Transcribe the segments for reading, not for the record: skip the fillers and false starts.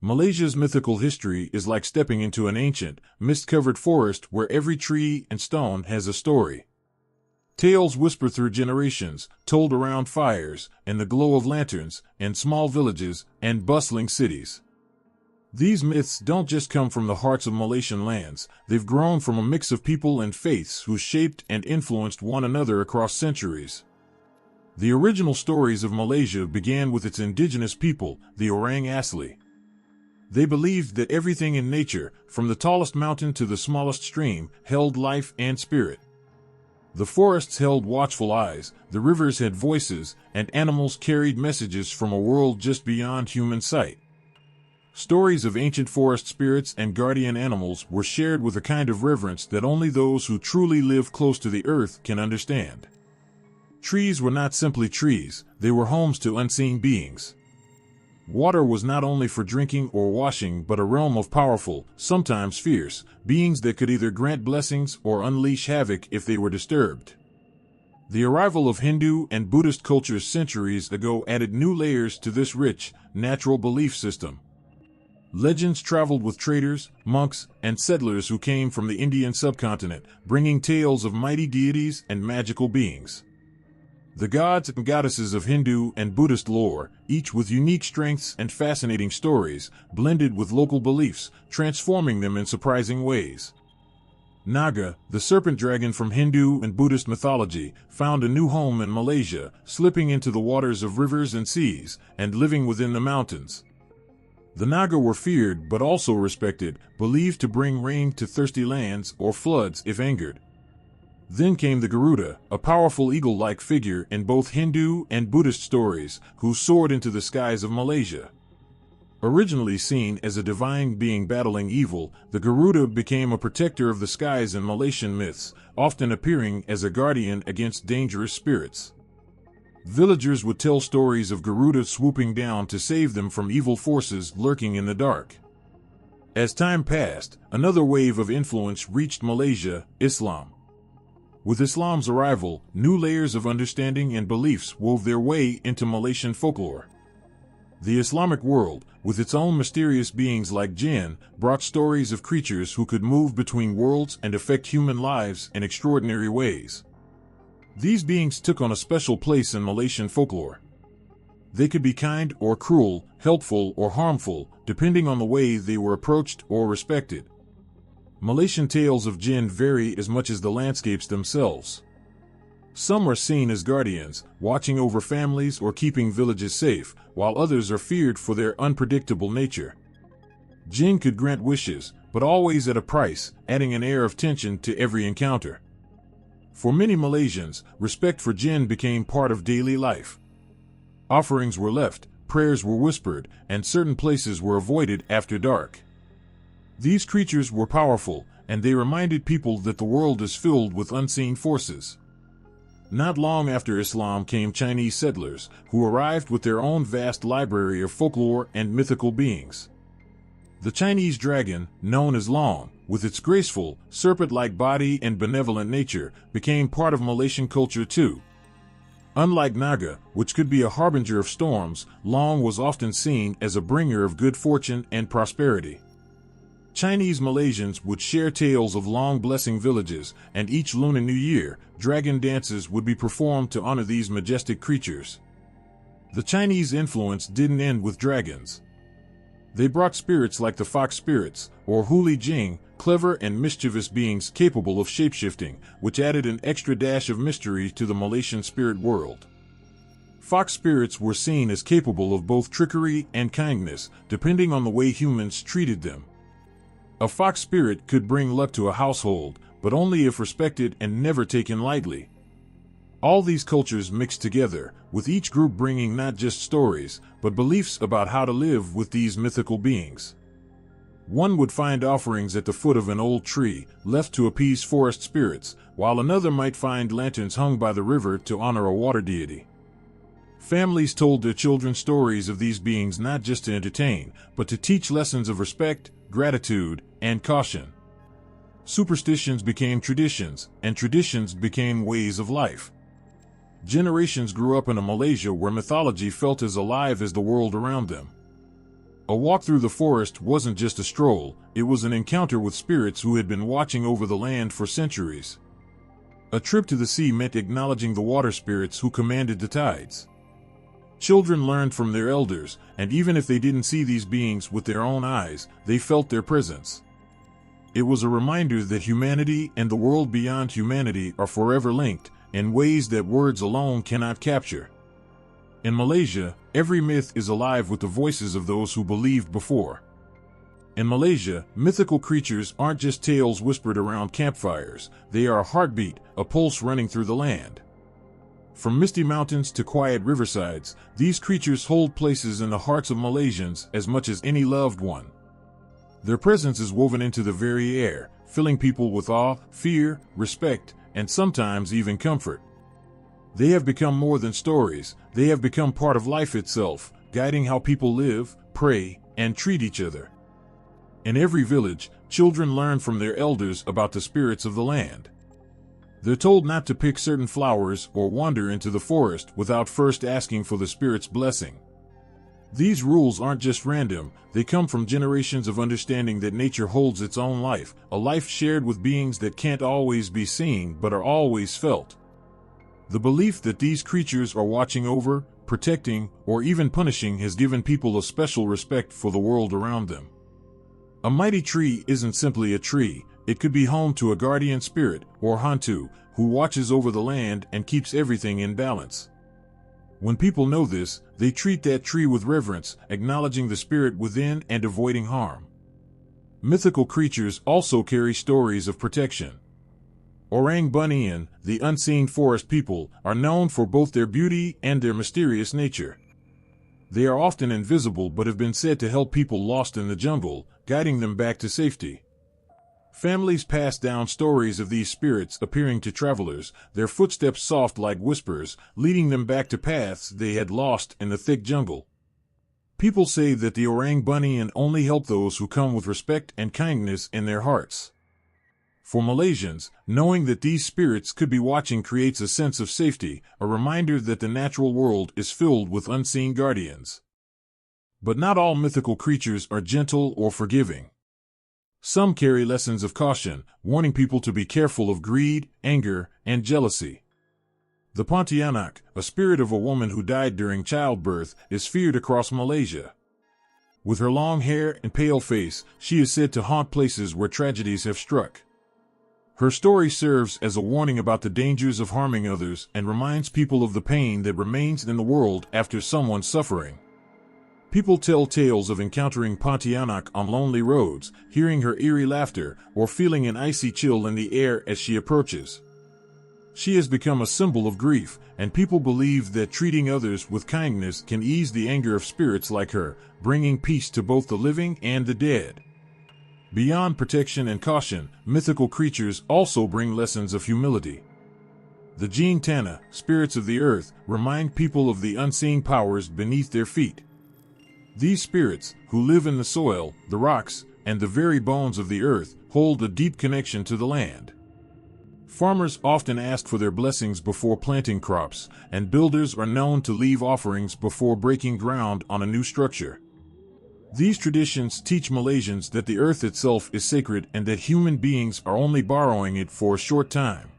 Malaysia's mythical history is like stepping into an ancient, mist-covered forest where every tree and stone has a story. Tales whisper through generations, told around fires, in the glow of lanterns, in small villages and bustling cities. These myths don't just come from the hearts of Malaysian lands, they've grown from a mix of people and faiths who shaped and influenced one another across centuries. The original stories of Malaysia began with its indigenous people, the Orang Asli. They believed that everything in nature, from the tallest mountain to the smallest stream, held life and spirit. The forests held watchful eyes, the rivers had voices, and animals carried messages from a world just beyond human sight. Stories of ancient forest spirits and guardian animals were shared with a kind of reverence that only those who truly live close to the earth can understand. Trees were not simply trees, they were homes to unseen beings. Water was not only for drinking or washing but a realm of powerful, sometimes fierce, beings that could either grant blessings or unleash havoc if they were disturbed. The arrival of Hindu and Buddhist cultures centuries ago added new layers to this rich, natural belief system. Legends traveled with traders, monks, and settlers who came from the Indian subcontinent, bringing tales of mighty deities and magical beings. The gods and goddesses of Hindu and Buddhist lore, each with unique strengths and fascinating stories, blended with local beliefs, transforming them in surprising ways. Naga, the serpent dragon from Hindu and Buddhist mythology, found a new home in Malaysia, slipping into the waters of rivers and seas, and living within the mountains. The Naga were feared but also respected, believed to bring rain to thirsty lands or floods if angered. Then came the Garuda, a powerful eagle-like figure in both Hindu and Buddhist stories, who soared into the skies of Malaysia. Originally seen as a divine being battling evil, the Garuda became a protector of the skies in Malaysian myths, often appearing as a guardian against dangerous spirits. Villagers would tell stories of Garuda swooping down to save them from evil forces lurking in the dark. As time passed, another wave of influence reached Malaysia, Islam. With Islam's arrival, new layers of understanding and beliefs wove their way into Malaysian folklore. The Islamic world, with its own mysterious beings like jinn, brought stories of creatures who could move between worlds and affect human lives in extraordinary ways. These beings took on a special place in Malaysian folklore. They could be kind or cruel, helpful or harmful, depending on the way they were approached or respected. Malaysian tales of jinn vary as much as the landscapes themselves. Some are seen as guardians, watching over families or keeping villages safe, while others are feared for their unpredictable nature. Jinn could grant wishes, but always at a price, adding an air of tension to every encounter. For many Malaysians, respect for jinn became part of daily life. Offerings were left, prayers were whispered, and certain places were avoided after dark. These creatures were powerful, and they reminded people that the world is filled with unseen forces. Not long after Islam came Chinese settlers, who arrived with their own vast library of folklore and mythical beings. The Chinese dragon, known as Long, with its graceful, serpent-like body and benevolent nature, became part of Malaysian culture too. Unlike Naga, which could be a harbinger of storms, Long was often seen as a bringer of good fortune and prosperity. Chinese Malaysians would share tales of Long blessing villages, and each Lunar New Year, dragon dances would be performed to honor these majestic creatures. The Chinese influence didn't end with dragons. They brought spirits like the fox spirits, or Huli Jing, clever and mischievous beings capable of shapeshifting, which added an extra dash of mystery to the Malaysian spirit world. Fox spirits were seen as capable of both trickery and kindness, depending on the way humans treated them. A fox spirit could bring luck to a household, but only if respected and never taken lightly. All these cultures mixed together, with each group bringing not just stories, but beliefs about how to live with these mythical beings. One would find offerings at the foot of an old tree, left to appease forest spirits, while another might find lanterns hung by the river to honor a water deity. Families told their children stories of these beings not just to entertain, but to teach lessons of respect, gratitude, and caution. Superstitions became traditions, and traditions became ways of life. Generations grew up in a Malaysia where mythology felt as alive as the world around them. A walk through the forest wasn't just a stroll, it was an encounter with spirits who had been watching over the land for centuries. A trip to the sea meant acknowledging the water spirits who commanded the tides. Children learned from their elders, and even if they didn't see these beings with their own eyes, they felt their presence. It was a reminder that humanity and the world beyond humanity are forever linked, in ways that words alone cannot capture. In Malaysia, every myth is alive with the voices of those who believed before. In Malaysia, mythical creatures aren't just tales whispered around campfires, they are a heartbeat, a pulse running through the land. From misty mountains to quiet riversides, these creatures hold places in the hearts of Malaysians as much as any loved one. Their presence is woven into the very air, filling people with awe, fear, respect, and sometimes even comfort. They have become more than stories, they have become part of life itself, guiding how people live, pray, and treat each other. In every village, children learn from their elders about the spirits of the land. They're told not to pick certain flowers or wander into the forest without first asking for the spirit's blessing. These rules aren't just random, they come from generations of understanding that nature holds its own life, a life shared with beings that can't always be seen but are always felt. The belief that these creatures are watching over, protecting, or even punishing has given people a special respect for the world around them. A mighty tree isn't simply a tree, it could be home to a guardian spirit, or hantu, who watches over the land and keeps everything in balance. When people know this, they treat that tree with reverence, acknowledging the spirit within and avoiding harm. Mythical creatures also carry stories of protection. Orang Bunyan, the unseen forest people, are known for both their beauty and their mysterious nature. They are often invisible but have been said to help people lost in the jungle, guiding them back to safety. Families pass down stories of these spirits appearing to travelers, their footsteps soft like whispers, leading them back to paths they had lost in the thick jungle. People say that the Orang Bunyan only help those who come with respect and kindness in their hearts. For Malaysians, knowing that these spirits could be watching creates a sense of safety, a reminder that the natural world is filled with unseen guardians. But not all mythical creatures are gentle or forgiving. Some carry lessons of caution, warning people to be careful of greed, anger, and jealousy. The Pontianak, a spirit of a woman who died during childbirth, is feared across Malaysia. With her long hair and pale face, she is said to haunt places where tragedies have struck. Her story serves as a warning about the dangers of harming others and reminds people of the pain that remains in the world after someone's suffering. People tell tales of encountering Pontianak on lonely roads, hearing her eerie laughter, or feeling an icy chill in the air as she approaches. She has become a symbol of grief, and people believe that treating others with kindness can ease the anger of spirits like her, bringing peace to both the living and the dead. Beyond protection and caution, mythical creatures also bring lessons of humility. The Jin Tana, spirits of the earth, remind people of the unseen powers beneath their feet. These spirits, who live in the soil, the rocks, and the very bones of the earth, hold a deep connection to the land. Farmers often ask for their blessings before planting crops, and builders are known to leave offerings before breaking ground on a new structure. These traditions teach Malaysians that the earth itself is sacred and that human beings are only borrowing it for a short time.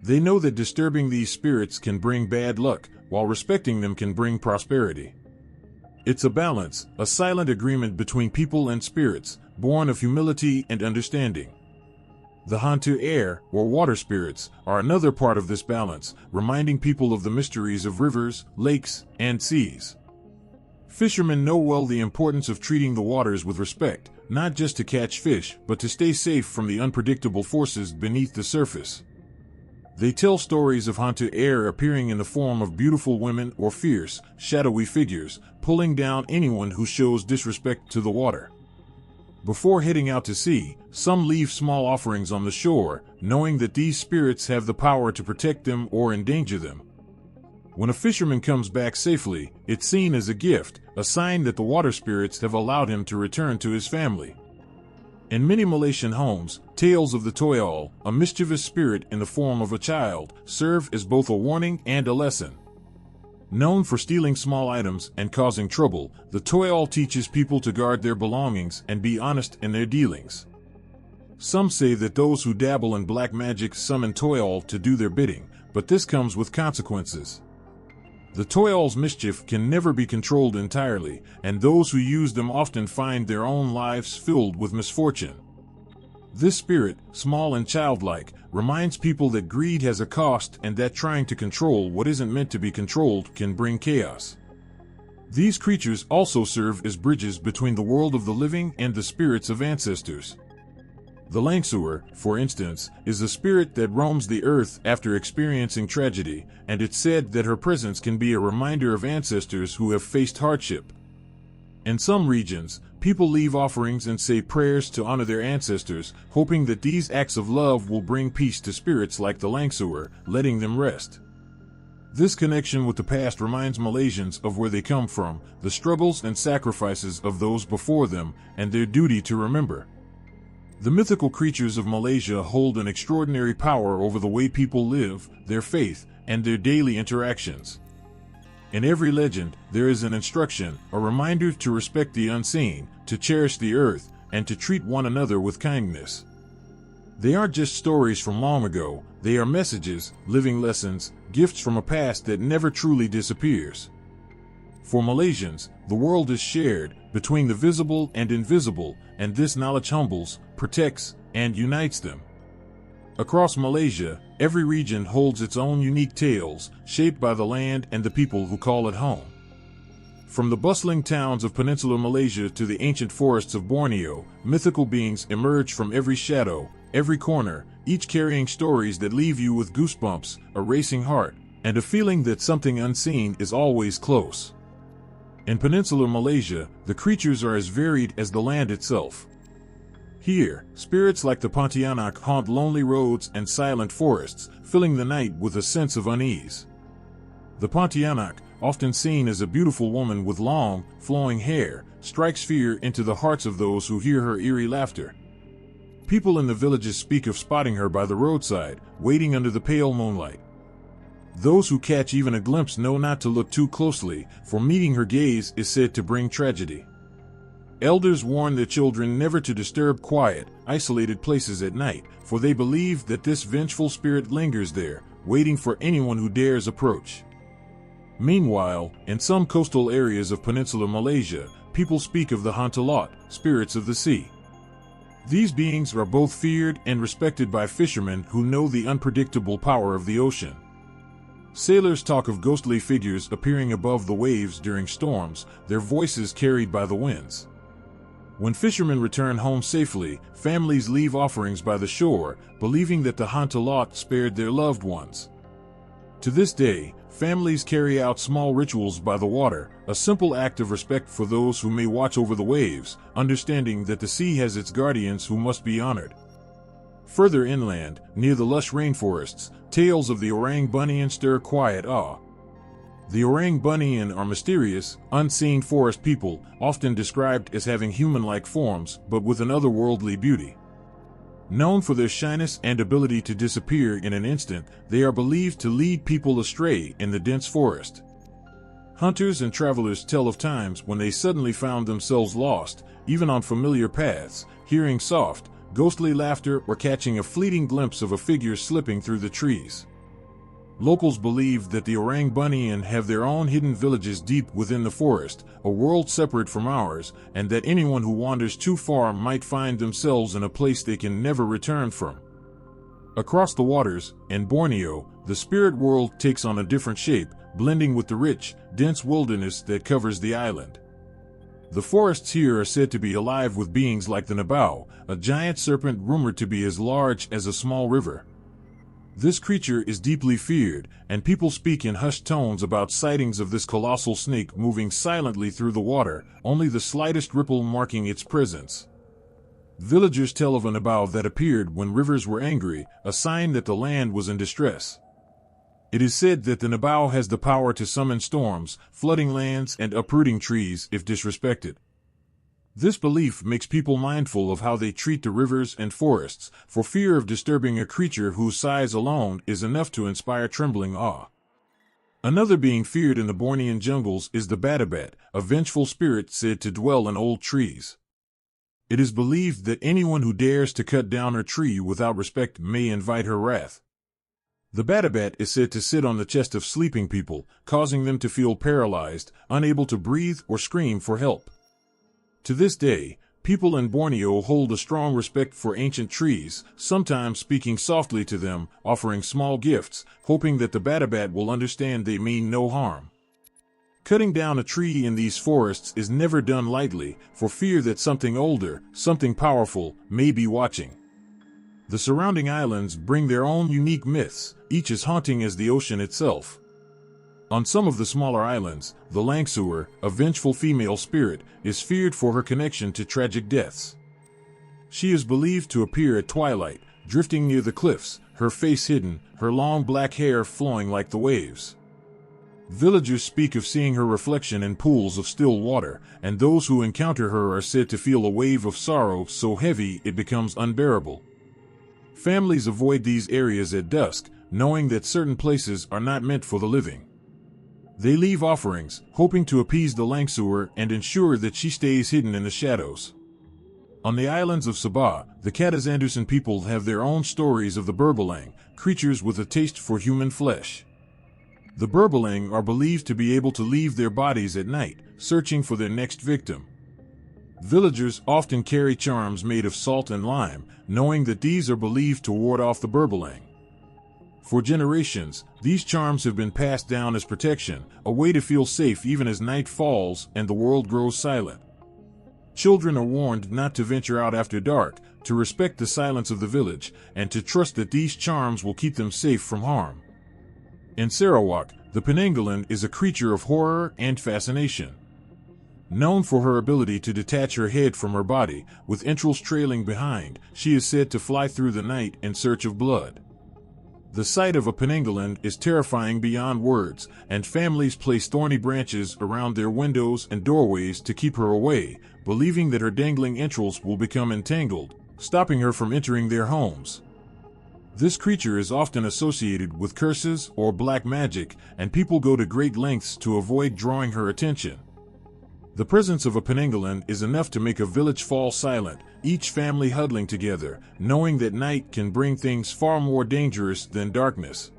They know that disturbing these spirits can bring bad luck, while respecting them can bring prosperity. It's a balance, a silent agreement between people and spirits, born of humility and understanding. The hantu air, or water spirits, are another part of this balance, reminding people of the mysteries of rivers, lakes, and seas. Fishermen know well the importance of treating the waters with respect, not just to catch fish, but to stay safe from the unpredictable forces beneath the surface. They tell stories of hantu air appearing in the form of beautiful women or fierce, shadowy figures, pulling down anyone who shows disrespect to the water. Before heading out to sea, some leave small offerings on the shore, knowing that these spirits have the power to protect them or endanger them. When a fisherman comes back safely, it's seen as a gift, a sign that the water spirits have allowed him to return to his family. In many Malaysian homes, tales of the Toyol, a mischievous spirit in the form of a child, serve as both a warning and a lesson. Known for stealing small items and causing trouble, the Toyol teaches people to guard their belongings and be honest in their dealings. Some say that those who dabble in black magic summon Toyol to do their bidding, but this comes with consequences. The Toyol's mischief can never be controlled entirely, and those who use them often find their own lives filled with misfortune. This spirit, small and childlike, reminds people that greed has a cost and that trying to control what isn't meant to be controlled can bring chaos. These creatures also serve as bridges between the world of the living and the spirits of ancestors. The Langsuer, for instance, is a spirit that roams the earth after experiencing tragedy, and it's said that her presence can be a reminder of ancestors who have faced hardship. In some regions, people leave offerings and say prayers to honor their ancestors, hoping that these acts of love will bring peace to spirits like the Langsuer, letting them rest. This connection with the past reminds Malaysians of where they come from, the struggles and sacrifices of those before them, and their duty to remember. The mythical creatures of Malaysia hold an extraordinary power over the way people live, their faith, and their daily interactions. In every legend, there is an instruction, a reminder to respect the unseen, to cherish the earth, and to treat one another with kindness. They aren't just stories from long ago, they are messages, living lessons, gifts from a past that never truly disappears. For Malaysians, the world is shared, between the visible and invisible, and this knowledge humbles, protects, and unites them. Across Malaysia, every region holds its own unique tales, shaped by the land and the people who call it home. From the bustling towns of peninsular Malaysia to the ancient forests of Borneo, mythical beings emerge from every shadow, every corner, each carrying stories that leave you with goosebumps, a racing heart, and a feeling that something unseen is always close. In peninsular Malaysia, the creatures are as varied as the land itself. Here, spirits like the Pontianak haunt lonely roads and silent forests, filling the night with a sense of unease. The Pontianak, often seen as a beautiful woman with long, flowing hair, strikes fear into the hearts of those who hear her eerie laughter. People in the villages speak of spotting her by the roadside, waiting under the pale moonlight. Those who catch even a glimpse know not to look too closely, for meeting her gaze is said to bring tragedy. Elders warn their children never to disturb quiet, isolated places at night, for they believe that this vengeful spirit lingers there, waiting for anyone who dares approach. Meanwhile, in some coastal areas of peninsular Malaysia, people speak of the Hantalot, spirits of the sea. These beings are both feared and respected by fishermen who know the unpredictable power of the ocean. Sailors talk of ghostly figures appearing above the waves during storms, their voices carried by the winds. When fishermen return home safely, families leave offerings by the shore, believing that the Hantalot spared their loved ones. To this day, families carry out small rituals by the water, a simple act of respect for those who may watch over the waves, understanding that the sea has its guardians who must be honored. Further inland, near the lush rainforests, tales of the Orang Bunyian stir quiet awe. The Orang Bunyian are mysterious, unseen forest people, often described as having human-like forms, but with an otherworldly beauty. Known for their shyness and ability to disappear in an instant, they are believed to lead people astray in the dense forest. Hunters and travelers tell of times when they suddenly found themselves lost, even on familiar paths, hearing soft, ghostly laughter or catching a fleeting glimpse of a figure slipping through the trees. Locals believe that the Orang Bunyian have their own hidden villages deep within the forest, a world separate from ours, and that anyone who wanders too far might find themselves in a place they can never return from. Across the waters, in Borneo, the spirit world takes on a different shape, blending with the rich, dense wilderness that covers the island. The forests here are said to be alive with beings like the Nabao, a giant serpent rumored to be as large as a small river. This creature is deeply feared, and people speak in hushed tones about sightings of this colossal snake moving silently through the water, only the slightest ripple marking its presence. Villagers tell of a Nabao that appeared when rivers were angry, a sign that the land was in distress. It is said that the Nabao has the power to summon storms, flooding lands and uprooting trees if disrespected. This belief makes people mindful of how they treat the rivers and forests, for fear of disturbing a creature whose size alone is enough to inspire trembling awe. Another being feared in the Bornean jungles is the Batabat, a vengeful spirit said to dwell in old trees. It is believed that anyone who dares to cut down her tree without respect may invite her wrath. The Batabat is said to sit on the chest of sleeping people, causing them to feel paralyzed, unable to breathe or scream for help. To this day, people in Borneo hold a strong respect for ancient trees, sometimes speaking softly to them, offering small gifts, hoping that the Batabat will understand they mean no harm. Cutting down a tree in these forests is never done lightly, for fear that something older, something powerful, may be watching. The surrounding islands bring their own unique myths, each as haunting as the ocean itself. On some of the smaller islands, the Langsuer, a vengeful female spirit, is feared for her connection to tragic deaths. She is believed to appear at twilight, drifting near the cliffs, her face hidden, her long black hair flowing like the waves. Villagers speak of seeing her reflection in pools of still water, and those who encounter her are said to feel a wave of sorrow so heavy it becomes unbearable. Families avoid these areas at dusk, knowing that certain places are not meant for the living. They leave offerings, hoping to appease the Langsuer and ensure that she stays hidden in the shadows. On the islands of Sabah, the Katazandusan people have their own stories of the Burbalang, creatures with a taste for human flesh. The Burbalang are believed to be able to leave their bodies at night, searching for their next victim. Villagers often carry charms made of salt and lime, knowing that these are believed to ward off the Burbalang. For generations, these charms have been passed down as protection, a way to feel safe even as night falls and the world grows silent. Children are warned not to venture out after dark, to respect the silence of the village, and to trust that these charms will keep them safe from harm. In Sarawak, the Penanggalan is a creature of horror and fascination. Known for her ability to detach her head from her body, with entrails trailing behind, she is said to fly through the night in search of blood. The sight of a Penanggalan is terrifying beyond words, and families place thorny branches around their windows and doorways to keep her away, believing that her dangling entrails will become entangled, stopping her from entering their homes. This creature is often associated with curses or black magic, and people go to great lengths to avoid drawing her attention. The presence of a Penanggalan is enough to make a village fall silent, each family huddling together, knowing that night can bring things far more dangerous than darkness.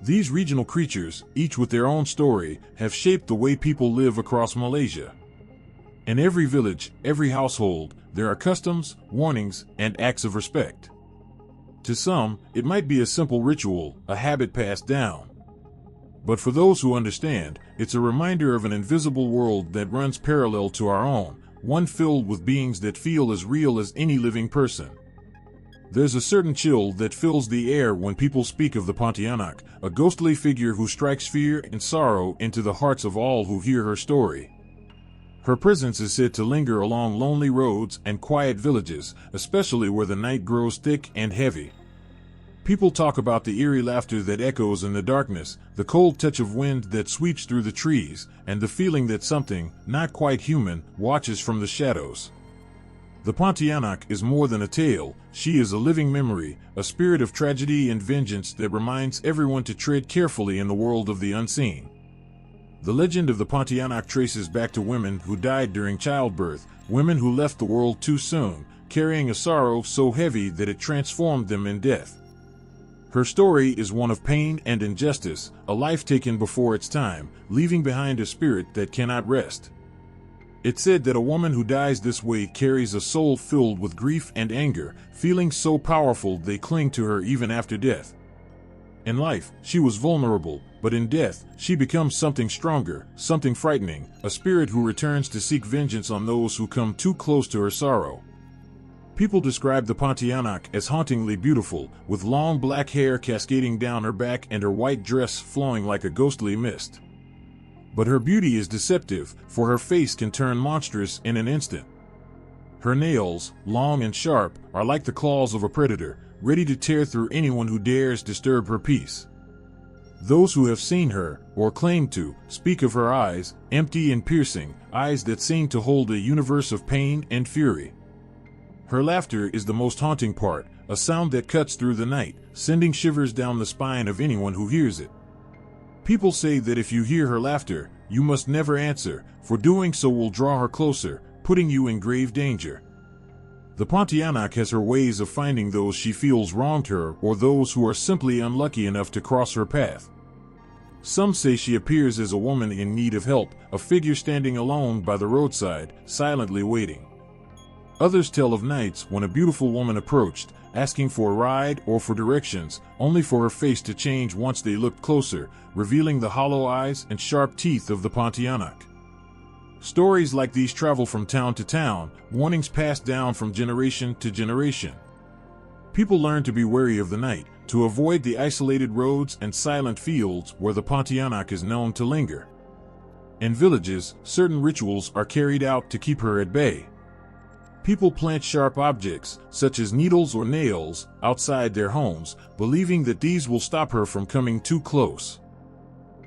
These regional creatures, each with their own story, have shaped the way people live across Malaysia. In every village, every household, there are customs, warnings, and acts of respect. To some, it might be a simple ritual, a habit passed down. But for those who understand, it's a reminder of an invisible world that runs parallel to our own, one filled with beings that feel as real as any living person. There's a certain chill that fills the air when people speak of the Pontianak, a ghostly figure who strikes fear and sorrow into the hearts of all who hear her story. Her presence is said to linger along lonely roads and quiet villages, especially where the night grows thick and heavy. People talk about the eerie laughter that echoes in the darkness, the cold touch of wind that sweeps through the trees, and the feeling that something, not quite human, watches from the shadows. The Pontianak is more than a tale, she is a living memory, a spirit of tragedy and vengeance that reminds everyone to tread carefully in the world of the unseen. The legend of the Pontianak traces back to women who died during childbirth, women who left the world too soon, carrying a sorrow so heavy that it transformed them in death. Her story is one of pain and injustice, a life taken before its time, leaving behind a spirit that cannot rest. It's said that a woman who dies this way carries a soul filled with grief and anger, feelings so powerful they cling to her even after death. In life, she was vulnerable, but in death, she becomes something stronger, something frightening, a spirit who returns to seek vengeance on those who come too close to her sorrow. People describe the Pontianak as hauntingly beautiful, with long black hair cascading down her back and her white dress flowing like a ghostly mist. But her beauty is deceptive, for her face can turn monstrous in an instant. Her nails, long and sharp, are like the claws of a predator, ready to tear through anyone who dares disturb her peace. Those who have seen her, or claim to, speak of her eyes, empty and piercing, eyes that seem to hold a universe of pain and fury. Her laughter is the most haunting part, a sound that cuts through the night, sending shivers down the spine of anyone who hears it. People say that if you hear her laughter, you must never answer, for doing so will draw her closer, putting you in grave danger. The Pontianak has her ways of finding those she feels wronged her or those who are simply unlucky enough to cross her path. Some say she appears as a woman in need of help, a figure standing alone by the roadside, silently waiting. Others tell of nights when a beautiful woman approached, asking for a ride or for directions, only for her face to change once they looked closer, revealing the hollow eyes and sharp teeth of the Pontianak. Stories like these travel from town to town, warnings passed down from generation to generation. People learn to be wary of the night, to avoid the isolated roads and silent fields where the Pontianak is known to linger. In villages, certain rituals are carried out to keep her at bay. People plant sharp objects, such as needles or nails, outside their homes, believing that these will stop her from coming too close.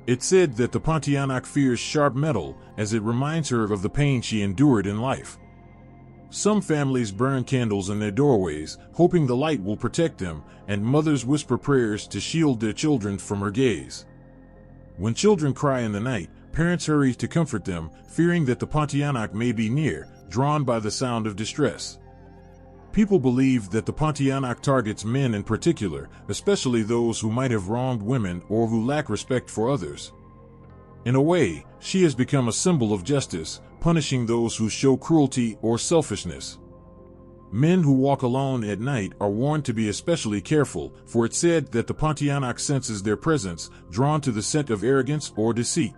It's said that the Pontianak fears sharp metal, as it reminds her of the pain she endured in life. Some families burn candles in their doorways, hoping the light will protect them, and mothers whisper prayers to shield their children from her gaze. When children cry in the night, parents hurry to comfort them, fearing that the Pontianak may be near, drawn by the sound of distress. People believe that the Pontianak targets men in particular, especially those who might have wronged women or who lack respect for others. In a way, she has become a symbol of justice, punishing those who show cruelty or selfishness. Men who walk alone at night are warned to be especially careful, for it's said that the Pontianak senses their presence, drawn to the scent of arrogance or deceit.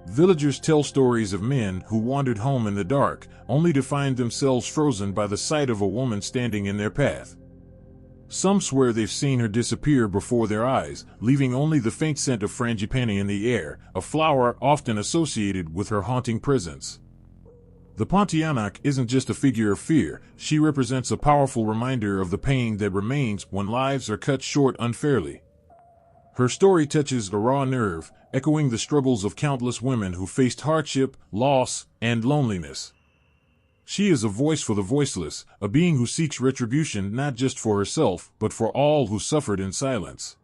Villagers tell stories of men who wandered home in the dark, only to find themselves frozen by the sight of a woman standing in their path. Some swear they've seen her disappear before their eyes, leaving only the faint scent of frangipani in the air, a flower often associated with her haunting presence. The Pontianak isn't just a figure of fear, she represents a powerful reminder of the pain that remains when lives are cut short unfairly. Her story touches a raw nerve, echoing the struggles of countless women who faced hardship, loss, and loneliness. She is a voice for the voiceless, a being who seeks retribution not just for herself, but for all who suffered in silence.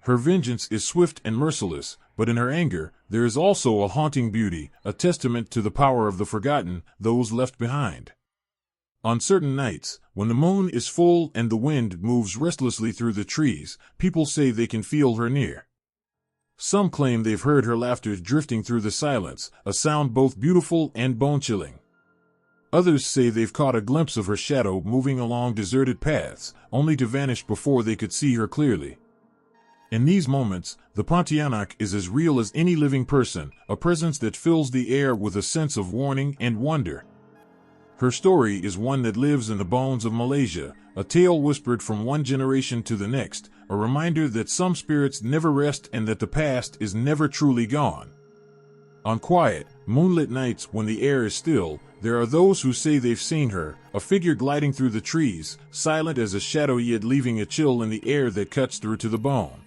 Her vengeance is swift and merciless, but in her anger, there is also a haunting beauty, a testament to the power of the forgotten, those left behind. On certain nights, when the moon is full and the wind moves restlessly through the trees, people say they can feel her near. Some claim they've heard her laughter drifting through the silence, a sound both beautiful and bone-chilling. Others say they've caught a glimpse of her shadow moving along deserted paths, only to vanish before they could see her clearly. In these moments, the Pontianak is as real as any living person, a presence that fills the air with a sense of warning and wonder. Her story is one that lives in the bones of Malaysia, a tale whispered from one generation to the next, a reminder that some spirits never rest and that the past is never truly gone. On quiet, moonlit nights when the air is still, there are those who say they've seen her, a figure gliding through the trees, silent as a shadow yet leaving a chill in the air that cuts through to the bone.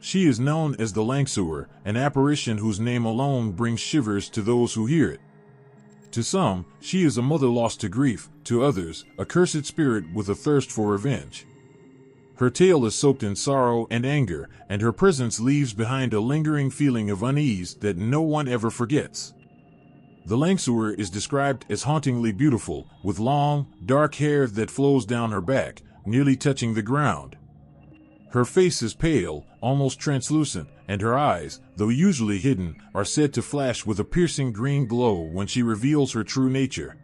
She is known as the Langsuer, an apparition whose name alone brings shivers to those who hear it. To some, she is a mother lost to grief, to others, a cursed spirit with a thirst for revenge. Her tale is soaked in sorrow and anger, and her presence leaves behind a lingering feeling of unease that no one ever forgets. The Langsuer is described as hauntingly beautiful, with long, dark hair that flows down her back, nearly touching the ground. Her face is pale, almost translucent, and her eyes, though usually hidden, are said to flash with a piercing green glow when she reveals her true nature.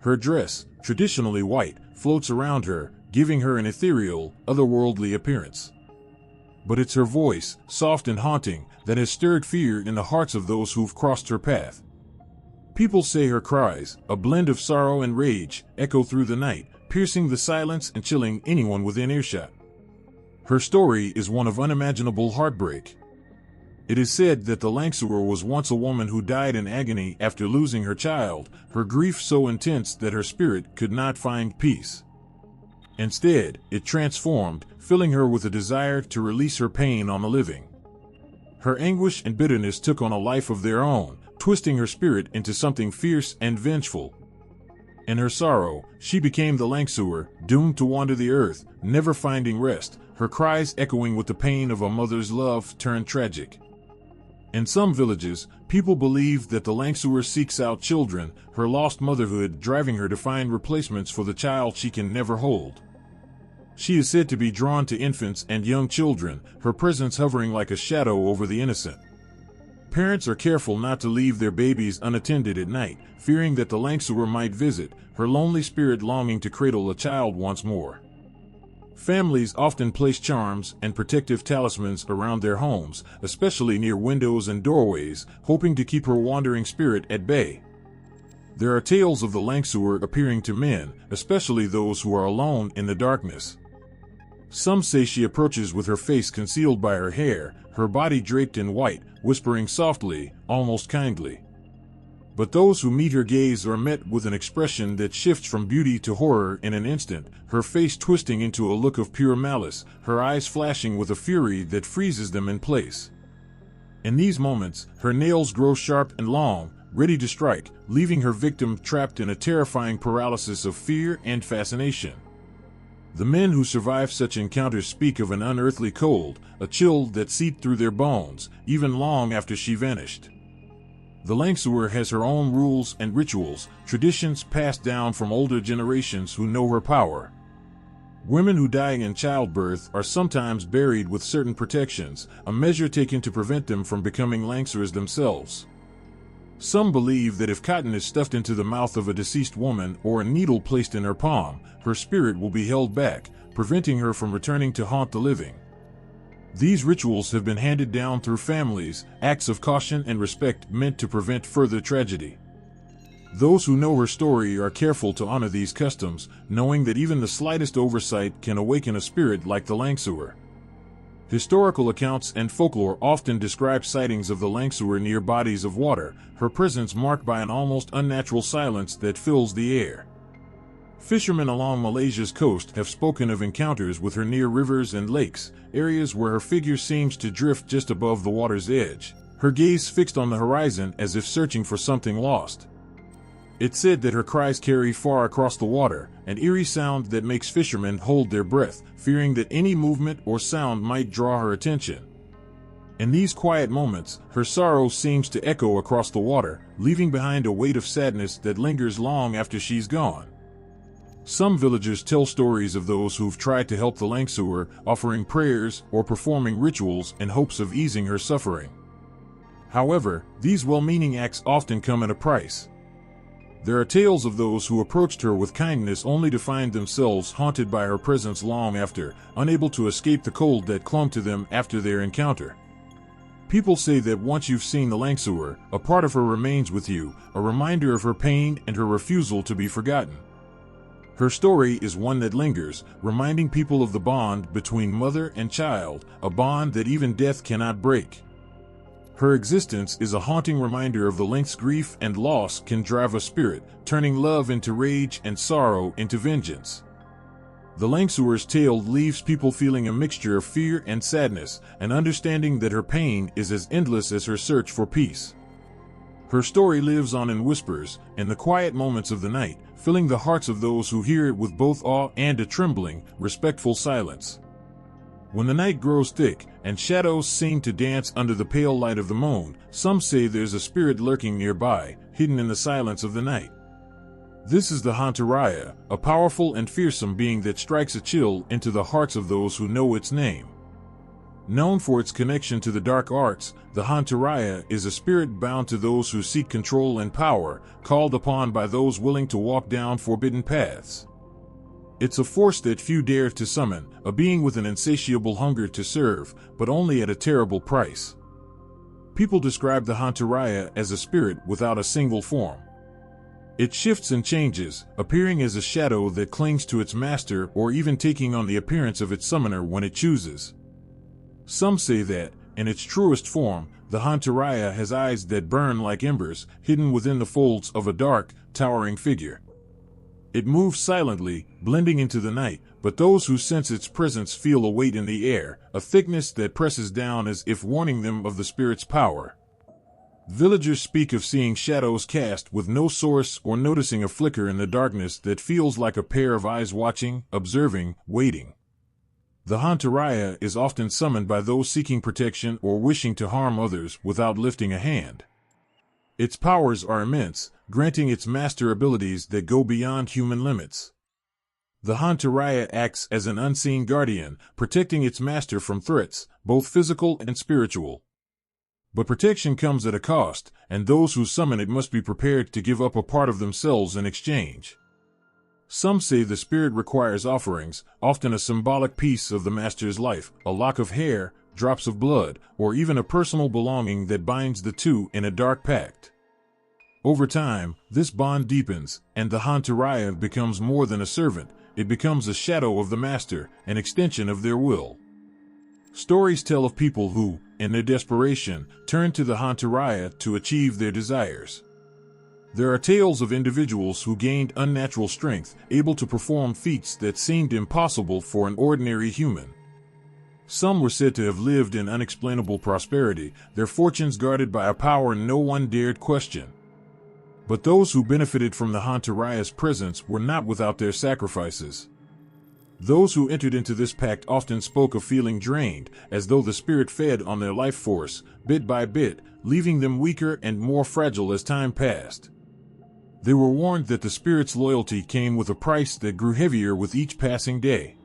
Her dress, traditionally white, floats around her, giving her an ethereal, otherworldly appearance. But it's her voice, soft and haunting, that has stirred fear in the hearts of those who've crossed her path. People say her cries, a blend of sorrow and rage, echo through the night, piercing the silence and chilling anyone within earshot. Her story is one of unimaginable heartbreak. It is said that the Langsuer was once a woman who died in agony after losing her child, her grief so intense that her spirit could not find peace. Instead, it transformed, filling her with a desire to release her pain on the living. Her anguish and bitterness took on a life of their own, twisting her spirit into something fierce and vengeful. In her sorrow, she became the Langsuer, doomed to wander the earth, never finding rest, her cries echoing with the pain of a mother's love turned tragic. In some villages, people believe that the Langsuer seeks out children, her lost motherhood driving her to find replacements for the child she can never hold. She is said to be drawn to infants and young children, her presence hovering like a shadow over the innocent. Parents are careful not to leave their babies unattended at night, fearing that the Langsuer might visit, her lonely spirit longing to cradle a child once more. Families often place charms and protective talismans around their homes, especially near windows and doorways, hoping to keep her wandering spirit at bay. There are tales of the Langsuer appearing to men, especially those who are alone in the darkness. Some say she approaches with her face concealed by her hair, her body draped in white, whispering softly, almost kindly. But those who meet her gaze are met with an expression that shifts from beauty to horror in an instant, her face twisting into a look of pure malice, her eyes flashing with a fury that freezes them in place. In these moments, her nails grow sharp and long, ready to strike, leaving her victim trapped in a terrifying paralysis of fear and fascination. The men who survive such encounters speak of an unearthly cold, a chill that seeped through their bones, even long after she vanished. The Langsuer has her own rules and rituals, traditions passed down from older generations who know her power. Women who die in childbirth are sometimes buried with certain protections, a measure taken to prevent them from becoming Langsuers themselves. Some believe that if cotton is stuffed into the mouth of a deceased woman or a needle placed in her palm, her spirit will be held back, preventing her from returning to haunt the living. These rituals have been handed down through families, acts of caution and respect meant to prevent further tragedy. Those who know her story are careful to honor these customs, knowing that even the slightest oversight can awaken a spirit like the Langsuer. Historical accounts and folklore often describe sightings of the Langsuer near bodies of water, her presence marked by an almost unnatural silence that fills the air. Fishermen along Malaysia's coast have spoken of encounters with her near rivers and lakes, areas where her figure seems to drift just above the water's edge, her gaze fixed on the horizon as if searching for something lost. It's said that her cries carry far across the water, an eerie sound that makes fishermen hold their breath, fearing that any movement or sound might draw her attention. In these quiet moments, her sorrow seems to echo across the water, leaving behind a weight of sadness that lingers long after she's gone. Some villagers tell stories of those who've tried to help the Langsuer, offering prayers or performing rituals in hopes of easing her suffering. However, these well-meaning acts often come at a price. There are tales of those who approached her with kindness only to find themselves haunted by her presence long after, unable to escape the cold that clung to them after their encounter. People say that once you've seen the Langsuer, a part of her remains with you, a reminder of her pain and her refusal to be forgotten. Her story is one that lingers, reminding people of the bond between mother and child, a bond that even death cannot break. Her existence is a haunting reminder of the lengths grief and loss can drive a spirit, turning love into rage and sorrow into vengeance. The Langsuer's tale leaves people feeling a mixture of fear and sadness, and understanding that her pain is as endless as her search for peace. Her story lives on in whispers, in the quiet moments of the night, filling the hearts of those who hear it with both awe and a trembling, respectful silence. When the night grows thick, and shadows seem to dance under the pale light of the moon, some say there's a spirit lurking nearby, hidden in the silence of the night. This is the Hantaraya, a powerful and fearsome being that strikes a chill into the hearts of those who know its name. Known for its connection to the dark arts, the Hantaraya is a spirit bound to those who seek control and power, called upon by those willing to walk down forbidden paths. It's a force that few dare to summon, a being with an insatiable hunger to serve, but only at a terrible price. People describe the Hantaraya as a spirit without a single form. It shifts and changes, appearing as a shadow that clings to its master or even taking on the appearance of its summoner when it chooses. Some say that, in its truest form, the Hantaraya has eyes that burn like embers, hidden within the folds of a dark, towering figure. It moves silently, blending into the night, but those who sense its presence feel a weight in the air, a thickness that presses down as if warning them of the spirit's power. Villagers speak of seeing shadows cast with no source or noticing a flicker in the darkness that feels like a pair of eyes watching, observing, waiting. The Hantaraya is often summoned by those seeking protection or wishing to harm others without lifting a hand. Its powers are immense, granting its master abilities that go beyond human limits. The Hantaraya acts as an unseen guardian, protecting its master from threats, both physical and spiritual. But protection comes at a cost, and those who summon it must be prepared to give up a part of themselves in exchange. Some say the spirit requires offerings, often a symbolic piece of the master's life, a lock of hair, drops of blood, or even a personal belonging that binds the two in a dark pact. Over time, this bond deepens, and the Hantaraya becomes more than a servant. It becomes a shadow of the master, an extension of their will. Stories tell of people who, in their desperation, turn to the Hantaraya to achieve their desires. There are tales of individuals who gained unnatural strength, able to perform feats that seemed impossible for an ordinary human. Some were said to have lived in unexplainable prosperity, their fortunes guarded by a power no one dared question. But those who benefited from the Hantaraya's presence were not without their sacrifices. Those who entered into this pact often spoke of feeling drained, as though the spirit fed on their life force, bit by bit, leaving them weaker and more fragile as time passed. They were warned that the spirit's loyalty came with a price that grew heavier with each passing day.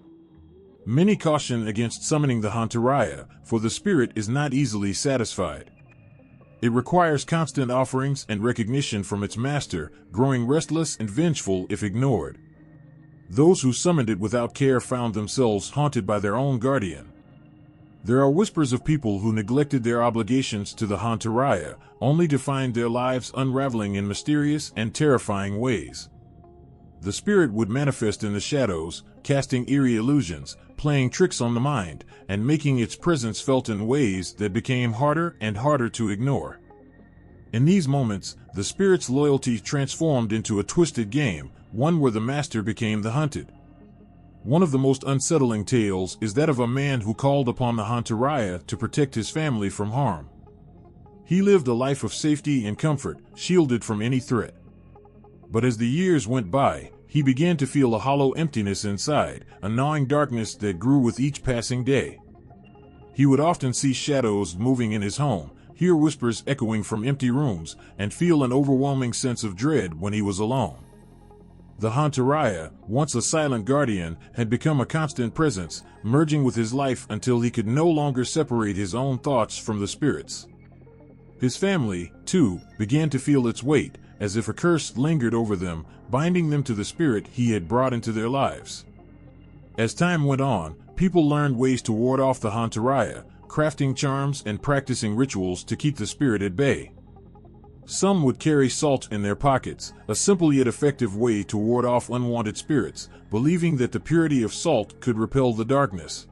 Many caution against summoning the Hantaraya, for the spirit is not easily satisfied. It requires constant offerings and recognition from its master, growing restless and vengeful if ignored. Those who summoned it without care found themselves haunted by their own guardian. There are whispers of people who neglected their obligations to the Hantaraya, only to find their lives unraveling in mysterious and terrifying ways. The spirit would manifest in the shadows, casting eerie illusions, playing tricks on the mind, and making its presence felt in ways that became harder and harder to ignore. In these moments, the spirit's loyalty transformed into a twisted game, one where the master became the hunted. One of the most unsettling tales is that of a man who called upon the Hantaraya to protect his family from harm. He lived a life of safety and comfort, shielded from any threat. But as the years went by, he began to feel a hollow emptiness inside, a gnawing darkness that grew with each passing day. He would often see shadows moving in his home, hear whispers echoing from empty rooms, and feel an overwhelming sense of dread when he was alone. The Hantaraya, once a silent guardian, had become a constant presence, merging with his life until he could no longer separate his own thoughts from the spirit's. His family, too, began to feel its weight, as if a curse lingered over them, binding them to the spirit he had brought into their lives. As time went on, people learned ways to ward off the Hantaraya, crafting charms and practicing rituals to keep the spirit at bay. Some would carry salt in their pockets, a simple yet effective way to ward off unwanted spirits, believing that the purity of salt could repel the darkness.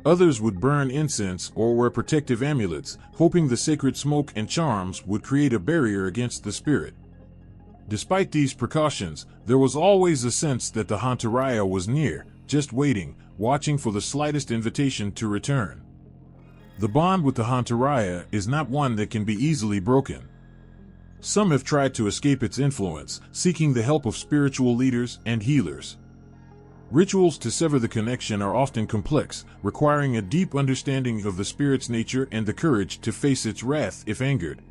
Others would burn incense or wear protective amulets, hoping the sacred smoke and charms would create a barrier against the spirit. Despite these precautions, there was always a sense that the Hantaraya was near, just waiting, watching for the slightest invitation to return. The bond with the Hantaraya is not one that can be easily broken. Some have tried to escape its influence, seeking the help of spiritual leaders and healers. Rituals to sever the connection are often complex, requiring a deep understanding of the spirit's nature and the courage to face its wrath if angered.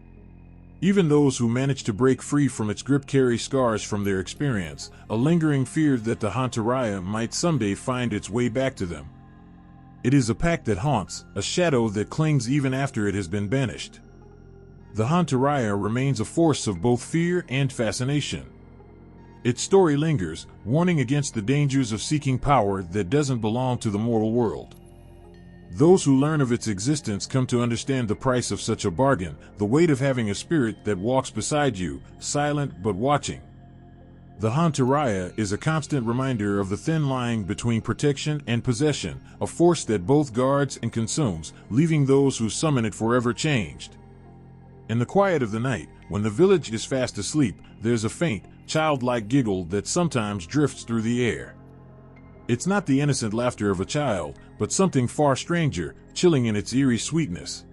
Even those who manage to break free from its grip carry scars from their experience, a lingering fear that the Hantaraya might someday find its way back to them. It is a pact that haunts, a shadow that clings even after it has been banished. The Hantaraya remains a force of both fear and fascination. Its story lingers, warning against the dangers of seeking power that doesn't belong to the mortal world. Those who learn of its existence come to understand the price of such a bargain, the weight of having a spirit that walks beside you, silent but watching. The Hantaraya is a constant reminder of the thin line between protection and possession, a force that both guards and consumes, leaving those who summon it forever changed. In the quiet of the night, when the village is fast asleep, there's a faint, childlike giggle that sometimes drifts through the air. It's not the innocent laughter of a child, but something far stranger, chilling in its eerie sweetness.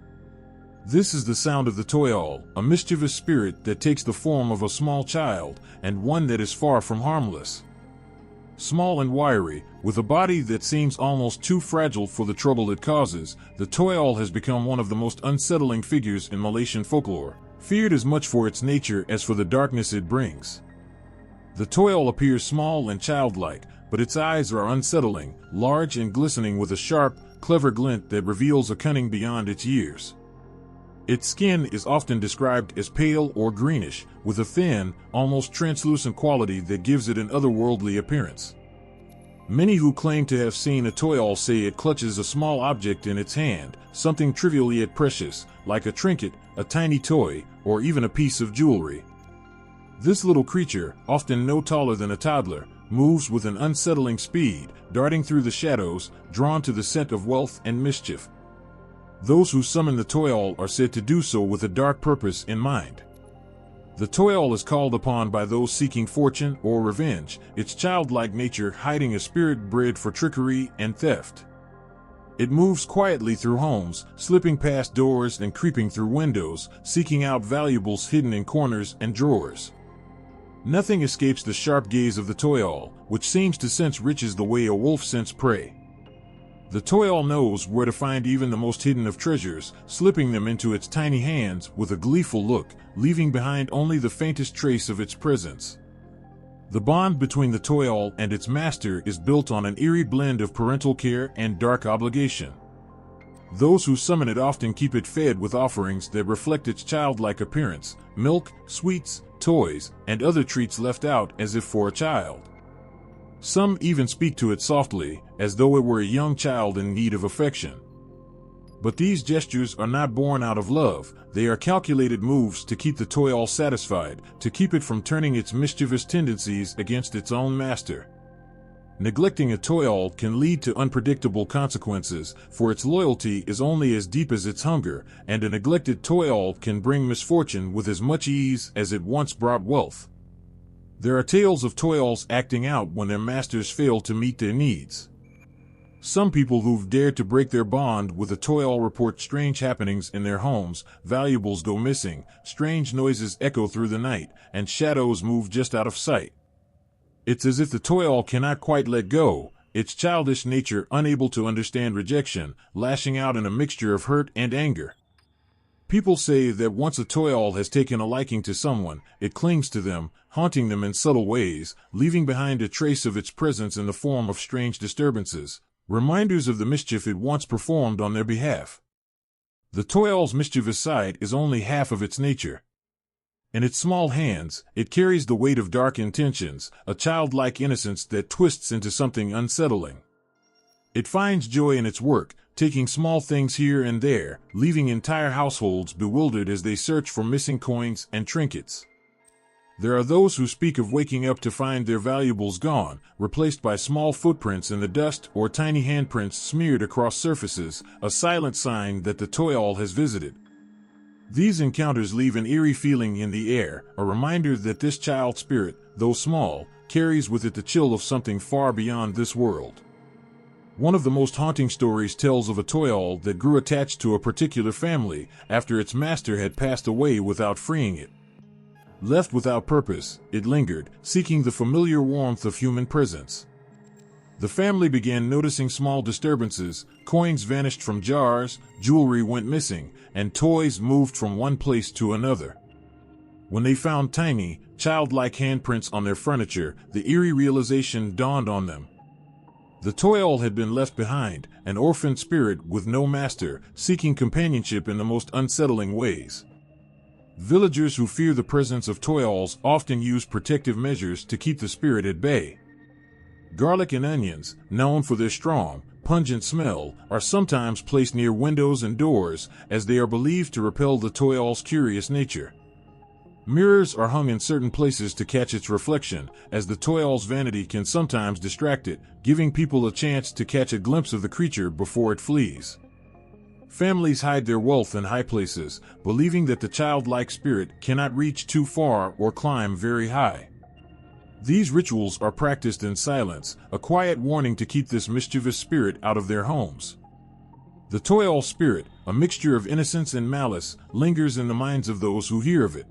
This is the sound of the toyol, a mischievous spirit that takes the form of a small child, and one that is far from harmless. Small and wiry, with a body that seems almost too fragile for the trouble it causes, the toyol has become one of the most unsettling figures in Malaysian folklore, feared as much for its nature as for the darkness it brings. The toyol appears small and childlike, but its eyes are unsettling, large and glistening with a sharp, clever glint that reveals a cunning beyond its years. Its skin is often described as pale or greenish, with a thin, almost translucent quality that gives it an otherworldly appearance. Many who claim to have seen a toyol say it clutches a small object in its hand, something trivial yet precious, like a trinket, a tiny toy, or even a piece of jewelry. This little creature, often no taller than a toddler, moves with an unsettling speed, darting through the shadows, drawn to the scent of wealth and mischief. Those who summon the toyol are said to do so with a dark purpose in mind. The toyol is called upon by those seeking fortune or revenge, its childlike nature hiding a spirit bred for trickery and theft. It moves quietly through homes, slipping past doors and creeping through windows, seeking out valuables hidden in corners and drawers. Nothing escapes the sharp gaze of the toyol, which seems to sense riches the way a wolf scents prey. The toyol knows where to find even the most hidden of treasures, slipping them into its tiny hands with a gleeful look, leaving behind only the faintest trace of its presence. The bond between the toyol and its master is built on an eerie blend of parental care and dark obligation. Those who summon it often keep it fed with offerings that reflect its childlike appearance, milk, sweets, toys, and other treats left out as if for a child. Some even speak to it softly, as though it were a young child in need of affection. But these gestures are not born out of love, they are calculated moves to keep the toyol satisfied, to keep it from turning its mischievous tendencies against its own master. Neglecting a toyol can lead to unpredictable consequences, for its loyalty is only as deep as its hunger, and a neglected toyol can bring misfortune with as much ease as it once brought wealth. There are tales of toyols acting out when their masters fail to meet their needs. Some people who've dared to break their bond with a toyol report strange happenings in their homes, valuables go missing, strange noises echo through the night, and shadows move just out of sight. It's as if the toyol cannot quite let go, its childish nature unable to understand rejection, lashing out in a mixture of hurt and anger. People say that once a toyol has taken a liking to someone, it clings to them, haunting them in subtle ways, leaving behind a trace of its presence in the form of strange disturbances, reminders of the mischief it once performed on their behalf. The toyol's mischievous side is only half of its nature. In its small hands, it carries the weight of dark intentions, a childlike innocence that twists into something unsettling. It finds joy in its work, taking small things here and there, leaving entire households bewildered as they search for missing coins and trinkets. There are those who speak of waking up to find their valuables gone, replaced by small footprints in the dust or tiny handprints smeared across surfaces, a silent sign that the toyol has visited. These encounters leave an eerie feeling in the air, a reminder that this child spirit, though small, carries with it the chill of something far beyond this world. One of the most haunting stories tells of a toyol that grew attached to a particular family after its master had passed away without freeing it. Left without purpose, it lingered, seeking the familiar warmth of human presence. The family began noticing small disturbances, coins vanished from jars, jewelry went missing, and toys moved from one place to another. When they found tiny, childlike handprints on their furniture, the eerie realization dawned on them. The toyol had been left behind, an orphan spirit with no master, seeking companionship in the most unsettling ways. Villagers who fear the presence of toyols often use protective measures to keep the spirit at bay. Garlic and onions, known for their strong, pungent smell, are sometimes placed near windows and doors, as they are believed to repel the toyol's curious nature. Mirrors are hung in certain places to catch its reflection, as the toyol's vanity can sometimes distract it, giving people a chance to catch a glimpse of the creature before it flees. Families hide their wealth in high places, believing that the childlike spirit cannot reach too far or climb very high. These rituals are practiced in silence, a quiet warning to keep this mischievous spirit out of their homes. The toyol spirit, a mixture of innocence and malice, lingers in the minds of those who hear of it.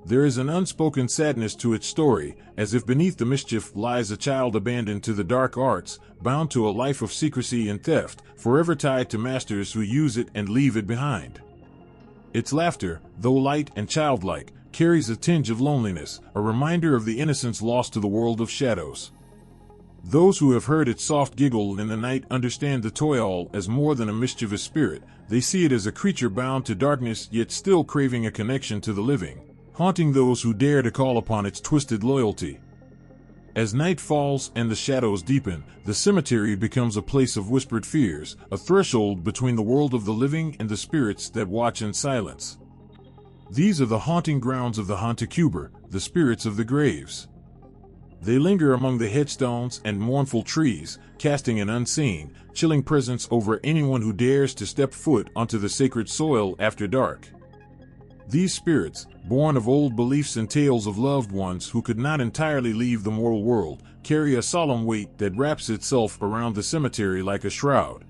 There is an unspoken sadness to its story, as if beneath the mischief lies a child abandoned to the dark arts, bound to a life of secrecy and theft, forever tied to masters who use it and leave it behind. Its laughter, though light and childlike, carries a tinge of loneliness, a reminder of the innocence lost to the world of shadows. Those who have heard its soft giggle in the night understand the toyol as more than a mischievous spirit. They see it as a creature bound to darkness yet still craving a connection to the living, haunting those who dare to call upon its twisted loyalty. As night falls and the shadows deepen, the cemetery becomes a place of whispered fears, a threshold between the world of the living and the spirits that watch in silence. These are the haunting grounds of the Hantacuber, the spirits of the graves. They linger among the headstones and mournful trees, casting an unseen, chilling presence over anyone who dares to step foot onto the sacred soil after dark. These spirits, born of old beliefs and tales of loved ones who could not entirely leave the mortal world, carry a solemn weight that wraps itself around the cemetery like a shroud.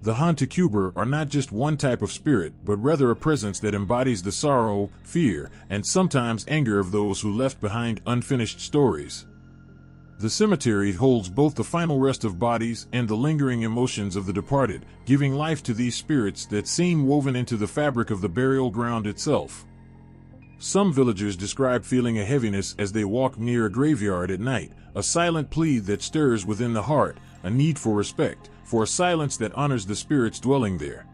The Hantacuber are not just one type of spirit, but rather a presence that embodies the sorrow, fear, and sometimes anger of those who left behind unfinished stories. The cemetery holds both the final rest of bodies and the lingering emotions of the departed, giving life to these spirits that seem woven into the fabric of the burial ground itself. Some villagers describe feeling a heaviness as they walk near a graveyard at night, a silent plea that stirs within the heart, a need for respect, for a silence that honors the spirits dwelling there.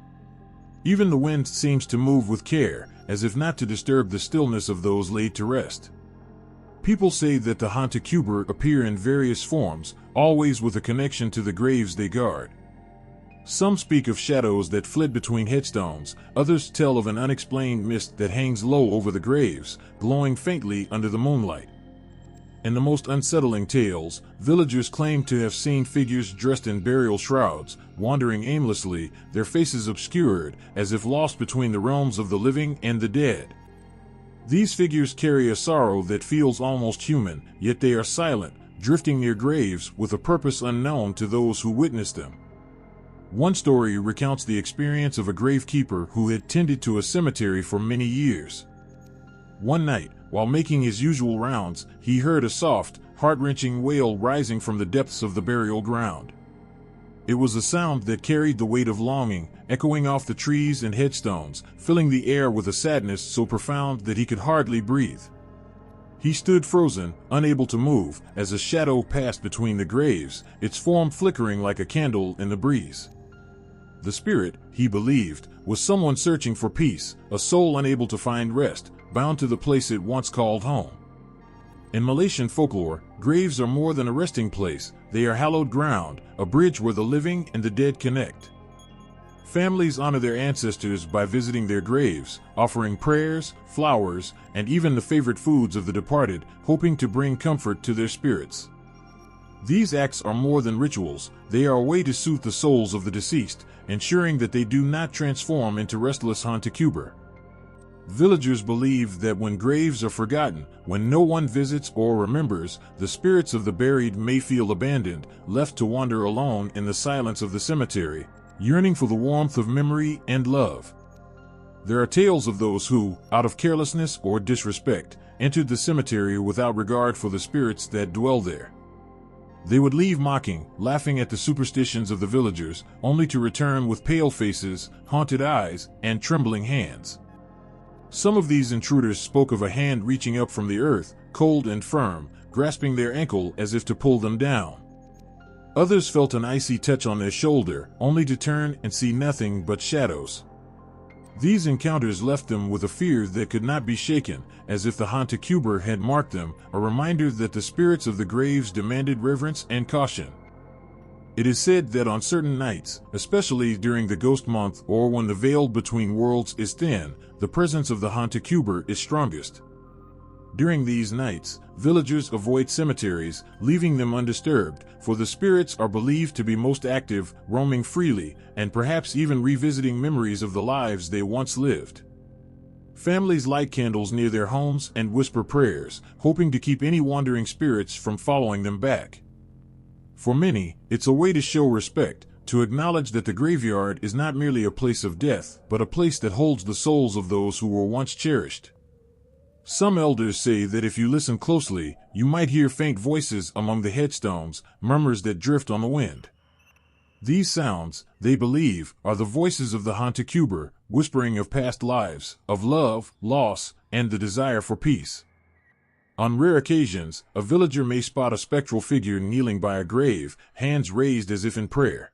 Even the wind seems to move with care, as if not to disturb the stillness of those laid to rest. People say that the Hantacuber appear in various forms, always with a connection to the graves they guard. Some speak of shadows that flit between headstones, others tell of an unexplained mist that hangs low over the graves, glowing faintly under the moonlight. In the most unsettling tales, villagers claim to have seen figures dressed in burial shrouds, wandering aimlessly, their faces obscured, as if lost between the realms of the living and the dead. These figures carry a sorrow that feels almost human, yet they are silent, drifting near graves with a purpose unknown to those who witness them. One story recounts the experience of a gravekeeper who had tended to a cemetery for many years. One night, while making his usual rounds, he heard a soft, heart-wrenching wail rising from the depths of the burial ground. It was a sound that carried the weight of longing, echoing off the trees and headstones, filling the air with a sadness so profound that he could hardly breathe. He stood frozen, unable to move, as a shadow passed between the graves, its form flickering like a candle in the breeze. The spirit, he believed, was someone searching for peace, a soul unable to find rest, bound to the place it once called home. In Malaysian folklore, graves are more than a resting place, they are hallowed ground, a bridge where the living and the dead connect. Families honor their ancestors by visiting their graves, offering prayers, flowers, and even the favorite foods of the departed, hoping to bring comfort to their spirits. These acts are more than rituals, they are a way to soothe the souls of the deceased, ensuring that they do not transform into restless Hantacuber. Villagers believe that when graves are forgotten, when no one visits or remembers, the spirits of the buried may feel abandoned, left to wander alone in the silence of the cemetery, yearning for the warmth of memory and love. There are tales of those who, out of carelessness or disrespect, entered the cemetery without regard for the spirits that dwell there. They would leave mocking, laughing at the superstitions of the villagers, only to return with pale faces, haunted eyes, and trembling hands. Some of these intruders spoke of a hand reaching up from the earth, cold and firm, grasping their ankle as if to pull them down. Others felt an icy touch on their shoulder, only to turn and see nothing but shadows. These encounters left them with a fear that could not be shaken, as if the Hantacuber had marked them, a reminder that the spirits of the graves demanded reverence and caution. It is said that on certain nights, especially during the ghost month or when the veil between worlds is thin, the presence of the Hantacuber is strongest. During these nights, villagers avoid cemeteries, leaving them undisturbed, for the spirits are believed to be most active, roaming freely, and perhaps even revisiting memories of the lives they once lived. Families light candles near their homes and whisper prayers, hoping to keep any wandering spirits from following them back. For many, it's a way to show respect, to acknowledge that the graveyard is not merely a place of death, but a place that holds the souls of those who were once cherished. Some elders say that if you listen closely, you might hear faint voices among the headstones, murmurs that drift on the wind. These sounds, they believe, are the voices of the Hantacuber, whispering of past lives, of love, loss, and the desire for peace. On rare occasions, a villager may spot a spectral figure kneeling by a grave, hands raised as if in prayer.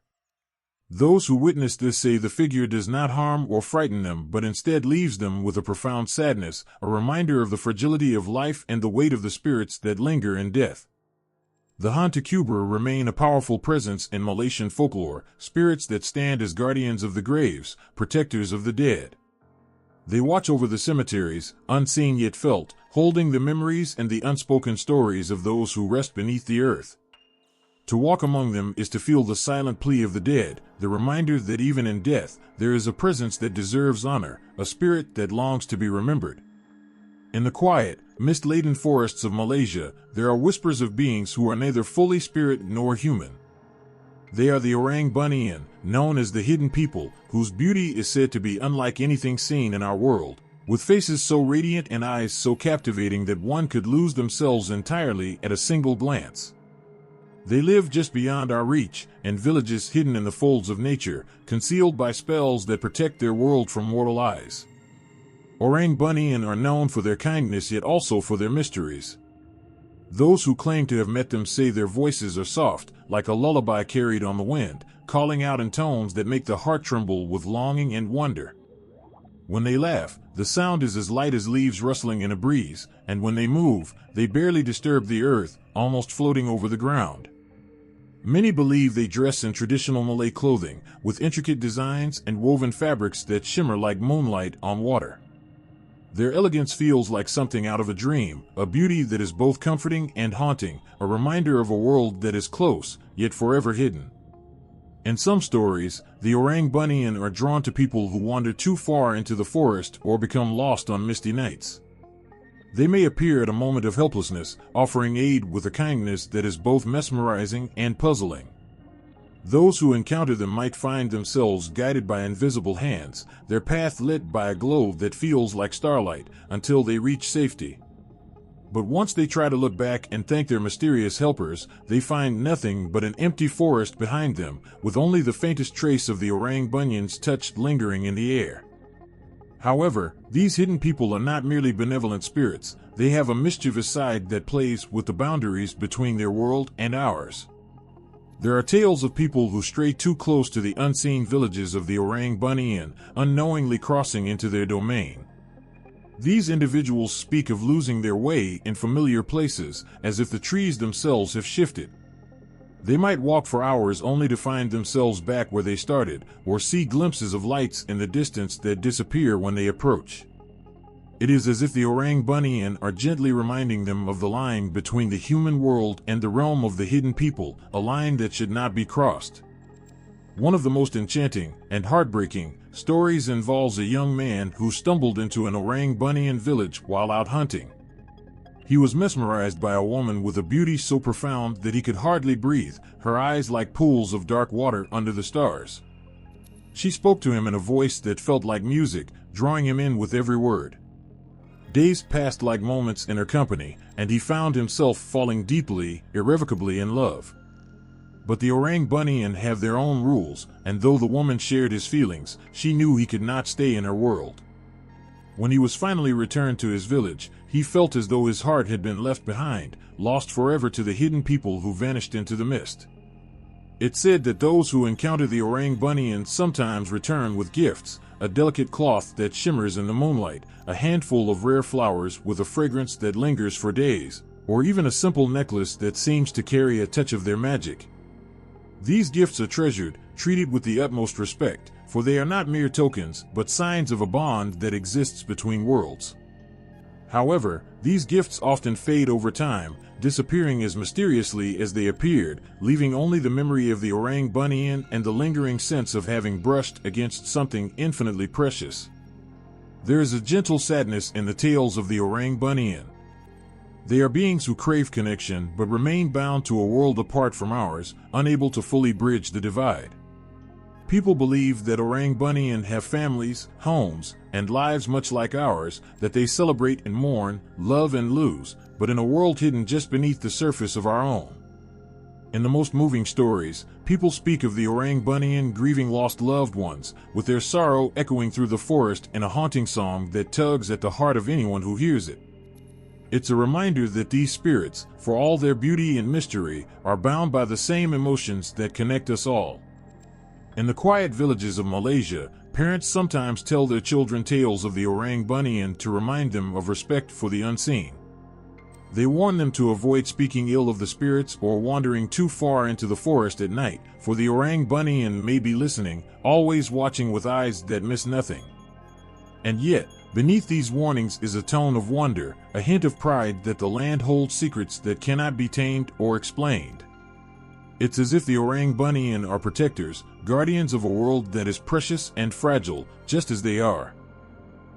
Those who witness this say the figure does not harm or frighten them, but instead leaves them with a profound sadness, a reminder of the fragility of life and the weight of the spirits that linger in death. The Hantacuber remain a powerful presence in Malaysian folklore, spirits that stand as guardians of the graves, protectors of the dead. They watch over the cemeteries, unseen yet felt, holding the memories and the unspoken stories of those who rest beneath the earth. To walk among them is to feel the silent plea of the dead, the reminder that even in death, there is a presence that deserves honor, a spirit that longs to be remembered. In the quiet, mist-laden forests of Malaysia, there are whispers of beings who are neither fully spirit nor human. They are the Orang Bunian, known as the hidden people, whose beauty is said to be unlike anything seen in our world, with faces so radiant and eyes so captivating that one could lose themselves entirely at a single glance. They live just beyond our reach, in villages hidden in the folds of nature, concealed by spells that protect their world from mortal eyes. Orang Bunian are known for their kindness yet also for their mysteries. Those who claim to have met them say their voices are soft, like a lullaby carried on the wind, calling out in tones that make the heart tremble with longing and wonder. When they laugh, the sound is as light as leaves rustling in a breeze, and when they move, they barely disturb the earth, almost floating over the ground. Many believe they dress in traditional Malay clothing, with intricate designs and woven fabrics that shimmer like moonlight on water. Their elegance feels like something out of a dream, a beauty that is both comforting and haunting, a reminder of a world that is close, yet forever hidden. In some stories, the Orang Bunian are drawn to people who wander too far into the forest or become lost on misty nights. They may appear at a moment of helplessness, offering aid with a kindness that is both mesmerizing and puzzling. Those who encounter them might find themselves guided by invisible hands, their path lit by a glow that feels like starlight, until they reach safety. But once they try to look back and thank their mysterious helpers, they find nothing but an empty forest behind them, with only the faintest trace of the Orang Bunian's touch lingering in the air. However, these hidden people are not merely benevolent spirits, they have a mischievous side that plays with the boundaries between their world and ours. There are tales of people who stray too close to the unseen villages of the Orang Bunian, unknowingly crossing into their domain. These individuals speak of losing their way in familiar places, as if the trees themselves have shifted. They might walk for hours only to find themselves back where they started, or see glimpses of lights in the distance that disappear when they approach. It is as if the Orang Bunian are gently reminding them of the line between the human world and the realm of the hidden people, a line that should not be crossed. One of the most enchanting and heartbreaking stories involves a young man who stumbled into an Orang Bunian village while out hunting. He was mesmerized by a woman with a beauty so profound that he could hardly breathe, her eyes like pools of dark water under the stars. She spoke to him in a voice that felt like music, drawing him in with every word. Days passed like moments in her company, and he found himself falling deeply, irrevocably in love. But the Orang Bunian have their own rules, and though the woman shared his feelings, she knew he could not stay in her world. When he was finally returned to his village, he felt as though his heart had been left behind, lost forever to the hidden people who vanished into the mist. It's said that those who encounter the Orang Bunian sometimes return with gifts, a delicate cloth that shimmers in the moonlight, a handful of rare flowers with a fragrance that lingers for days, or even a simple necklace that seems to carry a touch of their magic. These gifts are treasured, treated with the utmost respect, for they are not mere tokens, but signs of a bond that exists between worlds. However, these gifts often fade over time, disappearing as mysteriously as they appeared, leaving only the memory of the Orang Bunian and the lingering sense of having brushed against something infinitely precious. There is a gentle sadness in the tales of the Orang Bunian. They are beings who crave connection but remain bound to a world apart from ours, unable to fully bridge the divide. People believe that Orang Bunyan have families, homes, and lives much like ours, that they celebrate and mourn, love and lose, but in a world hidden just beneath the surface of our own. In the most moving stories, people speak of the Orang Bunyan grieving lost loved ones, with their sorrow echoing through the forest in a haunting song that tugs at the heart of anyone who hears it. It's a reminder that these spirits, for all their beauty and mystery, are bound by the same emotions that connect us all. In the quiet villages of Malaysia, parents sometimes tell their children tales of the Orang Bunyan to remind them of respect for the unseen. They warn them to avoid speaking ill of the spirits or wandering too far into the forest at night, for the Orang Bunyan may be listening, always watching with eyes that miss nothing. And yet, beneath these warnings is a tone of wonder, a hint of pride that the land holds secrets that cannot be tamed or explained. It's as if the Orang Bunyan are protectors, guardians of a world that is precious and fragile, just as they are.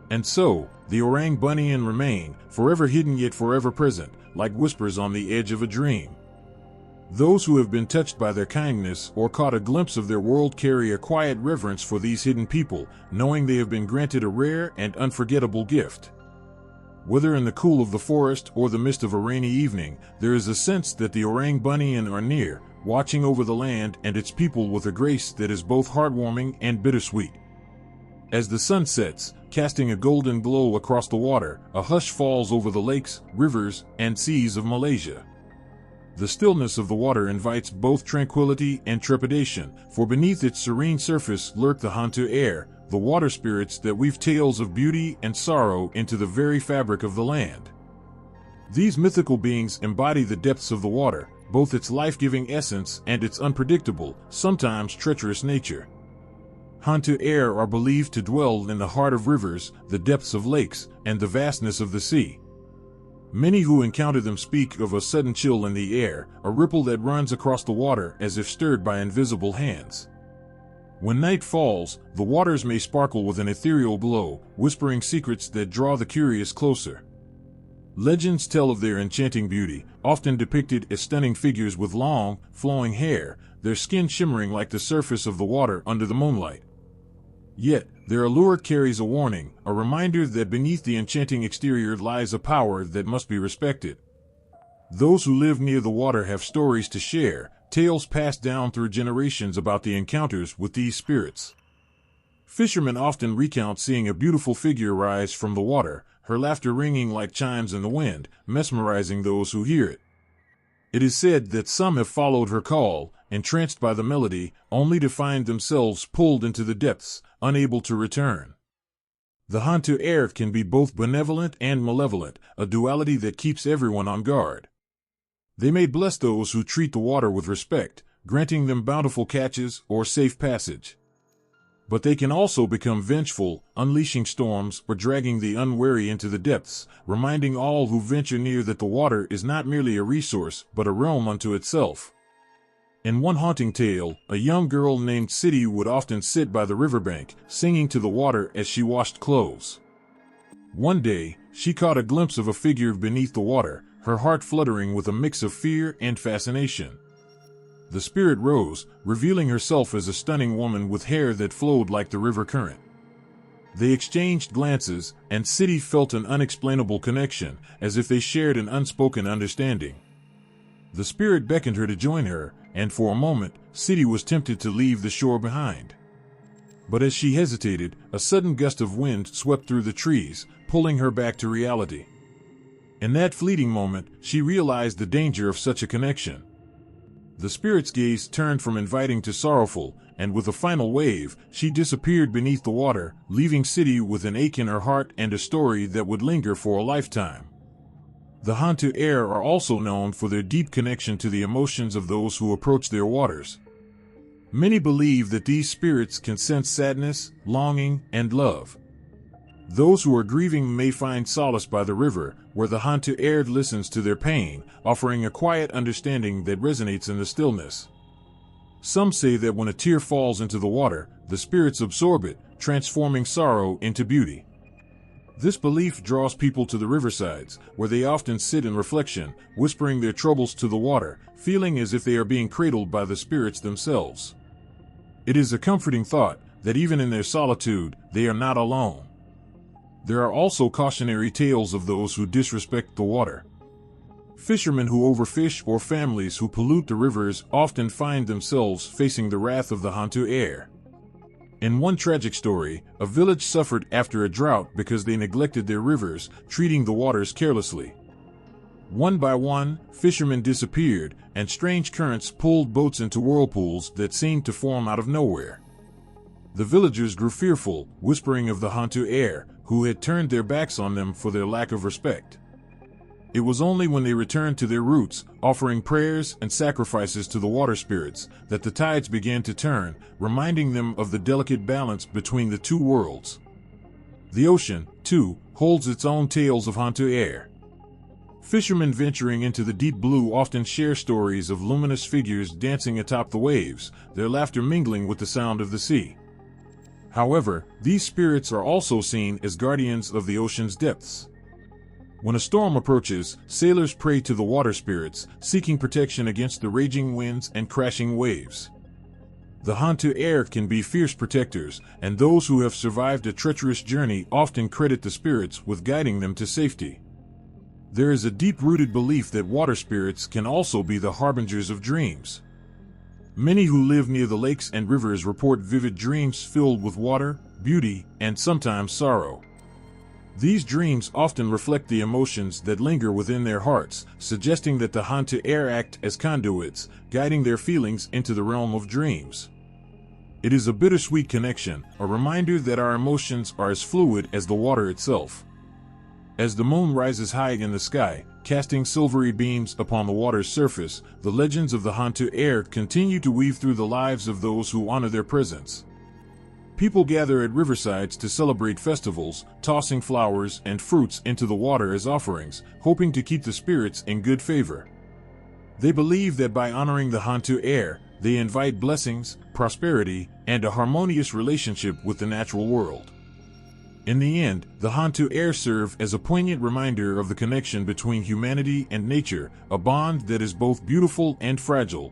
And so, the Orang Bunyan remain, forever hidden yet forever present, like whispers on the edge of a dream. Those who have been touched by their kindness or caught a glimpse of their world carry a quiet reverence for these hidden people, knowing they have been granted a rare and unforgettable gift. Whether in the cool of the forest or the mist of a rainy evening, there is a sense that the Orang Bunyan are near, watching over the land and its people with a grace that is both heartwarming and bittersweet. As the sun sets, casting a golden glow across the water, a hush falls over the lakes, rivers, and seas of Malaysia. The stillness of the water invites both tranquility and trepidation, for beneath its serene surface lurk the hantu air, the water spirits that weave tales of beauty and sorrow into the very fabric of the land. These mythical beings embody the depths of the water, both its life-giving essence and its unpredictable, sometimes treacherous nature. Hantu air are believed to dwell in the heart of rivers, the depths of lakes, and the vastness of the sea. Many who encounter them speak of a sudden chill in the air, a ripple that runs across the water as if stirred by invisible hands. When night falls, the waters may sparkle with an ethereal glow, whispering secrets that draw the curious closer. Legends tell of their enchanting beauty, often depicted as stunning figures with long, flowing hair, their skin shimmering like the surface of the water under the moonlight. Yet, their allure carries a warning, a reminder that beneath the enchanting exterior lies a power that must be respected. Those who live near the water have stories to share, tales passed down through generations about the encounters with these spirits. Fishermen often recount seeing a beautiful figure rise from the water, her laughter ringing like chimes in the wind, mesmerizing those who hear it. It is said that some have followed her call, entranced by the melody, only to find themselves pulled into the depths, unable to return. The hantu air can be both benevolent and malevolent, a duality that keeps everyone on guard. They may bless those who treat the water with respect, granting them bountiful catches or safe passage. But they can also become vengeful, unleashing storms or dragging the unwary into the depths, reminding all who venture near that the water is not merely a resource but a realm unto itself. In one haunting tale, a young girl named Siti would often sit by the riverbank, singing to the water as she washed clothes. One day, she caught a glimpse of a figure beneath the water, her heart fluttering with a mix of fear and fascination. The spirit rose, revealing herself as a stunning woman with hair that flowed like the river current. They exchanged glances, and Siti felt an unexplainable connection, as if they shared an unspoken understanding. The spirit beckoned her to join her, and for a moment, Siti was tempted to leave the shore behind. But as she hesitated, a sudden gust of wind swept through the trees, pulling her back to reality. In that fleeting moment, she realized the danger of such a connection. The spirit's gaze turned from inviting to sorrowful, and with a final wave, she disappeared beneath the water, leaving Siti with an ache in her heart and a story that would linger for a lifetime. The hantu air are also known for their deep connection to the emotions of those who approach their waters. Many believe that these spirits can sense sadness, longing, and love. Those who are grieving may find solace by the river, where the hantu air listens to their pain, offering a quiet understanding that resonates in the stillness. Some say that when a tear falls into the water, the spirits absorb it, transforming sorrow into beauty. This belief draws people to the riversides, where they often sit in reflection, whispering their troubles to the water, feeling as if they are being cradled by the spirits themselves. It is a comforting thought that even in their solitude, they are not alone. There are also cautionary tales of those who disrespect the water. Fishermen who overfish or families who pollute the rivers often find themselves facing the wrath of the hantu air. In one tragic story, a village suffered after a drought because they neglected their rivers, treating the waters carelessly. One by one, fishermen disappeared, and strange currents pulled boats into whirlpools that seemed to form out of nowhere. The villagers grew fearful, whispering of the hantu air, who had turned their backs on them for their lack of respect. It was only when they returned to their roots, offering prayers and sacrifices to the water spirits, that the tides began to turn, reminding them of the delicate balance between the two worlds. The ocean, too, holds its own tales of hantu air. Fishermen venturing into the deep blue often share stories of luminous figures dancing atop the waves, their laughter mingling with the sound of the sea. However, these spirits are also seen as guardians of the ocean's depths. When a storm approaches, sailors pray to the water spirits, seeking protection against the raging winds and crashing waves. The hantu air can be fierce protectors, and those who have survived a treacherous journey often credit the spirits with guiding them to safety. There is a deep-rooted belief that water spirits can also be the harbingers of dreams. Many who live near the lakes and rivers report vivid dreams filled with water, beauty, and sometimes sorrow. These dreams often reflect the emotions that linger within their hearts, suggesting that the hantu air act as conduits, guiding their feelings into the realm of dreams. It is a bittersweet connection, a reminder that our emotions are as fluid as the water itself. As the moon rises high in the sky, casting silvery beams upon the water's surface, the legends of the hantu air continue to weave through the lives of those who honor their presence. People gather at riversides to celebrate festivals, tossing flowers and fruits into the water as offerings, hoping to keep the spirits in good favor. They believe that by honoring the hantu air, they invite blessings, prosperity, and a harmonious relationship with the natural world. In the end, the hantu air serve as a poignant reminder of the connection between humanity and nature, a bond that is both beautiful and fragile.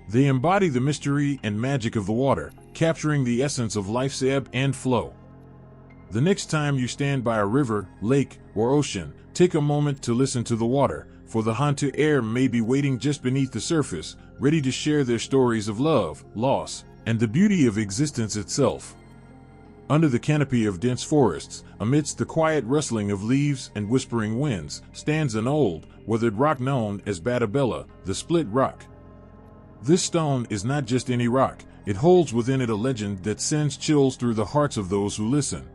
They embody the mystery and magic of the water, capturing the essence of life's ebb and flow. The next time you stand by a river, lake, or ocean, take a moment to listen to the water, for the hantu air may be waiting just beneath the surface, ready to share their stories of love, loss, and the beauty of existence itself. Under the canopy of dense forests, amidst the quiet rustling of leaves and whispering winds, stands an old, weathered rock known as Batabella, the Split Rock. This stone is not just any rock, it holds within it a legend that sends chills through the hearts of those who listen.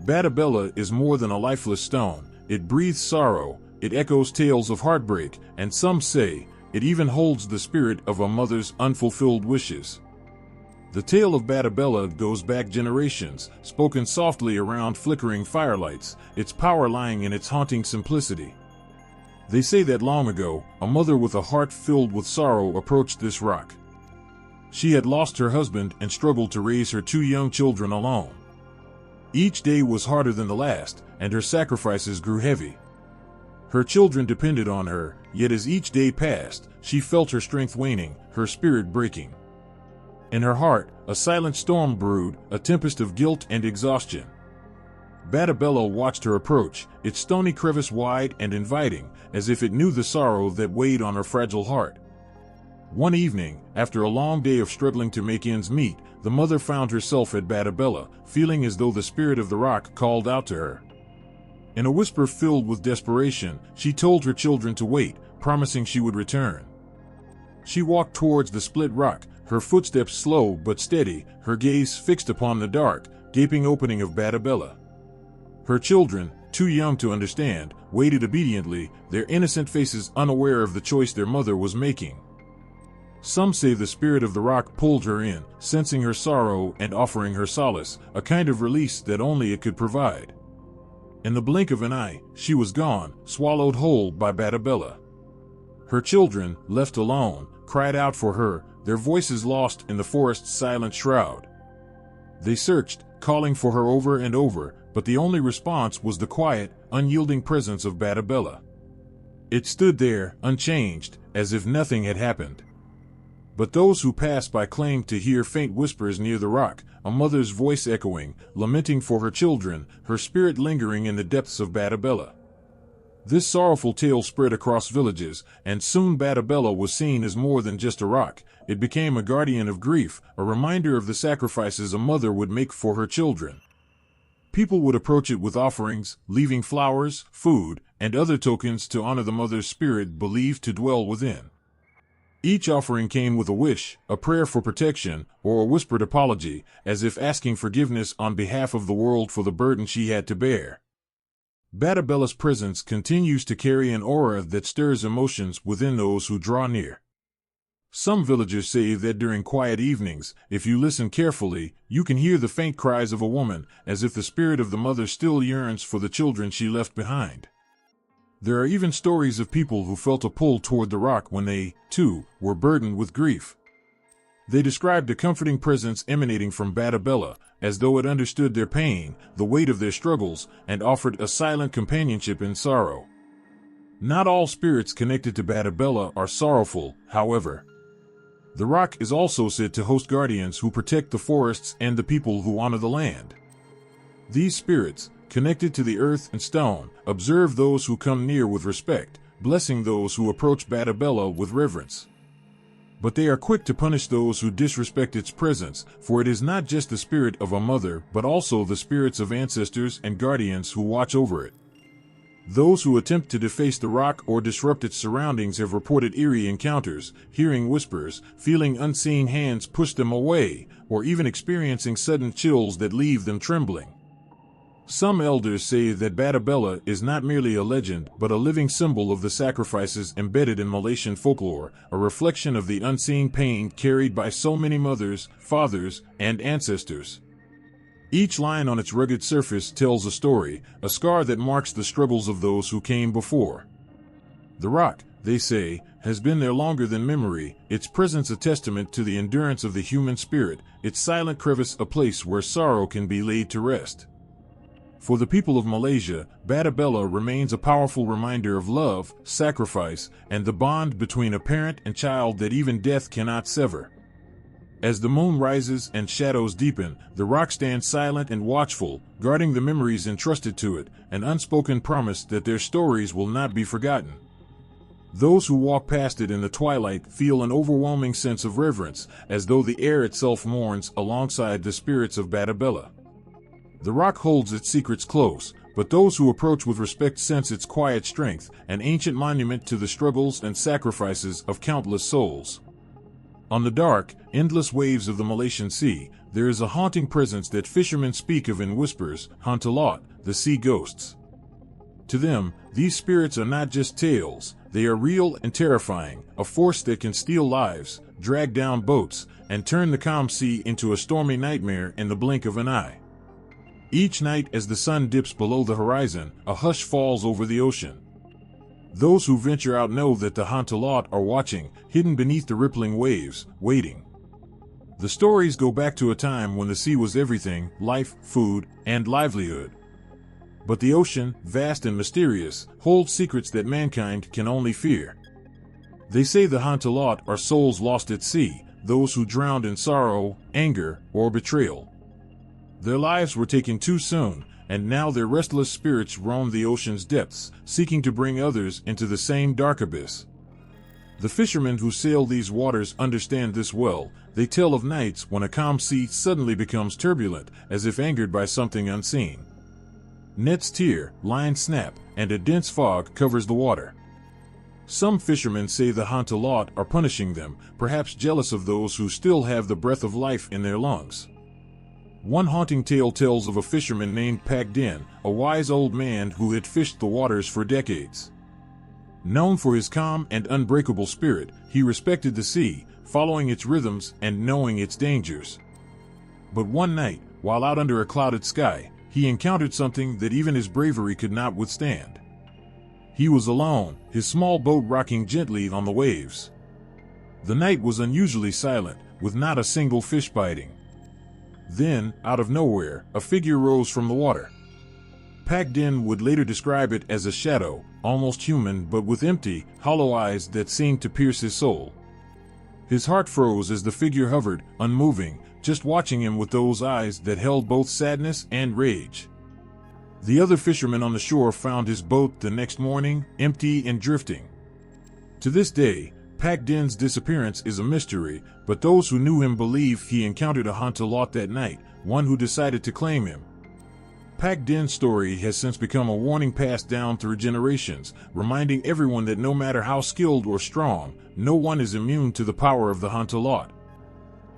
Batabella is more than a lifeless stone, it breathes sorrow, it echoes tales of heartbreak, and some say, it even holds the spirit of a mother's unfulfilled wishes. The tale of Batabella goes back generations, spoken softly around flickering firelights, its power lying in its haunting simplicity. They say that long ago, a mother with a heart filled with sorrow approached this rock. She had lost her husband and struggled to raise her two young children alone. Each day was harder than the last, and her sacrifices grew heavy. Her children depended on her, yet as each day passed, she felt her strength waning, her spirit breaking. In her heart, a silent storm brewed, a tempest of guilt and exhaustion. Batabella watched her approach, its stony crevice wide and inviting, as if it knew the sorrow that weighed on her fragile heart. One evening, after a long day of struggling to make ends meet, the mother found herself at Batabella, feeling as though the spirit of the rock called out to her. In a whisper filled with desperation, she told her children to wait, promising she would return. She walked towards the split rock, her footsteps slow but steady, her gaze fixed upon the dark, gaping opening of Batabella. Her children, too young to understand, waited obediently, their innocent faces unaware of the choice their mother was making. Some say the spirit of the rock pulled her in, sensing her sorrow and offering her solace, a kind of release that only it could provide. In the blink of an eye, she was gone, swallowed whole by Batabella. Her children, left alone, cried out for her, their voices lost in the forest's silent shroud. They searched, calling for her over and over, but the only response was the quiet, unyielding presence of Batabella. It stood there, unchanged, as if nothing had happened. But those who passed by claimed to hear faint whispers near the rock, a mother's voice echoing, lamenting for her children, her spirit lingering in the depths of Batabella. This sorrowful tale spread across villages, and soon Batabella was seen as more than just a rock. It became a guardian of grief, a reminder of the sacrifices a mother would make for her children. People would approach it with offerings, leaving flowers, food, and other tokens to honor the mother's spirit believed to dwell within. Each offering came with a wish, a prayer for protection, or a whispered apology, as if asking forgiveness on behalf of the world for the burden she had to bear. Batabella's presence continues to carry an aura that stirs emotions within those who draw near. Some villagers say that during quiet evenings, if you listen carefully, you can hear the faint cries of a woman, as if the spirit of the mother still yearns for the children she left behind. There are even stories of people who felt a pull toward the rock when they, too, were burdened with grief. They described a comforting presence emanating from Batabella, as though it understood their pain, the weight of their struggles, and offered a silent companionship in sorrow. Not all spirits connected to Batabella are sorrowful, however. The rock is also said to host guardians who protect the forests and the people who honor the land. These spirits, connected to the earth and stone, observe those who come near with respect, blessing those who approach Batabella with reverence. But they are quick to punish those who disrespect its presence, for it is not just the spirit of a mother, but also the spirits of ancestors and guardians who watch over it. Those who attempt to deface the rock or disrupt its surroundings have reported eerie encounters, hearing whispers, feeling unseen hands push them away, or even experiencing sudden chills that leave them trembling. Some elders say that Batabella is not merely a legend but a living symbol of the sacrifices embedded in Malaysian folklore, a reflection of the unseen pain carried by so many mothers, fathers, and ancestors. Each line on its rugged surface tells a story, a scar that marks the struggles of those who came before. The rock, they say, has been there longer than memory, its presence a testament to the endurance of the human spirit, its silent crevice a place where sorrow can be laid to rest. For the people of Malaysia, Batabella remains a powerful reminder of love, sacrifice, and the bond between a parent and child that even death cannot sever. As the moon rises and shadows deepen, the rock stands silent and watchful, guarding the memories entrusted to it, an unspoken promise that their stories will not be forgotten. Those who walk past it in the twilight feel an overwhelming sense of reverence, as though the air itself mourns alongside the spirits of Batabella. The rock holds its secrets close, but those who approach with respect sense its quiet strength, an ancient monument to the struggles and sacrifices of countless souls. On the dark, endless waves of the Malaysian Sea, there is a haunting presence that fishermen speak of in whispers, Pontianak, the sea ghosts. To them, these spirits are not just tales, they are real and terrifying, a force that can steal lives, drag down boats, and turn the calm sea into a stormy nightmare in the blink of an eye. Each night as the sun dips below the horizon, a hush falls over the ocean. Those who venture out know that the Pontianak are watching, hidden beneath the rippling waves, waiting. The stories go back to a time when the sea was everything, life, food, and livelihood. But the ocean, vast and mysterious, holds secrets that mankind can only fear. They say the Pontianak are souls lost at sea, those who drowned in sorrow, anger, or betrayal. Their lives were taken too soon, and now their restless spirits roam the ocean's depths, seeking to bring others into the same dark abyss. The fishermen who sail these waters understand this well. They tell of nights when a calm sea suddenly becomes turbulent, as if angered by something unseen. Nets tear, lines snap, and a dense fog covers the water. Some fishermen say the Pontianak are punishing them, perhaps jealous of those who still have the breath of life in their lungs. One haunting tale tells of a fisherman named Pak Din, a wise old man who had fished the waters for decades. Known for his calm and unbreakable spirit, he respected the sea, following its rhythms and knowing its dangers. But one night, while out under a clouded sky, he encountered something that even his bravery could not withstand. He was alone, his small boat rocking gently on the waves. The night was unusually silent, with not a single fish biting. Then, out of nowhere, a figure rose from the water. Pak Din would later describe it as a shadow, almost human but with empty, hollow eyes that seemed to pierce his soul. His heart froze as the figure hovered, unmoving, just watching him with those eyes that held both sadness and rage. The other fishermen on the shore found his boat the next morning, empty and drifting. To this day, Pak Din's disappearance is a mystery, but those who knew him believe he encountered a Hantalot that night, one who decided to claim him. Pak Din's story has since become a warning passed down through generations, reminding everyone that no matter how skilled or strong, no one is immune to the power of the Hantalot.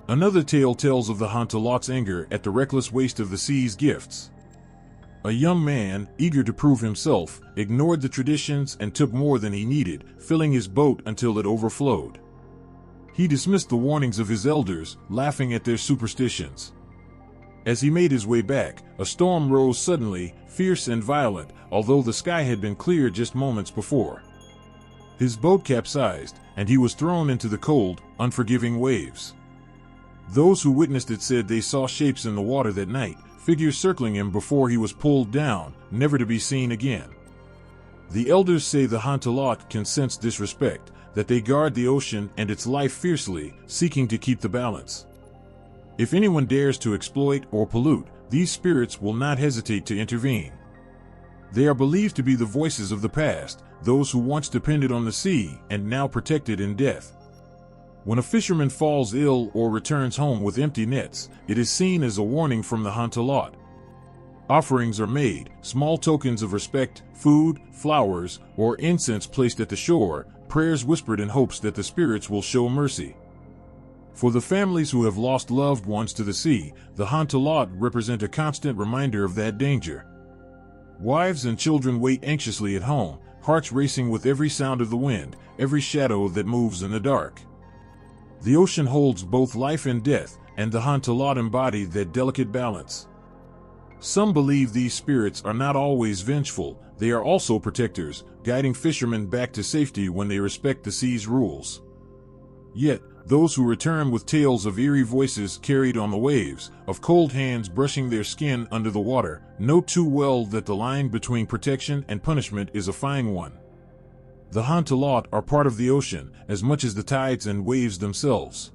Another tale tells of the Hantalot's anger at the reckless waste of the sea's gifts. A young man, eager to prove himself, ignored the traditions and took more than he needed, filling his boat until it overflowed. He dismissed the warnings of his elders, laughing at their superstitions. As he made his way back, a storm rose suddenly, fierce and violent, although the sky had been clear just moments before. His boat capsized, and he was thrown into the cold, unforgiving waves. Those who witnessed it said they saw shapes in the water that night, figures circling him before he was pulled down, never to be seen again. The elders say the Hantalot can sense disrespect, that they guard the ocean and its life fiercely, seeking to keep the balance. If anyone dares to exploit or pollute, these spirits will not hesitate to intervene. They are believed to be the voices of the past, those who once depended on the sea and now protected in death. When a fisherman falls ill or returns home with empty nets, it is seen as a warning from the Hantalot. Offerings are made, small tokens of respect, food, flowers, or incense placed at the shore, prayers whispered in hopes that the spirits will show mercy. For the families who have lost loved ones to the sea, the Hantalot represent a constant reminder of that danger. Wives and children wait anxiously at home, hearts racing with every sound of the wind, every shadow that moves in the dark. The ocean holds both life and death, and the Hantalot embody that delicate balance. Some believe these spirits are not always vengeful, they are also protectors, guiding fishermen back to safety when they respect the sea's rules. Yet, those who return with tales of eerie voices carried on the waves, of cold hands brushing their skin under the water, know too well that the line between protection and punishment is a fine one. The Hantalot are part of the ocean, as much as the tides and waves themselves.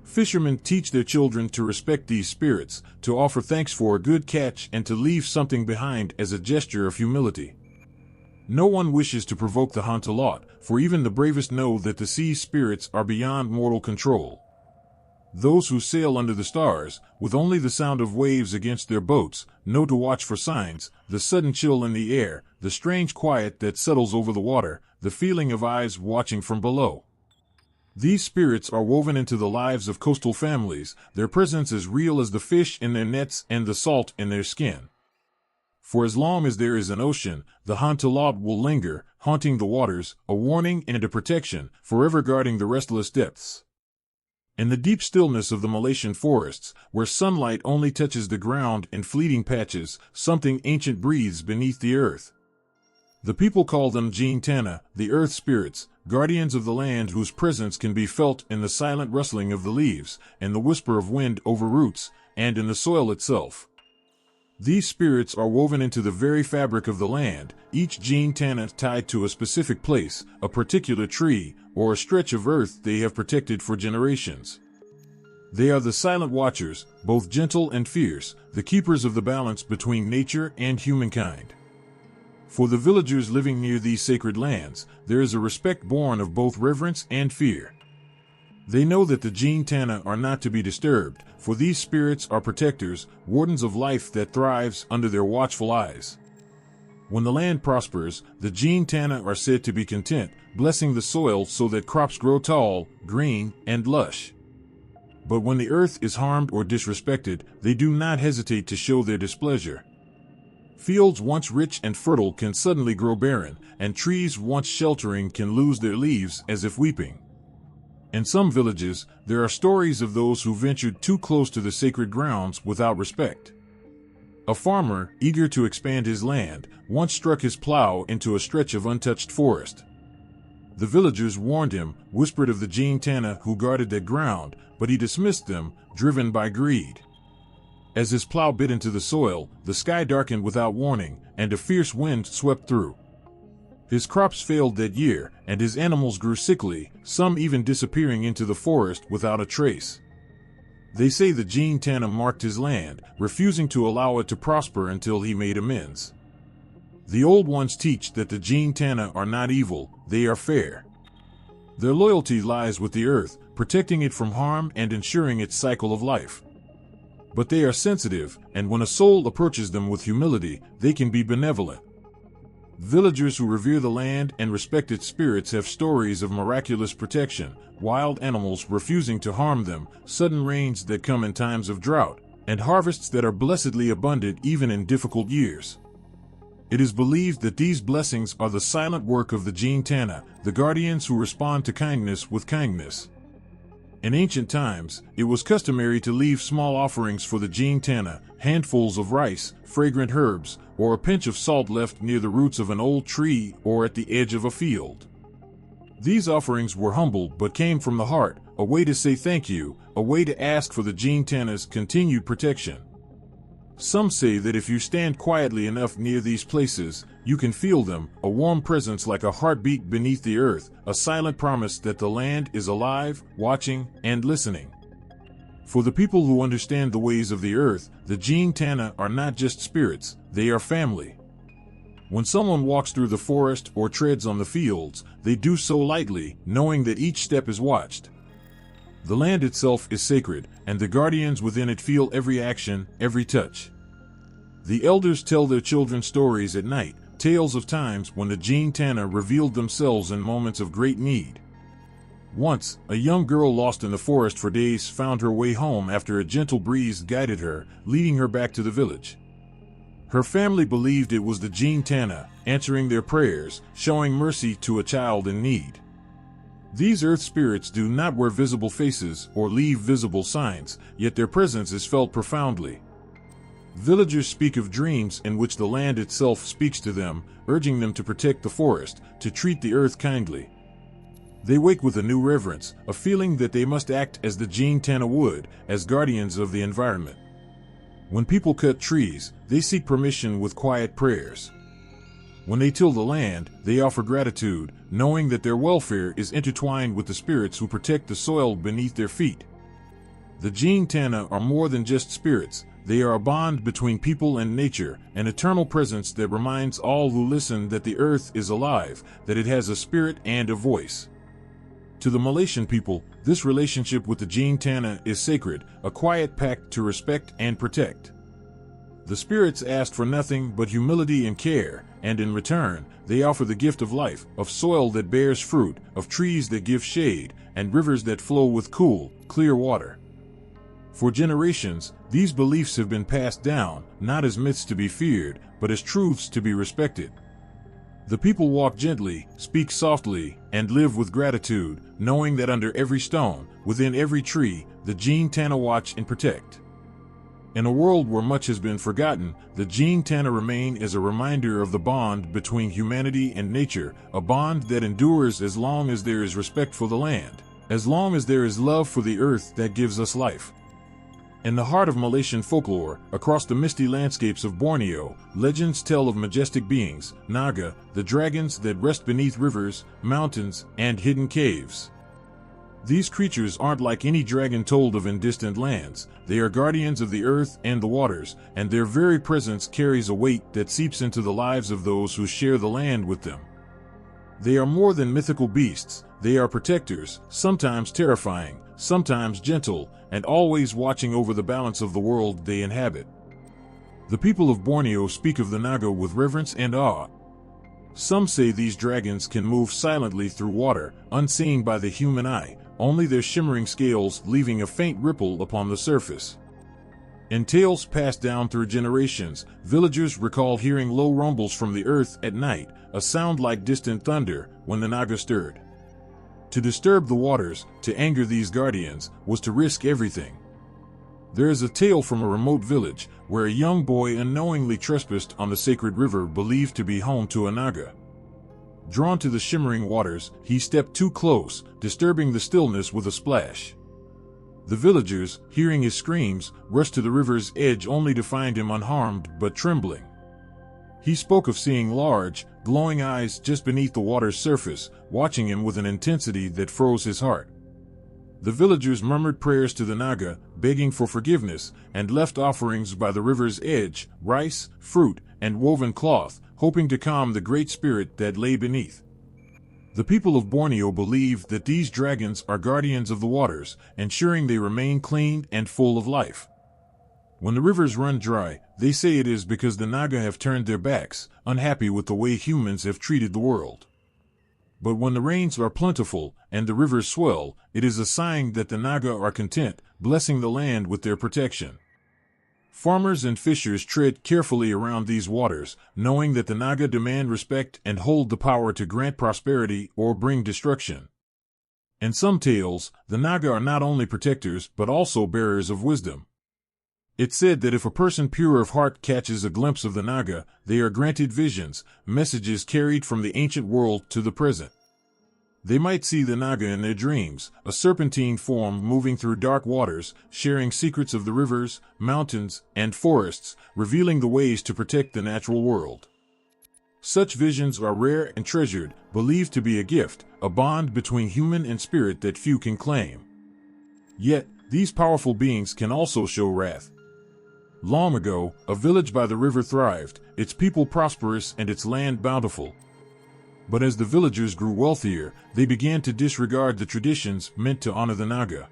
Fishermen teach their children to respect these spirits, to offer thanks for a good catch and to leave something behind as a gesture of humility. No one wishes to provoke the Hantalot, for even the bravest know that the sea spirits are beyond mortal control. Those who sail under the stars, with only the sound of waves against their boats, know to watch for signs, the sudden chill in the air, the strange quiet that settles over the water, the feeling of eyes watching from below. These spirits are woven into the lives of coastal families, their presence as real as the fish in their nets and the salt in their skin. For as long as there is an ocean, the Hantalot will linger, haunting the waters, a warning and a protection, forever guarding the restless depths. In the deep stillness of the Malaysian forests, where sunlight only touches the ground in fleeting patches, something ancient breathes beneath the earth. The people call them Jin Tanah, the earth spirits, guardians of the land whose presence can be felt in the silent rustling of the leaves, and the whisper of wind over roots, and in the soil itself. These spirits are woven into the very fabric of the land, each Jin Tanah tied to a specific place, a particular tree, or a stretch of earth they have protected for generations. They are the silent watchers, both gentle and fierce, the keepers of the balance between nature and humankind. For the villagers living near these sacred lands, there is a respect born of both reverence and fear. They know that the Jin Tanah are not to be disturbed, for these spirits are protectors, wardens of life that thrives under their watchful eyes. When the land prospers, the Jin Tanah are said to be content, blessing the soil so that crops grow tall, green, and lush. But when the earth is harmed or disrespected, they do not hesitate to show their displeasure. Fields once rich and fertile can suddenly grow barren, and trees once sheltering can lose their leaves as if weeping. In some villages, there are stories of those who ventured too close to the sacred grounds without respect. A farmer, eager to expand his land, once struck his plow into a stretch of untouched forest. The villagers warned him, whispered of the Jin Tanah who guarded that ground, but he dismissed them, driven by greed. As his plow bit into the soil, the sky darkened without warning, and a fierce wind swept through. His crops failed that year, and his animals grew sickly, some even disappearing into the forest without a trace. They say the Jin Tana marked his land, refusing to allow it to prosper until he made amends. The old ones teach that the Jin Tana are not evil, they are fair. Their loyalty lies with the earth, protecting it from harm and ensuring its cycle of life. But they are sensitive, and when a soul approaches them with humility, they can be benevolent. Villagers who revere the land and respect its spirits have stories of miraculous protection, wild animals refusing to harm them, sudden rains that come in times of drought, and harvests that are blessedly abundant even in difficult years. It is believed that these blessings are the silent work of the Jin Tana, the guardians who respond to kindness with kindness. In ancient times, it was customary to leave small offerings for the Jin Tana, handfuls of rice, fragrant herbs, or a pinch of salt left near the roots of an old tree or at the edge of a field. These offerings were humble but came from the heart, a way to say thank you, a way to ask for the Jin Tana's continued protection. Some say that if you stand quietly enough near these places, you can feel them, a warm presence like a heartbeat beneath the earth, a silent promise that the land is alive, watching, and listening. For the people who understand the ways of the earth, the Jin Tana are not just spirits, they are family. When someone walks through the forest or treads on the fields, they do so lightly, knowing that each step is watched. The land itself is sacred, and the guardians within it feel every action, every touch. The elders tell their children stories at night, tales of times when the Jin Tana revealed themselves in moments of great need. Once, a young girl lost in the forest for days found her way home after a gentle breeze guided her, leading her back to the village. Her family believed it was the Jin Tana, answering their prayers, showing mercy to a child in need. These earth spirits do not wear visible faces or leave visible signs, yet their presence is felt profoundly. Villagers speak of dreams in which the land itself speaks to them, urging them to protect the forest, to treat the earth kindly. They wake with a new reverence, a feeling that they must act as the Jin Tana would, as guardians of the environment. When people cut trees, they seek permission with quiet prayers. When they till the land, they offer gratitude, knowing that their welfare is intertwined with the spirits who protect the soil beneath their feet. The Jin Tana are more than just spirits, they are a bond between people and nature, an eternal presence that reminds all who listen that the earth is alive, that it has a spirit and a voice. To the Malaysian people, this relationship with the Jin Tana is sacred, a quiet pact to respect and protect. The spirits asked for nothing but humility and care, and in return, they offer the gift of life, of soil that bears fruit, of trees that give shade, and rivers that flow with cool, clear water. For generations, these beliefs have been passed down, not as myths to be feared, but as truths to be respected. The people walk gently, speak softly, and live with gratitude, knowing that under every stone, within every tree, the Jin Tana watch and protect. In a world where much has been forgotten, the Jin Tana remain as a reminder of the bond between humanity and nature, a bond that endures as long as there is respect for the land, as long as there is love for the earth that gives us life. In the heart of Malaysian folklore, across the misty landscapes of Borneo, legends tell of majestic beings, Naga, the dragons that rest beneath rivers, mountains, and hidden caves. These creatures aren't like any dragon told of in distant lands, they are guardians of the earth and the waters, and their very presence carries a weight that seeps into the lives of those who share the land with them. They are more than mythical beasts, they are protectors, sometimes terrifying, sometimes gentle, and always watching over the balance of the world they inhabit. The people of Borneo speak of the Naga with reverence and awe. Some say these dragons can move silently through water, unseen by the human eye, only their shimmering scales leaving a faint ripple upon the surface. In tales passed down through generations, villagers recall hearing low rumbles from the earth at night, a sound like distant thunder, when the Naga stirred. To disturb the waters, to anger these guardians, was to risk everything. There is a tale from a remote village, where a young boy unknowingly trespassed on the sacred river believed to be home to a Naga. Drawn to the shimmering waters, he stepped too close, disturbing the stillness with a splash. The villagers, hearing his screams, rushed to the river's edge only to find him unharmed but trembling. He spoke of seeing large, glowing eyes just beneath the water's surface, watching him with an intensity that froze his heart. The villagers murmured prayers to the Naga, begging for forgiveness, and left offerings by the river's edge, rice, fruit, and woven cloth, hoping to calm the great spirit that lay beneath. The people of Borneo believe that these dragons are guardians of the waters, ensuring they remain clean and full of life. When the rivers run dry, they say it is because the Naga have turned their backs, unhappy with the way humans have treated the world. But when the rains are plentiful and the rivers swell, it is a sign that the Naga are content, blessing the land with their protection. Farmers and fishers tread carefully around these waters, knowing that the Naga demand respect and hold the power to grant prosperity or bring destruction. In some tales, the Naga are not only protectors but also bearers of wisdom. It's said that if a person pure of heart catches a glimpse of the Naga, they are granted visions, messages carried from the ancient world to the present. They might see the Naga in their dreams, a serpentine form moving through dark waters, sharing secrets of the rivers, mountains, and forests, revealing the ways to protect the natural world. Such visions are rare and treasured, believed to be a gift, a bond between human and spirit that few can claim. Yet, these powerful beings can also show wrath. Long ago, a village by the river thrived, its people prosperous and its land bountiful. But as the villagers grew wealthier, they began to disregard the traditions meant to honor the Naga.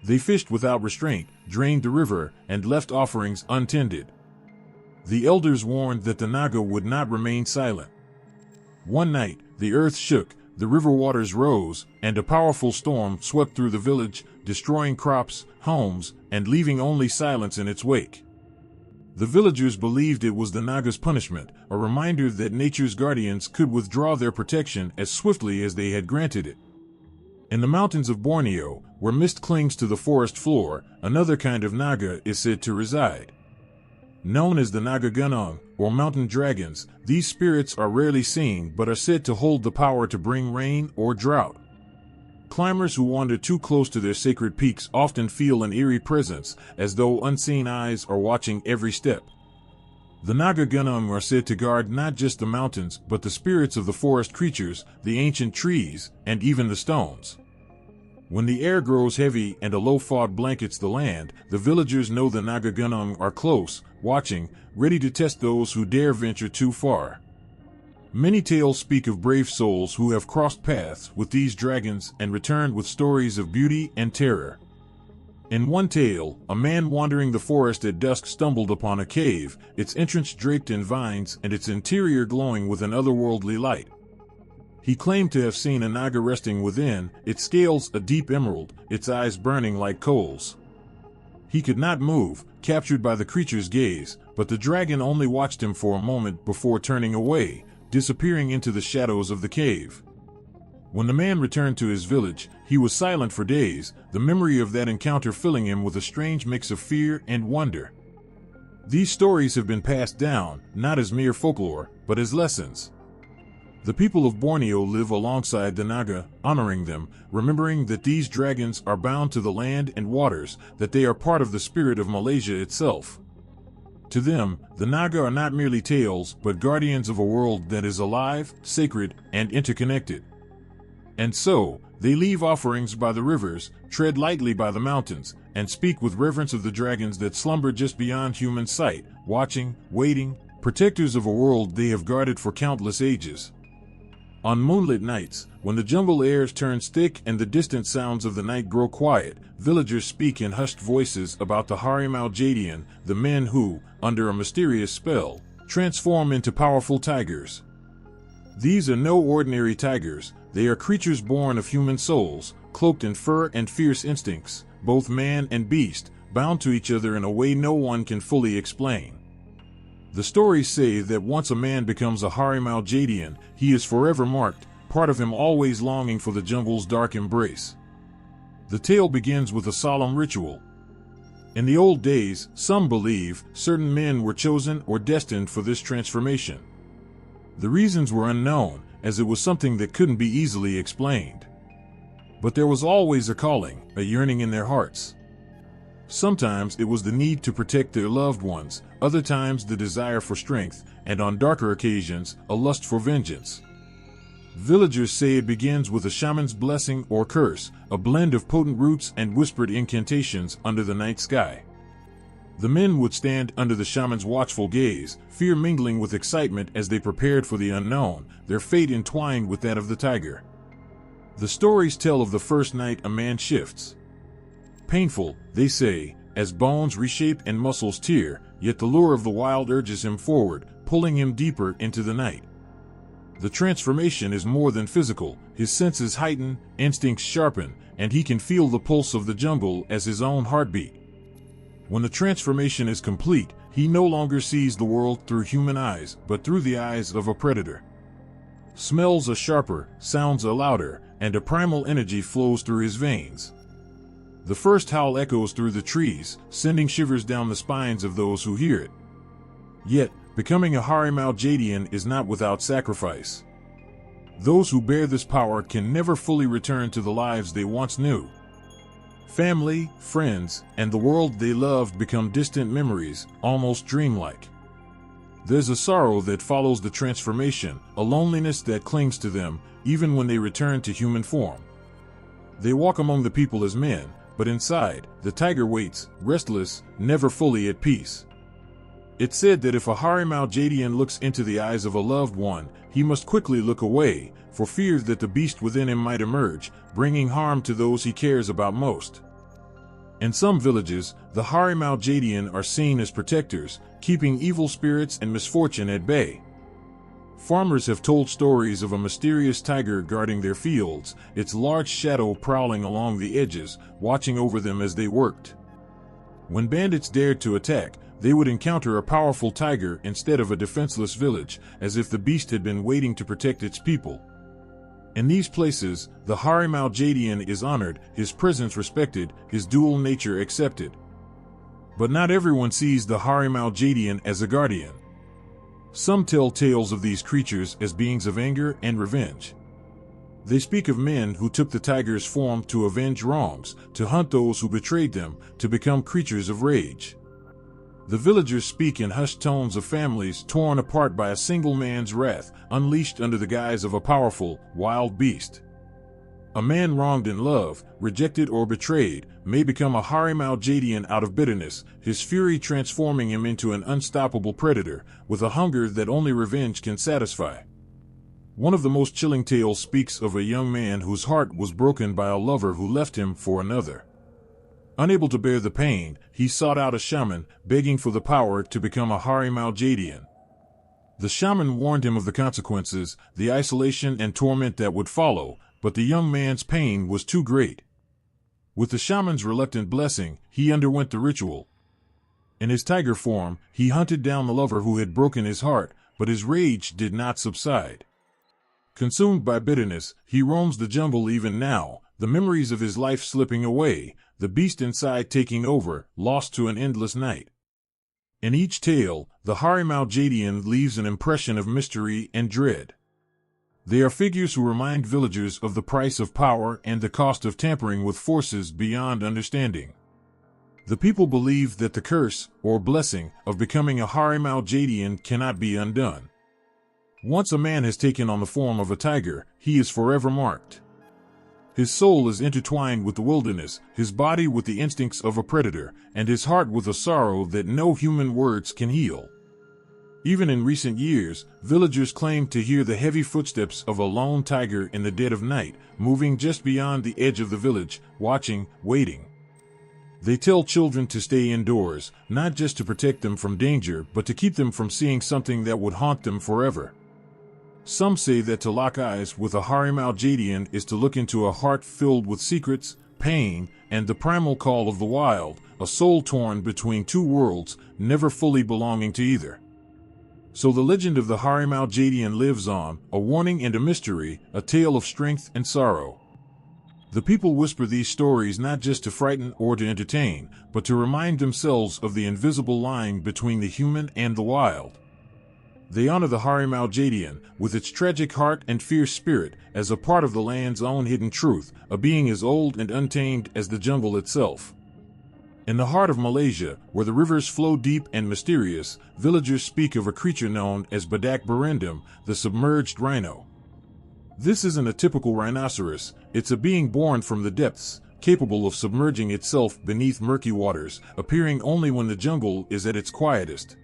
They fished without restraint, drained the river, and left offerings untended. The elders warned that the Naga would not remain silent. One night, the earth shook, the river waters rose, and a powerful storm swept through the village, destroying crops, homes, and leaving only silence in its wake. The villagers believed it was the Naga's punishment, a reminder that nature's guardians could withdraw their protection as swiftly as they had granted it. In the mountains of Borneo, where mist clings to the forest floor, another kind of Naga is said to reside. Known as the Naga Gunung, or mountain dragons, these spirits are rarely seen but are said to hold the power to bring rain or drought. Climbers who wander too close to their sacred peaks often feel an eerie presence, as though unseen eyes are watching every step. The Naga Gunung are said to guard not just the mountains but the spirits of the forest creatures, the ancient trees, and even the stones. When the air grows heavy and a low fog blankets the land, the villagers know the Naga Gunung are close, watching, ready to test those who dare venture too far. Many tales speak of brave souls who have crossed paths with these dragons and returned with stories of beauty and terror. In one tale, a man wandering the forest at dusk stumbled upon a cave, its entrance draped in vines and its interior glowing with an otherworldly light. He claimed to have seen a Naga resting within, its scales a deep emerald, its eyes burning like coals. He could not move, captured by the creature's gaze, but the dragon only watched him for a moment before turning away, disappearing into the shadows of the cave. When the man returned to his village, he was silent for days, the memory of that encounter filling him with a strange mix of fear and wonder. These stories have been passed down, not as mere folklore, but as lessons. The people of Borneo live alongside the Naga, honoring them, remembering that these dragons are bound to the land and waters, that they are part of the spirit of Malaysia itself. To them, the Naga are not merely tales, but guardians of a world that is alive, sacred, and interconnected. And so, they leave offerings by the rivers, tread lightly by the mountains, and speak with reverence of the dragons that slumber just beyond human sight, watching, waiting, protectors of a world they have guarded for countless ages. On moonlit nights, when the jungle airs turns thick and the distant sounds of the night grow quiet, villagers speak in hushed voices about the Harimau Jadian, the men who, under a mysterious spell, transform into powerful tigers. These are no ordinary tigers, they are creatures born of human souls, cloaked in fur and fierce instincts, both man and beast, bound to each other in a way no one can fully explain. The stories say that once a man becomes a Harimau Jadian, he is forever marked, part of him always longing for the jungle's dark embrace. The tale begins with a solemn ritual. In the old days, some believe, certain men were chosen or destined for this transformation. The reasons were unknown, as it was something that couldn't be easily explained. But there was always a calling, a yearning in their hearts. Sometimes it was the need to protect their loved ones, other times the desire for strength, and on darker occasions, a lust for vengeance. Villagers say it begins with a shaman's blessing or curse, a blend of potent roots and whispered incantations under the night sky. The men would stand under the shaman's watchful gaze, fear mingling with excitement as they prepared for the unknown, their fate entwined with that of the tiger. The stories tell of the first night a man shifts. Painful, they say, as bones reshape and muscles tear, yet the lure of the wild urges him forward, pulling him deeper into the night. The transformation is more than physical, his senses heighten, instincts sharpen, and he can feel the pulse of the jungle as his own heartbeat. When the transformation is complete, he no longer sees the world through human eyes, but through the eyes of a predator. Smells are sharper, sounds are louder, and a primal energy flows through his veins. The first howl echoes through the trees, sending shivers down the spines of those who hear it. Yet, becoming a Harimau Jadian is not without sacrifice. Those who bear this power can never fully return to the lives they once knew. Family, friends, and the world they loved become distant memories, almost dreamlike. There's a sorrow that follows the transformation, a loneliness that clings to them, even when they return to human form. They walk among the people as men, but inside, the tiger waits, restless, never fully at peace. It's said that if a Harimau Jadian looks into the eyes of a loved one, he must quickly look away, for fear that the beast within him might emerge, bringing harm to those he cares about most. In some villages, the Harimau Jadian are seen as protectors, keeping evil spirits and misfortune at bay. Farmers have told stories of a mysterious tiger guarding their fields, its large shadow prowling along the edges, watching over them as they worked. When bandits dared to attack, they would encounter a powerful tiger instead of a defenseless village, as if the beast had been waiting to protect its people. In these places, the Harimau Jadian is honored, his presence respected, his dual nature accepted. But not everyone sees the Harimau Jadian as a guardian. Some tell tales of these creatures as beings of anger and revenge. They speak of men who took the tiger's form to avenge wrongs, to hunt those who betrayed them, to become creatures of rage. The villagers speak in hushed tones of families torn apart by a single man's wrath, unleashed under the guise of a powerful, wild beast. A man wronged in love, rejected or betrayed, may become a Harimau Jadian out of bitterness, his fury transforming him into an unstoppable predator, with a hunger that only revenge can satisfy. One of the most chilling tales speaks of a young man whose heart was broken by a lover who left him for another. Unable to bear the pain, he sought out a shaman, begging for the power to become a Harimau Jadian. The shaman warned him of the consequences, the isolation and torment that would follow, but the young man's pain was too great. With the shaman's reluctant blessing, he underwent the ritual. In his tiger form, he hunted down the lover who had broken his heart, but his rage did not subside. Consumed by bitterness, he roams the jungle even now, the memories of his life slipping away, the beast inside taking over, lost to an endless night. In each tale, the Harimau Jadian leaves an impression of mystery and dread. They are figures who remind villagers of the price of power and the cost of tampering with forces beyond understanding. The people believe that the curse, or blessing, of becoming a Harimau Jadian cannot be undone. Once a man has taken on the form of a tiger, he is forever marked. His soul is intertwined with the wilderness, his body with the instincts of a predator, and his heart with a sorrow that no human words can heal. Even in recent years, villagers claim to hear the heavy footsteps of a lone tiger in the dead of night, moving just beyond the edge of the village, watching, waiting. They tell children to stay indoors, not just to protect them from danger, but to keep them from seeing something that would haunt them forever. Some say that to lock eyes with a Harimau Jadian is to look into a heart filled with secrets, pain, and the primal call of the wild, a soul torn between two worlds, never fully belonging to either. So the legend of the Harimau Jadian lives on, a warning and a mystery, a tale of strength and sorrow. The people whisper these stories not just to frighten or to entertain, but to remind themselves of the invisible line between the human and the wild. They honor the Harimau Jadian, with its tragic heart and fierce spirit, as a part of the land's own hidden truth, a being as old and untamed as the jungle itself. In the heart of Malaysia, where the rivers flow deep and mysterious, villagers speak of a creature known as Badak Berendam, the submerged rhino. This isn't a typical rhinoceros, it's a being born from the depths, capable of submerging itself beneath murky waters, appearing only when the jungle is at its quietest.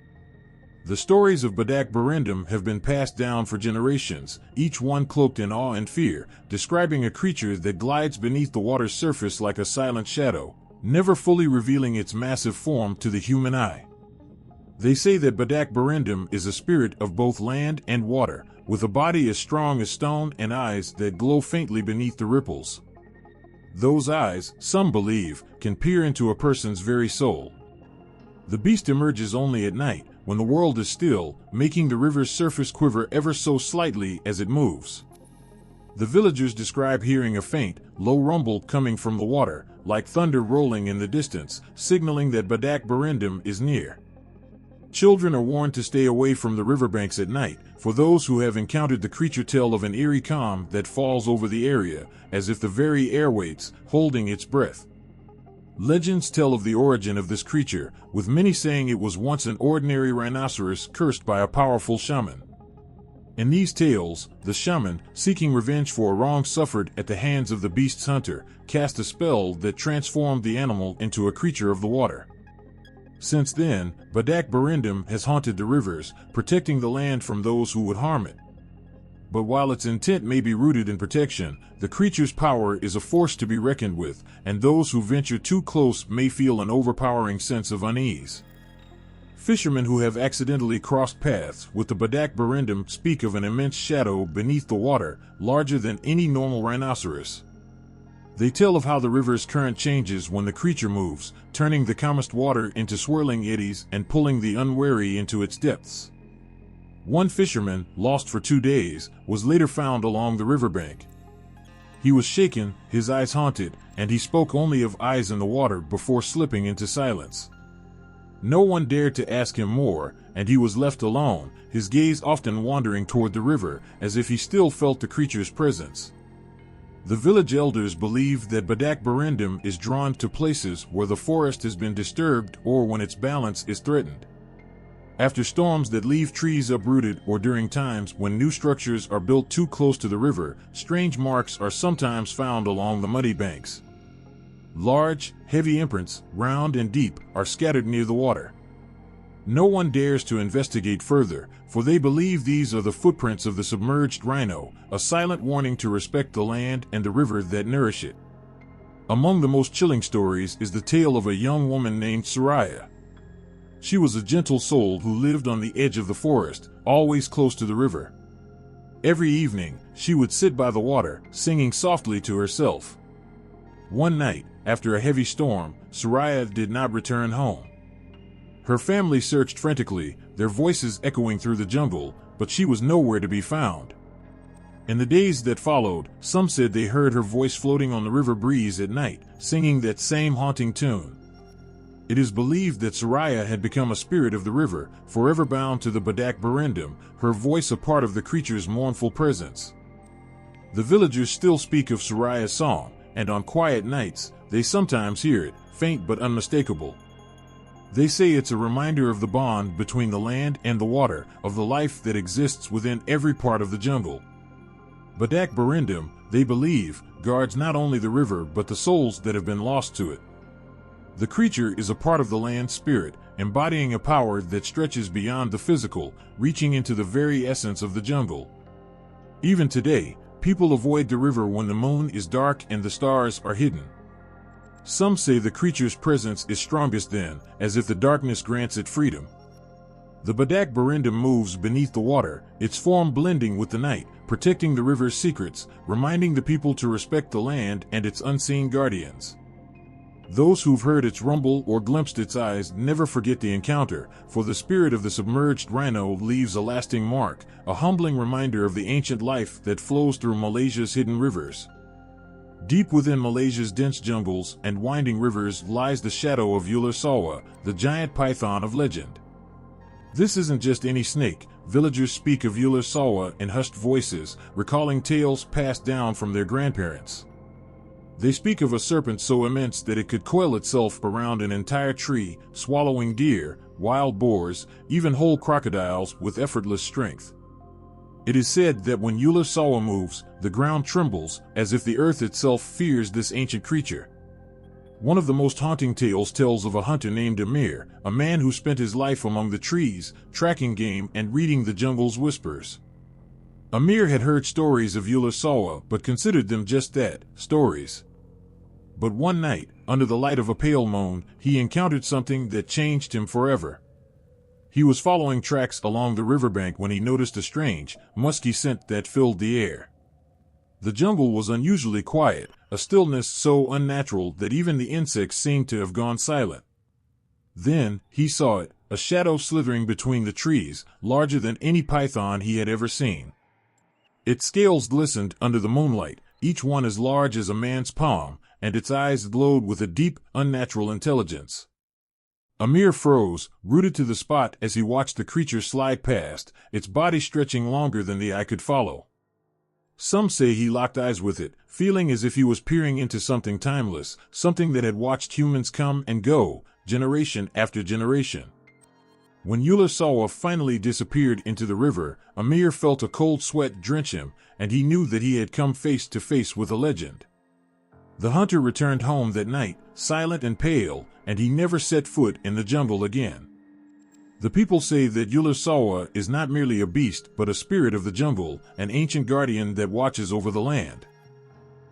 The stories of Badak Berendam have been passed down for generations, each one cloaked in awe and fear, describing a creature that glides beneath the water's surface like a silent shadow, never fully revealing its massive form to the human eye. They say that Badak Berendam is a spirit of both land and water, with a body as strong as stone and eyes that glow faintly beneath the ripples. Those eyes, some believe, can peer into a person's very soul. The beast emerges only at night, when the world is still, making the river's surface quiver ever so slightly as it moves. The villagers describe hearing a faint, low rumble coming from the water, like thunder rolling in the distance, signaling that Badak Berendam is near. Children are warned to stay away from the riverbanks at night, for those who have encountered the creature tell of an eerie calm that falls over the area, as if the very air waits, holding its breath. Legends tell of the origin of this creature, with many saying it was once an ordinary rhinoceros cursed by a powerful shaman. In these tales, the shaman, seeking revenge for a wrong suffered at the hands of the beast's hunter, cast a spell that transformed the animal into a creature of the water. Since then, Badak Berendam has haunted the rivers, protecting the land from those who would harm it. But while its intent may be rooted in protection, the creature's power is a force to be reckoned with, and those who venture too close may feel an overpowering sense of unease. Fishermen who have accidentally crossed paths with the Badak Berendam speak of an immense shadow beneath the water, larger than any normal rhinoceros. They tell of how the river's current changes when the creature moves, turning the calmest water into swirling eddies and pulling the unwary into its depths. One fisherman, lost for 2 days, was later found along the riverbank. He was shaken, his eyes haunted, and he spoke only of eyes in the water before slipping into silence. No one dared to ask him more, and he was left alone, his gaze often wandering toward the river, as if he still felt the creature's presence. The village elders believe that Badak Berendam is drawn to places where the forest has been disturbed or when its balance is threatened. After storms that leave trees uprooted or during times when new structures are built too close to the river, strange marks are sometimes found along the muddy banks. Large, heavy imprints, round and deep, are scattered near the water. No one dares to investigate further, for they believe these are the footprints of the submerged rhino, a silent warning to respect the land and the river that nourish it. Among the most chilling stories is the tale of a young woman named Soraya. She was a gentle soul who lived on the edge of the forest, always close to the river. Every evening, she would sit by the water, singing softly to herself. One night, after a heavy storm, Soraya did not return home. Her family searched frantically, their voices echoing through the jungle, but she was nowhere to be found. In the days that followed, some said they heard her voice floating on the river breeze at night, singing that same haunting tune. It is believed that Soraya had become a spirit of the river, forever bound to the Badak Berendam, her voice a part of the creature's mournful presence. The villagers still speak of Soraya's song, and on quiet nights, they sometimes hear it, faint but unmistakable. They say it's a reminder of the bond between the land and the water, of the life that exists within every part of the jungle. Badak Berendam, they believe, guards not only the river but the souls that have been lost to it. The creature is a part of the land's spirit, embodying a power that stretches beyond the physical, reaching into the very essence of the jungle. Even today, people avoid the river when the moon is dark and the stars are hidden. Some say the creature's presence is strongest then, as if the darkness grants it freedom. The Badak Berendam moves beneath the water, its form blending with the night, protecting the river's secrets, reminding the people to respect the land and its unseen guardians. Those who've heard its rumble or glimpsed its eyes never forget the encounter, for the spirit of the submerged rhino leaves a lasting mark, a humbling reminder of the ancient life that flows through Malaysia's hidden rivers. Deep within Malaysia's dense jungles and winding rivers lies the shadow of Ular Sawa, the giant python of legend. This isn't just any snake. Villagers speak of Ular Sawa in hushed voices, recalling tales passed down from their grandparents. They speak of a serpent so immense that it could coil itself around an entire tree, swallowing deer, wild boars, even whole crocodiles with effortless strength. It is said that when Yula Sawa moves, the ground trembles, as if the earth itself fears this ancient creature. One of the most haunting tales tells of a hunter named Amir, a man who spent his life among the trees, tracking game and reading the jungle's whispers. Amir had heard stories of Yula Sawa but considered them just that, stories. But one night, under the light of a pale moon, he encountered something that changed him forever. He was following tracks along the riverbank when he noticed a strange, musky scent that filled the air. The jungle was unusually quiet, a stillness so unnatural that even the insects seemed to have gone silent. Then, he saw it, a shadow slithering between the trees, larger than any python he had ever seen. Its scales glistened under the moonlight, each one as large as a man's palm, and its eyes glowed with a deep, unnatural intelligence. Amir froze, rooted to the spot as he watched the creature slide past, its body stretching longer than the eye could follow. Some say he locked eyes with it, feeling as if he was peering into something timeless, something that had watched humans come and go, generation after generation. When Yula Sawa finally disappeared into the river, Amir felt a cold sweat drench him, and he knew that he had come face to face with a legend. The hunter returned home that night, silent and pale, and he never set foot in the jungle again. The people say that Yula Sawa is not merely a beast but a spirit of the jungle, an ancient guardian that watches over the land.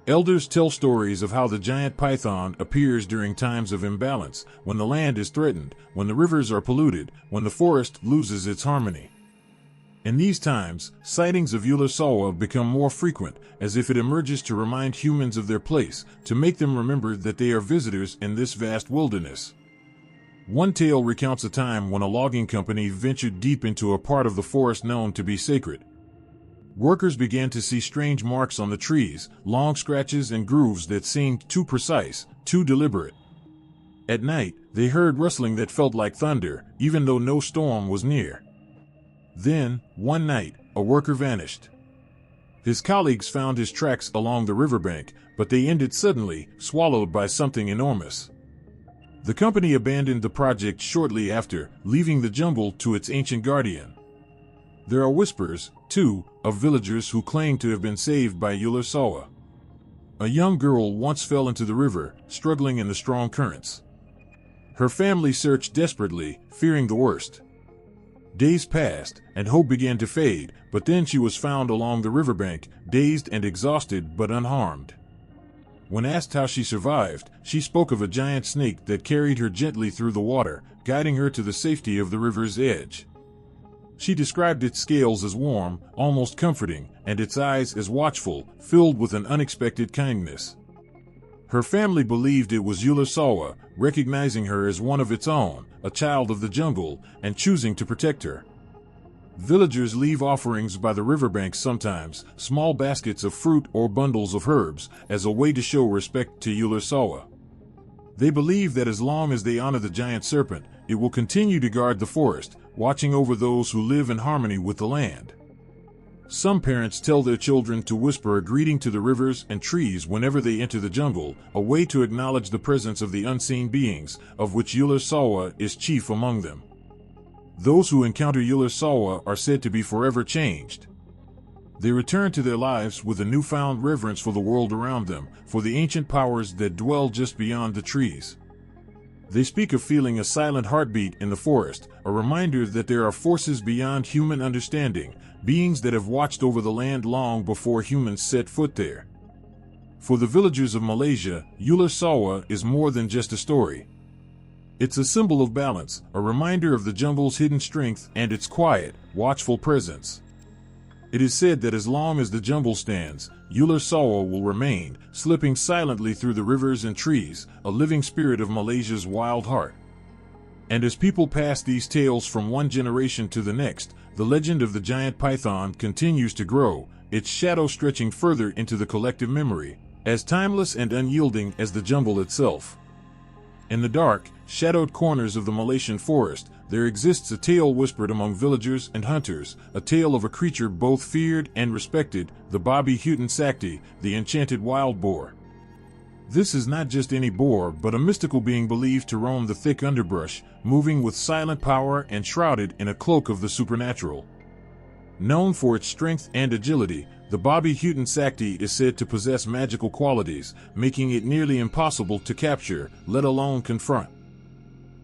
Elders tell stories of how the giant python appears during times of imbalance, when the land is threatened, when the rivers are polluted, when the forest loses its harmony. In these times, sightings of Yula Sawa become more frequent, as if it emerges to remind humans of their place, to make them remember that they are visitors in this vast wilderness. One tale recounts a time when a logging company ventured deep into a part of the forest known to be sacred. Workers began to see strange marks on the trees, long scratches and grooves that seemed too precise, too deliberate. At night, they heard rustling that felt like thunder, even though no storm was near. Then, one night, a worker vanished. His colleagues found his tracks along the riverbank, but they ended suddenly, swallowed by something enormous. The company abandoned the project shortly after, leaving the jungle to its ancient guardian. There are whispers, too, of villagers who claim to have been saved by Yula Sawa. A young girl once fell into the river, struggling in the strong currents. Her family searched desperately, fearing the worst. Days passed, and hope began to fade, but then she was found along the riverbank, dazed and exhausted but unharmed. When asked how she survived, she spoke of a giant snake that carried her gently through the water, guiding her to the safety of the river's edge. She described its scales as warm, almost comforting, and its eyes as watchful, filled with an unexpected kindness. Her family believed it was Yula Sawa, recognizing her as one of its own, a child of the jungle, and choosing to protect her. Villagers leave offerings by the riverbank sometimes, small baskets of fruit or bundles of herbs, as a way to show respect to Yula Sawa. They believe that as long as they honor the giant serpent, it will continue to guard the forest, watching over those who live in harmony with the land. Some parents tell their children to whisper a greeting to the rivers and trees whenever they enter the jungle, a way to acknowledge the presence of the unseen beings, of which Yula Sawa is chief among them. Those who encounter Yula Sawa are said to be forever changed. They return to their lives with a newfound reverence for the world around them, for the ancient powers that dwell just beyond the trees. They speak of feeling a silent heartbeat in the forest, a reminder that there are forces beyond human understanding, beings that have watched over the land long before humans set foot there. For the villagers of Malaysia, Yula Sawa is more than just a story. It's a symbol of balance, a reminder of the jungle's hidden strength and its quiet, watchful presence. It is said that as long as the jungle stands, Yula Sawa will remain, slipping silently through the rivers and trees, a living spirit of Malaysia's wild heart. And as people pass these tales from one generation to the next, the legend of the giant python continues to grow, its shadow stretching further into the collective memory, as timeless and unyielding as the jungle itself. In the dark, shadowed corners of the Malaysian forest, there exists a tale whispered among villagers and hunters, a tale of a creature both feared and respected, the Babi Hutan Sakti, the enchanted wild boar. This is not just any boar, but a mystical being believed to roam the thick underbrush, moving with silent power and shrouded in a cloak of the supernatural. Known for its strength and agility, the Babi Hutan Sakti is said to possess magical qualities, making it nearly impossible to capture, let alone confront.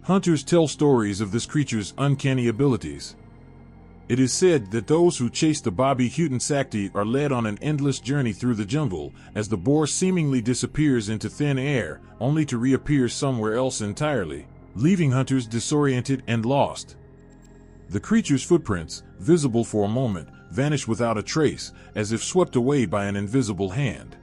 Hunters tell stories of this creature's uncanny abilities. It is said that those who chase the Babi Hutan Sakti are led on an endless journey through the jungle, as the boar seemingly disappears into thin air, only to reappear somewhere else entirely, leaving hunters disoriented and lost. The creature's footprints, visible for a moment, vanish without a trace, as if swept away by an invisible hand.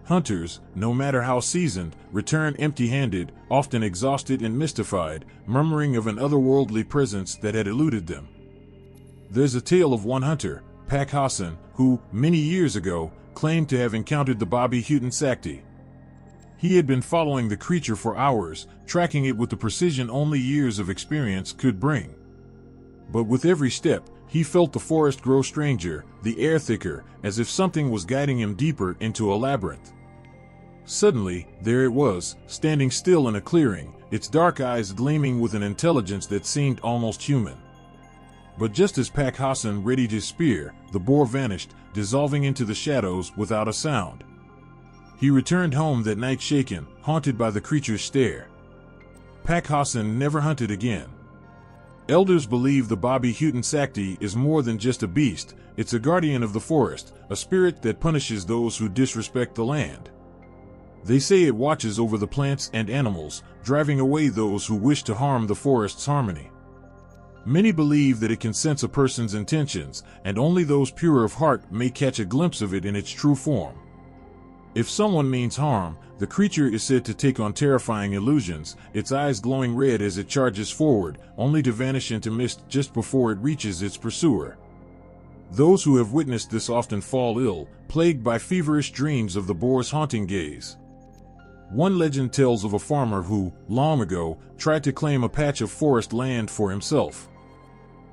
Hunters, no matter how seasoned, return empty-handed, often exhausted and mystified, murmuring of an otherworldly presence that had eluded them. There's a tale of one hunter, Pak Hassan, who, many years ago, claimed to have encountered the Babi Hutan Sakti. He had been following the creature for hours, tracking it with the precision only years of experience could bring. But with every step, he felt the forest grow stranger, the air thicker, as if something was guiding him deeper into a labyrinth. Suddenly, there it was, standing still in a clearing, its dark eyes gleaming with an intelligence that seemed almost human. But just as Pak Hassan readied his spear, the boar vanished, dissolving into the shadows without a sound. He returned home that night shaken, haunted by the creature's stare. Pak Hassan never hunted again. Elders believe the Babi Hutan Sakti is more than just a beast, it's a guardian of the forest, a spirit that punishes those who disrespect the land. They say it watches over the plants and animals, driving away those who wish to harm the forest's harmony. Many believe that it can sense a person's intentions, and only those pure of heart may catch a glimpse of it in its true form. If someone means harm, the creature is said to take on terrifying illusions, its eyes glowing red as it charges forward, only to vanish into mist just before it reaches its pursuer. Those who have witnessed this often fall ill, plagued by feverish dreams of the boar's haunting gaze. One legend tells of a farmer who, long ago, tried to claim a patch of forest land for himself.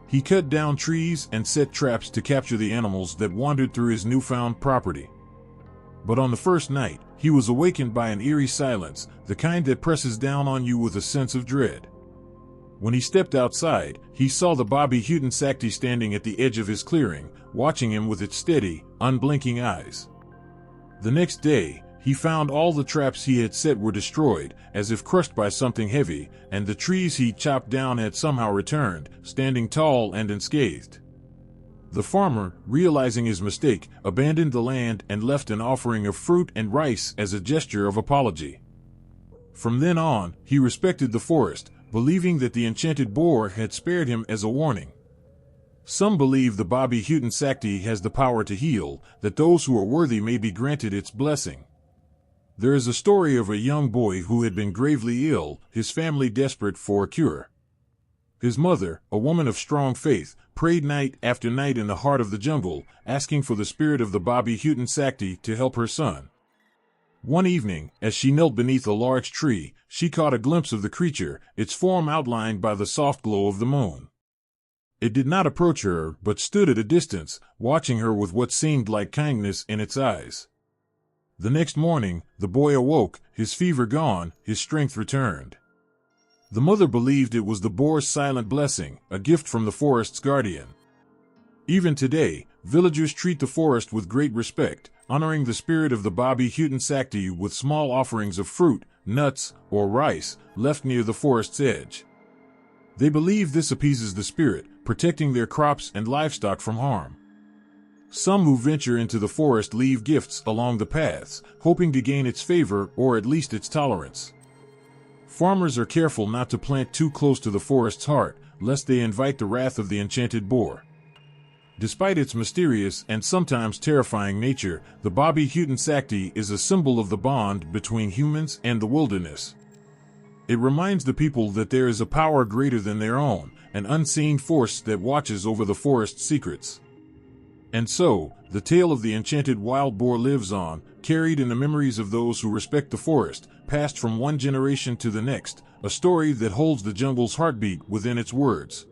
He cut down trees and set traps to capture the animals that wandered through his newfound property. But on the first night, he was awakened by an eerie silence, the kind that presses down on you with a sense of dread. When he stepped outside, he saw the Babi Hutan Sakti standing at the edge of his clearing, watching him with its steady, unblinking eyes. The next day, he found all the traps he had set were destroyed, as if crushed by something heavy, and the trees he chopped down had somehow returned, standing tall and unscathed. The farmer, realizing his mistake, abandoned the land and left an offering of fruit and rice as a gesture of apology. From then on, he respected the forest, believing that the enchanted boar had spared him as a warning. Some believe the Babi Hutan Sakti has the power to heal, that those who are worthy may be granted its blessing. There is a story of a young boy who had been gravely ill, his family desperate for a cure. His mother, a woman of strong faith, prayed night after night in the heart of the jungle, asking for the spirit of the Babi Hutan Sakti to help her son. One evening, as she knelt beneath a large tree, she caught a glimpse of the creature, its form outlined by the soft glow of the moon. It did not approach her, but stood at a distance, watching her with what seemed like kindness in its eyes. The next morning, the boy awoke, his fever gone, his strength returned. The mother believed it was the boar's silent blessing, a gift from the forest's guardian. Even today, villagers treat the forest with great respect, honoring the spirit of the Babi Hutan Sakti with small offerings of fruit, nuts, or rice, left near the forest's edge. They believe this appeases the spirit, protecting their crops and livestock from harm. Some who venture into the forest leave gifts along the paths, hoping to gain its favor or at least its tolerance. Farmers are careful not to plant too close to the forest's heart, lest they invite the wrath of the enchanted boar. Despite its mysterious and sometimes terrifying nature, the Babi Hutan Sakti is a symbol of the bond between humans and the wilderness. It reminds the people that there is a power greater than their own, an unseen force that watches over the forest's secrets. And so, the tale of the enchanted wild boar lives on, carried in the memories of those who respect the forest, passed from one generation to the next, a story that holds the jungle's heartbeat within its words.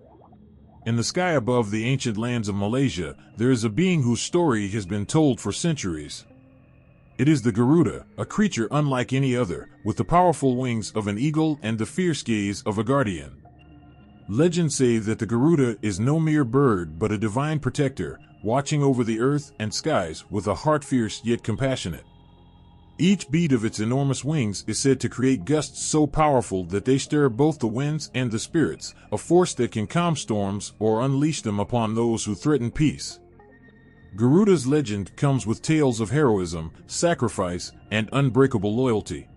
In the sky above the ancient lands of Malaysia, there is a being whose story has been told for centuries. It is the Garuda, a creature unlike any other, with the powerful wings of an eagle and the fierce gaze of a guardian. Legends say that the Garuda is no mere bird but a divine protector, watching over the earth and skies with a heart fierce yet compassionate. Each beat of its enormous wings is said to create gusts so powerful that they stir both the winds and the spirits, a force that can calm storms or unleash them upon those who threaten peace. Garuda's legend comes with tales of heroism, sacrifice, and unbreakable loyalty.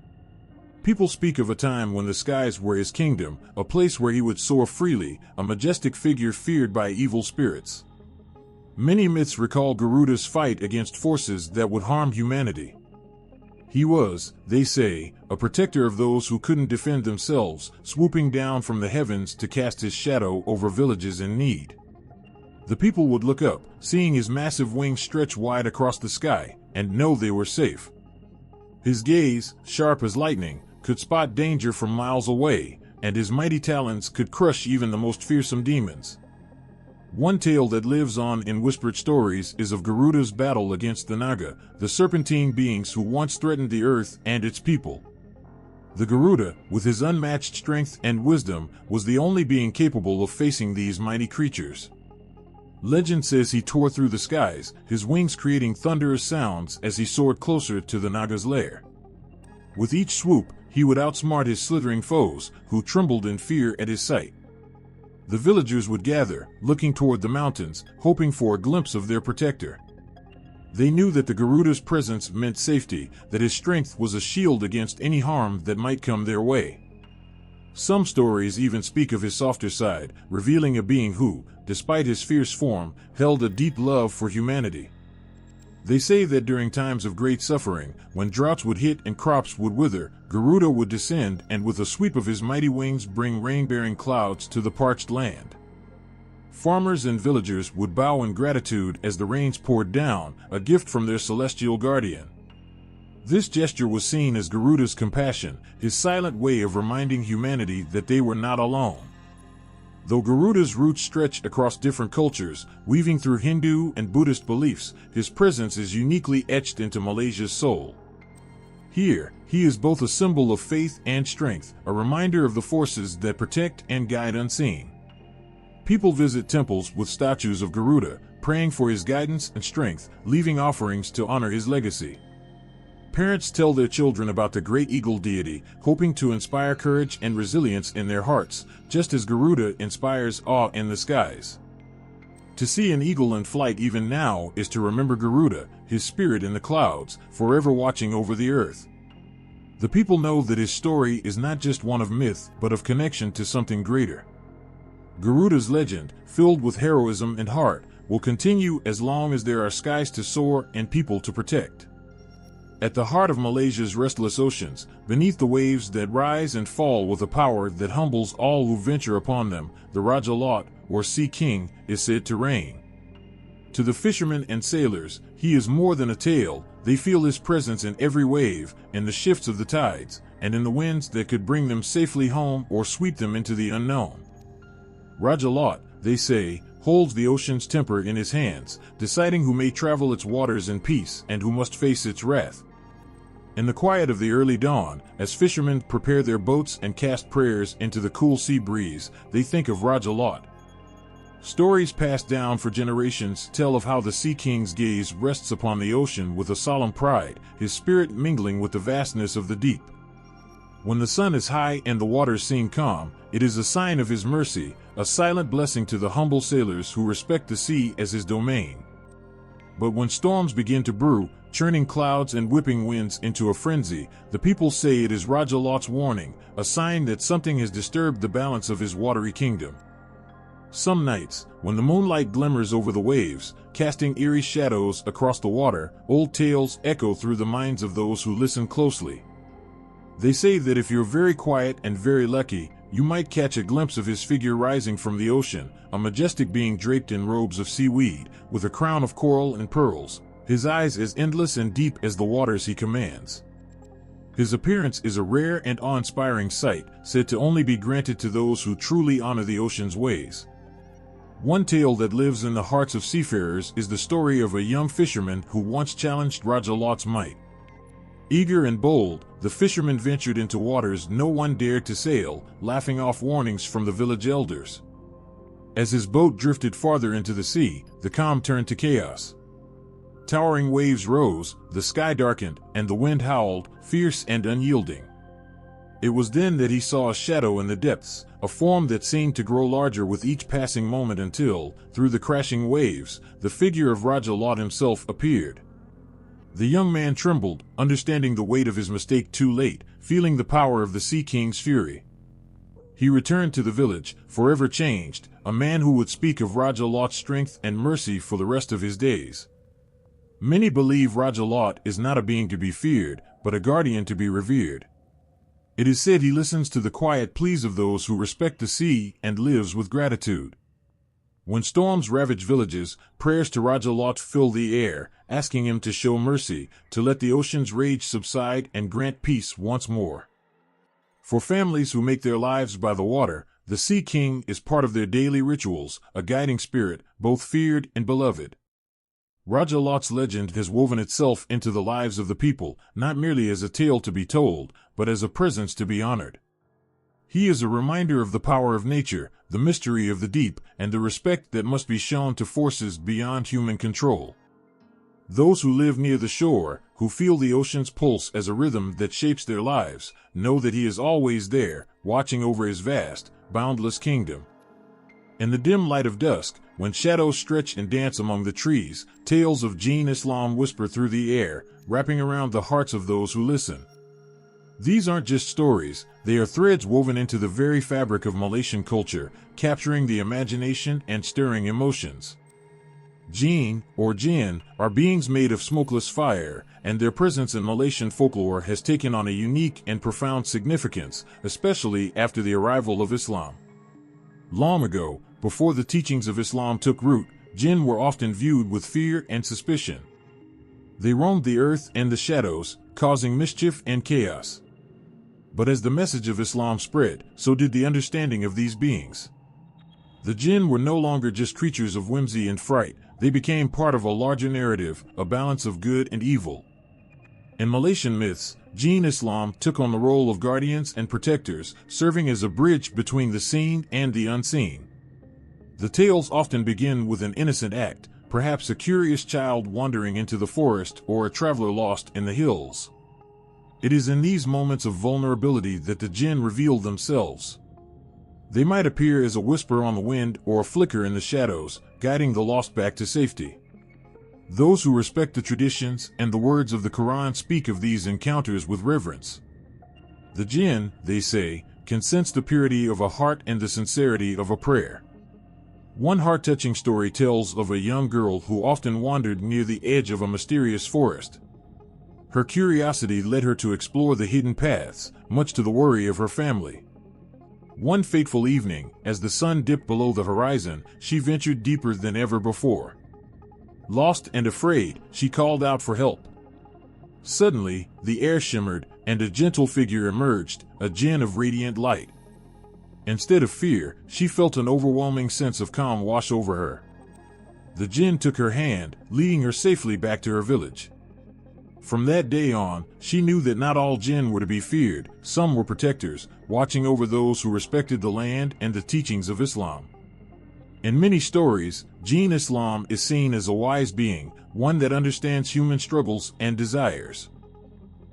People speak of a time when the skies were his kingdom, a place where he would soar freely, a majestic figure feared by evil spirits. Many myths recall Garuda's fight against forces that would harm humanity. He was, they say, a protector of those who couldn't defend themselves, swooping down from the heavens to cast his shadow over villages in need. The people would look up, seeing his massive wings stretch wide across the sky, and know they were safe. His gaze, sharp as lightning, could spot danger from miles away, and his mighty talons could crush even the most fearsome demons. One tale that lives on in whispered stories is of Garuda's battle against the Naga, the serpentine beings who once threatened the earth and its people. The Garuda, with his unmatched strength and wisdom, was the only being capable of facing these mighty creatures. Legend says he tore through the skies, his wings creating thunderous sounds as he soared closer to the Naga's lair. With each swoop, he would outsmart his slithering foes, who trembled in fear at his sight. The villagers would gather, looking toward the mountains, hoping for a glimpse of their protector. They knew that the Garuda's presence meant safety, that his strength was a shield against any harm that might come their way. Some stories even speak of his softer side, revealing a being who, despite his fierce form, held a deep love for humanity. They say that during times of great suffering, when droughts would hit and crops would wither, Garuda would descend and with a sweep of his mighty wings bring rain-bearing clouds to the parched land. Farmers and villagers would bow in gratitude as the rains poured down, a gift from their celestial guardian. This gesture was seen as Garuda's compassion, his silent way of reminding humanity that they were not alone. Though Garuda's roots stretch across different cultures, weaving through Hindu and Buddhist beliefs, his presence is uniquely etched into Malaysia's soul. Here, he is both a symbol of faith and strength, a reminder of the forces that protect and guide unseen. People visit temples with statues of Garuda, praying for his guidance and strength, leaving offerings to honor his legacy. Parents tell their children about the great eagle deity, hoping to inspire courage and resilience in their hearts, just as Garuda inspires awe in the skies. To see an eagle in flight even now is to remember Garuda, his spirit in the clouds, forever watching over the earth. The people know that his story is not just one of myth, but of connection to something greater. Garuda's legend, filled with heroism and heart, will continue as long as there are skies to soar and people to protect. At the heart of Malaysia's restless oceans, beneath the waves that rise and fall with a power that humbles all who venture upon them, the Raja Lot, or Sea King, is said to reign. To the fishermen and sailors, he is more than a tale. They feel his presence in every wave, in the shifts of the tides, and in the winds that could bring them safely home or sweep them into the unknown. Raja Lot, they say, holds the ocean's temper in his hands, deciding who may travel its waters in peace and who must face its wrath. In the quiet of the early dawn, as fishermen prepare their boats and cast prayers into the cool sea breeze, they think of Raja Lot. Stories passed down for generations tell of how the Sea King's gaze rests upon the ocean with a solemn pride, his spirit mingling with the vastness of the deep. When the sun is high and the waters seem calm, it is a sign of his mercy, a silent blessing to the humble sailors who respect the sea as his domain. But when storms begin to brew, churning clouds and whipping winds into a frenzy, the people say it is Raja Lot's warning, a sign that something has disturbed the balance of his watery kingdom. Some nights, when the moonlight glimmers over the waves, casting eerie shadows across the water, old tales echo through the minds of those who listen closely. They say that if you're very quiet and very lucky, you might catch a glimpse of his figure rising from the ocean, a majestic being draped in robes of seaweed, with a crown of coral and pearls, his eyes as endless and deep as the waters he commands. His appearance is a rare and awe-inspiring sight, said to only be granted to those who truly honor the ocean's ways. One tale that lives in the hearts of seafarers is the story of a young fisherman who once challenged Raja Lot's might. Eager and bold, the fisherman ventured into waters no one dared to sail, laughing off warnings from the village elders. As his boat drifted farther into the sea, the calm turned to chaos. Towering waves rose, the sky darkened, and the wind howled, fierce and unyielding. It was then that he saw a shadow in the depths, a form that seemed to grow larger with each passing moment until, through the crashing waves, the figure of Raja Lot himself appeared. The young man trembled, understanding the weight of his mistake too late, feeling the power of the Sea King's fury. He returned to the village, forever changed, a man who would speak of Raja Lot's strength and mercy for the rest of his days. Many believe Raja Lot is not a being to be feared, but a guardian to be revered. It is said he listens to the quiet pleas of those who respect the sea and lives with gratitude. When storms ravage villages, prayers to Raja Lot fill the air, asking him to show mercy, to let the ocean's rage subside and grant peace once more. For families who make their lives by the water, the Sea King is part of their daily rituals, a guiding spirit, both feared and beloved. Raja Lot's legend has woven itself into the lives of the people, not merely as a tale to be told, but as a presence to be honored. He is a reminder of the power of nature, the mystery of the deep, and the respect that must be shown to forces beyond human control. Those who live near the shore, who feel the ocean's pulse as a rhythm that shapes their lives, know that he is always there, watching over his vast, boundless kingdom. In the dim light of dusk, when shadows stretch and dance among the trees, tales of Jinn Islam whisper through the air, wrapping around the hearts of those who listen. These aren't just stories, they are threads woven into the very fabric of Malaysian culture, capturing the imagination and stirring emotions. Jinn, or jinn, are beings made of smokeless fire, and their presence in Malaysian folklore has taken on a unique and profound significance, especially after the arrival of Islam. Long ago, before the teachings of Islam took root, jinn were often viewed with fear and suspicion. They roamed the earth and the shadows, causing mischief and chaos. But as the message of Islam spread, so did the understanding of these beings. The jinn were no longer just creatures of whimsy and fright, they became part of a larger narrative, a balance of good and evil. In Malaysian myths, Jinn Islam took on the role of guardians and protectors, serving as a bridge between the seen and the unseen. The tales often begin with an innocent act, perhaps a curious child wandering into the forest or a traveler lost in the hills. It is in these moments of vulnerability that the jinn reveal themselves. They might appear as a whisper on the wind or a flicker in the shadows, guiding the lost back to safety. Those who respect the traditions and the words of the Quran speak of these encounters with reverence. The jinn, they say, can sense the purity of a heart and the sincerity of a prayer. One heart-touching story tells of a young girl who often wandered near the edge of a mysterious forest. Her curiosity led her to explore the hidden paths, much to the worry of her family. One fateful evening, as the sun dipped below the horizon, she ventured deeper than ever before. Lost and afraid, she called out for help. Suddenly, the air shimmered, and a gentle figure emerged, a jinn of radiant light. Instead of fear, she felt an overwhelming sense of calm wash over her. The jinn took her hand, leading her safely back to her village. From that day on, she knew that not all jinn were to be feared, some were protectors, watching over those who respected the land and the teachings of Islam. In many stories, Jinn Islam is seen as a wise being, one that understands human struggles and desires.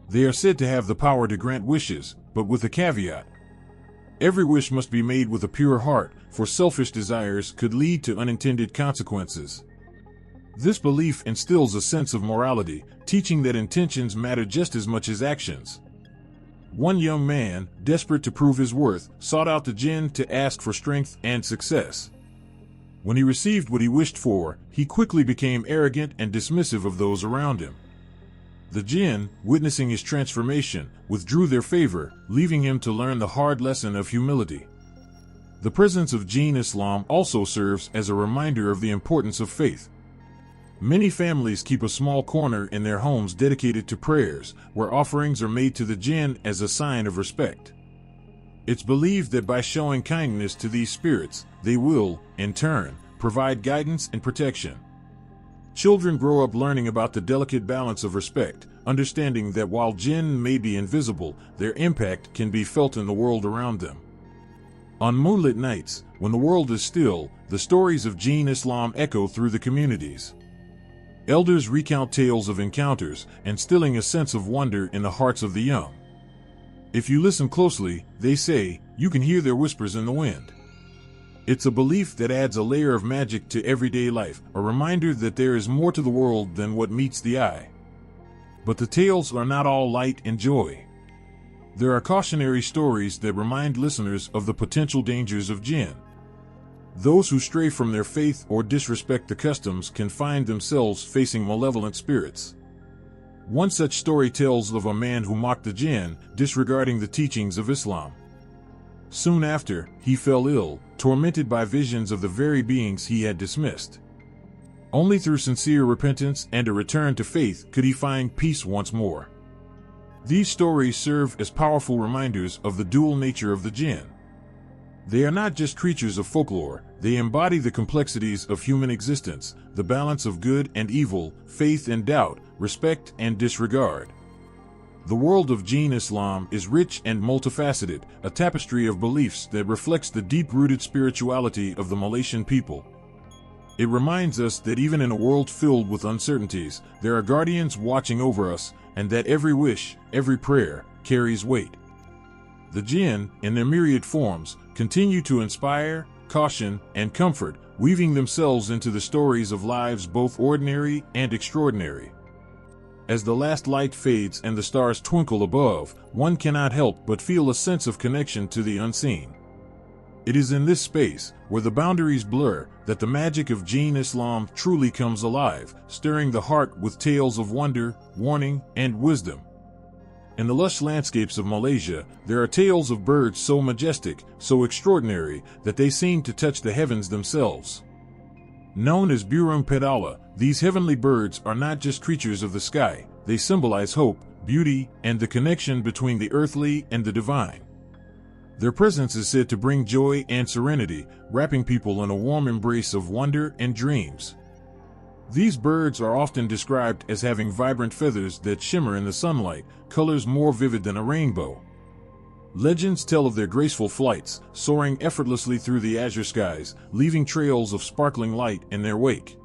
They are said to have the power to grant wishes, but with a caveat. Every wish must be made with a pure heart, for selfish desires could lead to unintended consequences. This belief instills a sense of morality, teaching that intentions matter just as much as actions. One young man, desperate to prove his worth, sought out the jinn to ask for strength and success. When he received what he wished for, he quickly became arrogant and dismissive of those around him. The jinn, witnessing his transformation, withdrew their favor, leaving him to learn the hard lesson of humility. The presence of Jinn Islam also serves as a reminder of the importance of faith. Many families keep a small corner in their homes dedicated to prayers, where offerings are made to the jinn as a sign of respect. It's believed that by showing kindness to these spirits, they will, in turn, provide guidance and protection. Children grow up learning about the delicate balance of respect, understanding that while jinn may be invisible, their impact can be felt in the world around them. On moonlit nights, when the world is still, the stories of Jinn Islam echo through the communities. Elders recount tales of encounters, instilling a sense of wonder in the hearts of the young. If you listen closely, they say, you can hear their whispers in the wind. It's a belief that adds a layer of magic to everyday life, a reminder that there is more to the world than what meets the eye. But the tales are not all light and joy. There are cautionary stories that remind listeners of the potential dangers of jinn. Those who stray from their faith or disrespect the customs can find themselves facing malevolent spirits. One such story tells of a man who mocked the jinn, disregarding the teachings of Islam. Soon after, he fell ill, tormented by visions of the very beings he had dismissed. Only through sincere repentance and a return to faith could he find peace once more. These stories serve as powerful reminders of the dual nature of the jinn. They are not just creatures of folklore, they embody the complexities of human existence, the balance of good and evil, faith and doubt, respect and disregard. The world of Jinn Islam is rich and multifaceted, a tapestry of beliefs that reflects the deep-rooted spirituality of the Malaysian people. It reminds us that even in a world filled with uncertainties, there are guardians watching over us, and that every wish, every prayer, carries weight. The jinn, in their myriad forms, continue to inspire, caution, and comfort, weaving themselves into the stories of lives both ordinary and extraordinary. As the last light fades and the stars twinkle above, one cannot help but feel a sense of connection to the unseen. It is in this space, where the boundaries blur, that the magic of Jinn Islam truly comes alive, stirring the heart with tales of wonder, warning, and wisdom. In the lush landscapes of Malaysia, there are tales of birds so majestic, so extraordinary, that they seem to touch the heavens themselves. Known as burung pedala, these heavenly birds are not just creatures of the sky, they symbolize hope, beauty, and the connection between the earthly and the divine. Their presence is said to bring joy and serenity, wrapping people in a warm embrace of wonder and dreams. These birds are often described as having vibrant feathers that shimmer in the sunlight, colors more vivid than a rainbow. Legends tell of their graceful flights, soaring effortlessly through the azure skies, leaving trails of sparkling light in their wake.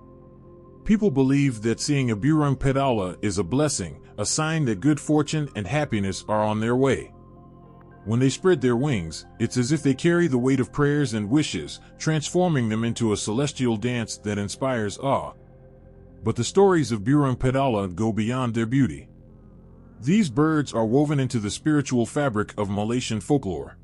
People believe that seeing a burung pedala is a blessing, a sign that good fortune and happiness are on their way. When they spread their wings, it's as if they carry the weight of prayers and wishes, transforming them into a celestial dance that inspires awe. But the stories of burung pedala go beyond their beauty. These birds are woven into the spiritual fabric of Malaysian folklore.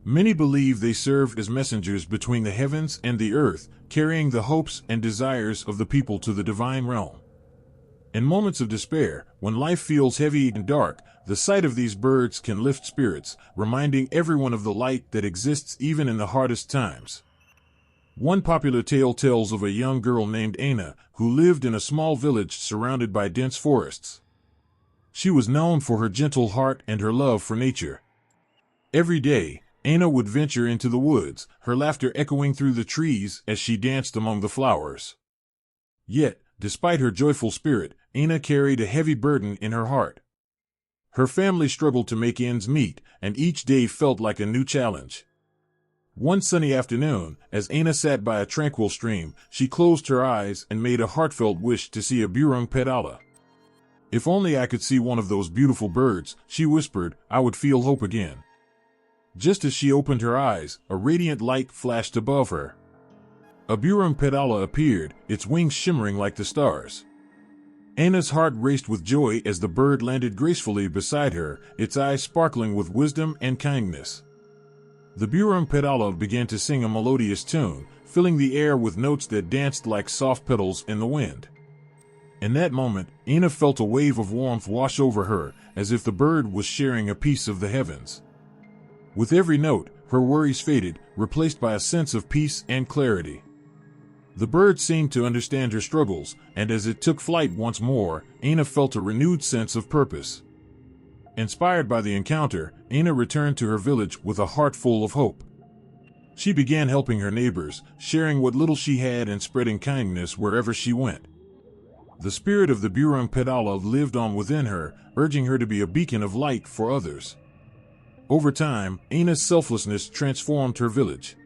Many believe they serve as messengers between the heavens and the earth, carrying the hopes and desires of the people to the divine realm. In moments of despair, when life feels heavy and dark, the sight of these birds can lift spirits, reminding everyone of the light that exists even in the hardest times. One popular tale tells of a young girl named Aina, who lived in a small village surrounded by dense forests. She was known for her gentle heart and her love for nature. Every day, Aina would venture into the woods, her laughter echoing through the trees as she danced among the flowers. Yet, despite her joyful spirit, Aina carried a heavy burden in her heart. Her family struggled to make ends meet, and each day felt like a new challenge. One sunny afternoon, as Aina sat by a tranquil stream, she closed her eyes and made a heartfelt wish to see a burung pedala. "If only I could see one of those beautiful birds," she whispered, "I would feel hope again." Just as she opened her eyes, a radiant light flashed above her. A burung pedala appeared, its wings shimmering like the stars. Aina's heart raced with joy as the bird landed gracefully beside her, its eyes sparkling with wisdom and kindness. The burung pedala began to sing a melodious tune, filling the air with notes that danced like soft petals in the wind. In that moment, Aina felt a wave of warmth wash over her, as if the bird was sharing a piece of the heavens. With every note, her worries faded, replaced by a sense of peace and clarity. The bird seemed to understand her struggles, and as it took flight once more, Aina felt a renewed sense of purpose. Inspired by the encounter, Aina returned to her village with a heart full of hope. She began helping her neighbors, sharing what little she had and spreading kindness wherever she went. The spirit of the Burung Pedala lived on within her, urging her to be a beacon of light for others. Over time, Aina's selflessness transformed her village.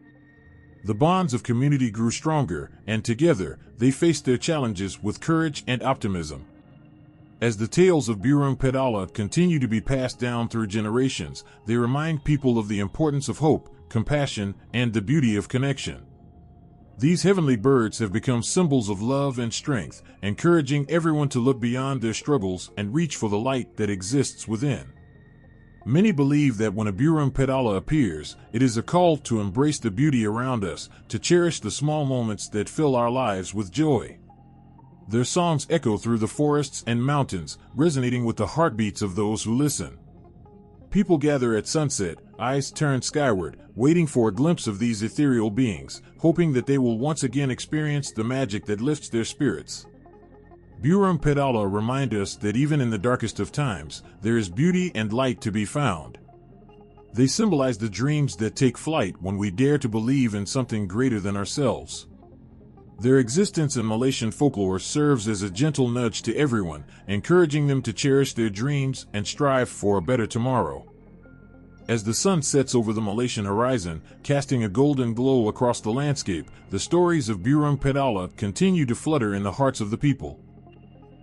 The bonds of community grew stronger, and together, they faced their challenges with courage and optimism. As the tales of Burung Pedala continue to be passed down through generations, they remind people of the importance of hope, compassion, and the beauty of connection. These heavenly birds have become symbols of love and strength, encouraging everyone to look beyond their struggles and reach for the light that exists within. Many believe that when a Burung Pedala appears, it is a call to embrace the beauty around us, to cherish the small moments that fill our lives with joy. Their songs echo through the forests and mountains, resonating with the heartbeats of those who listen. People gather at sunset, eyes turned skyward, waiting for a glimpse of these ethereal beings, hoping that they will once again experience the magic that lifts their spirits. Burung Pedala remind us that even in the darkest of times, there is beauty and light to be found. They symbolize the dreams that take flight when we dare to believe in something greater than ourselves. Their existence in Malaysian folklore serves as a gentle nudge to everyone, encouraging them to cherish their dreams and strive for a better tomorrow. As the sun sets over the Malaysian horizon, casting a golden glow across the landscape, the stories of Burung Pedala continue to flutter in the hearts of the people.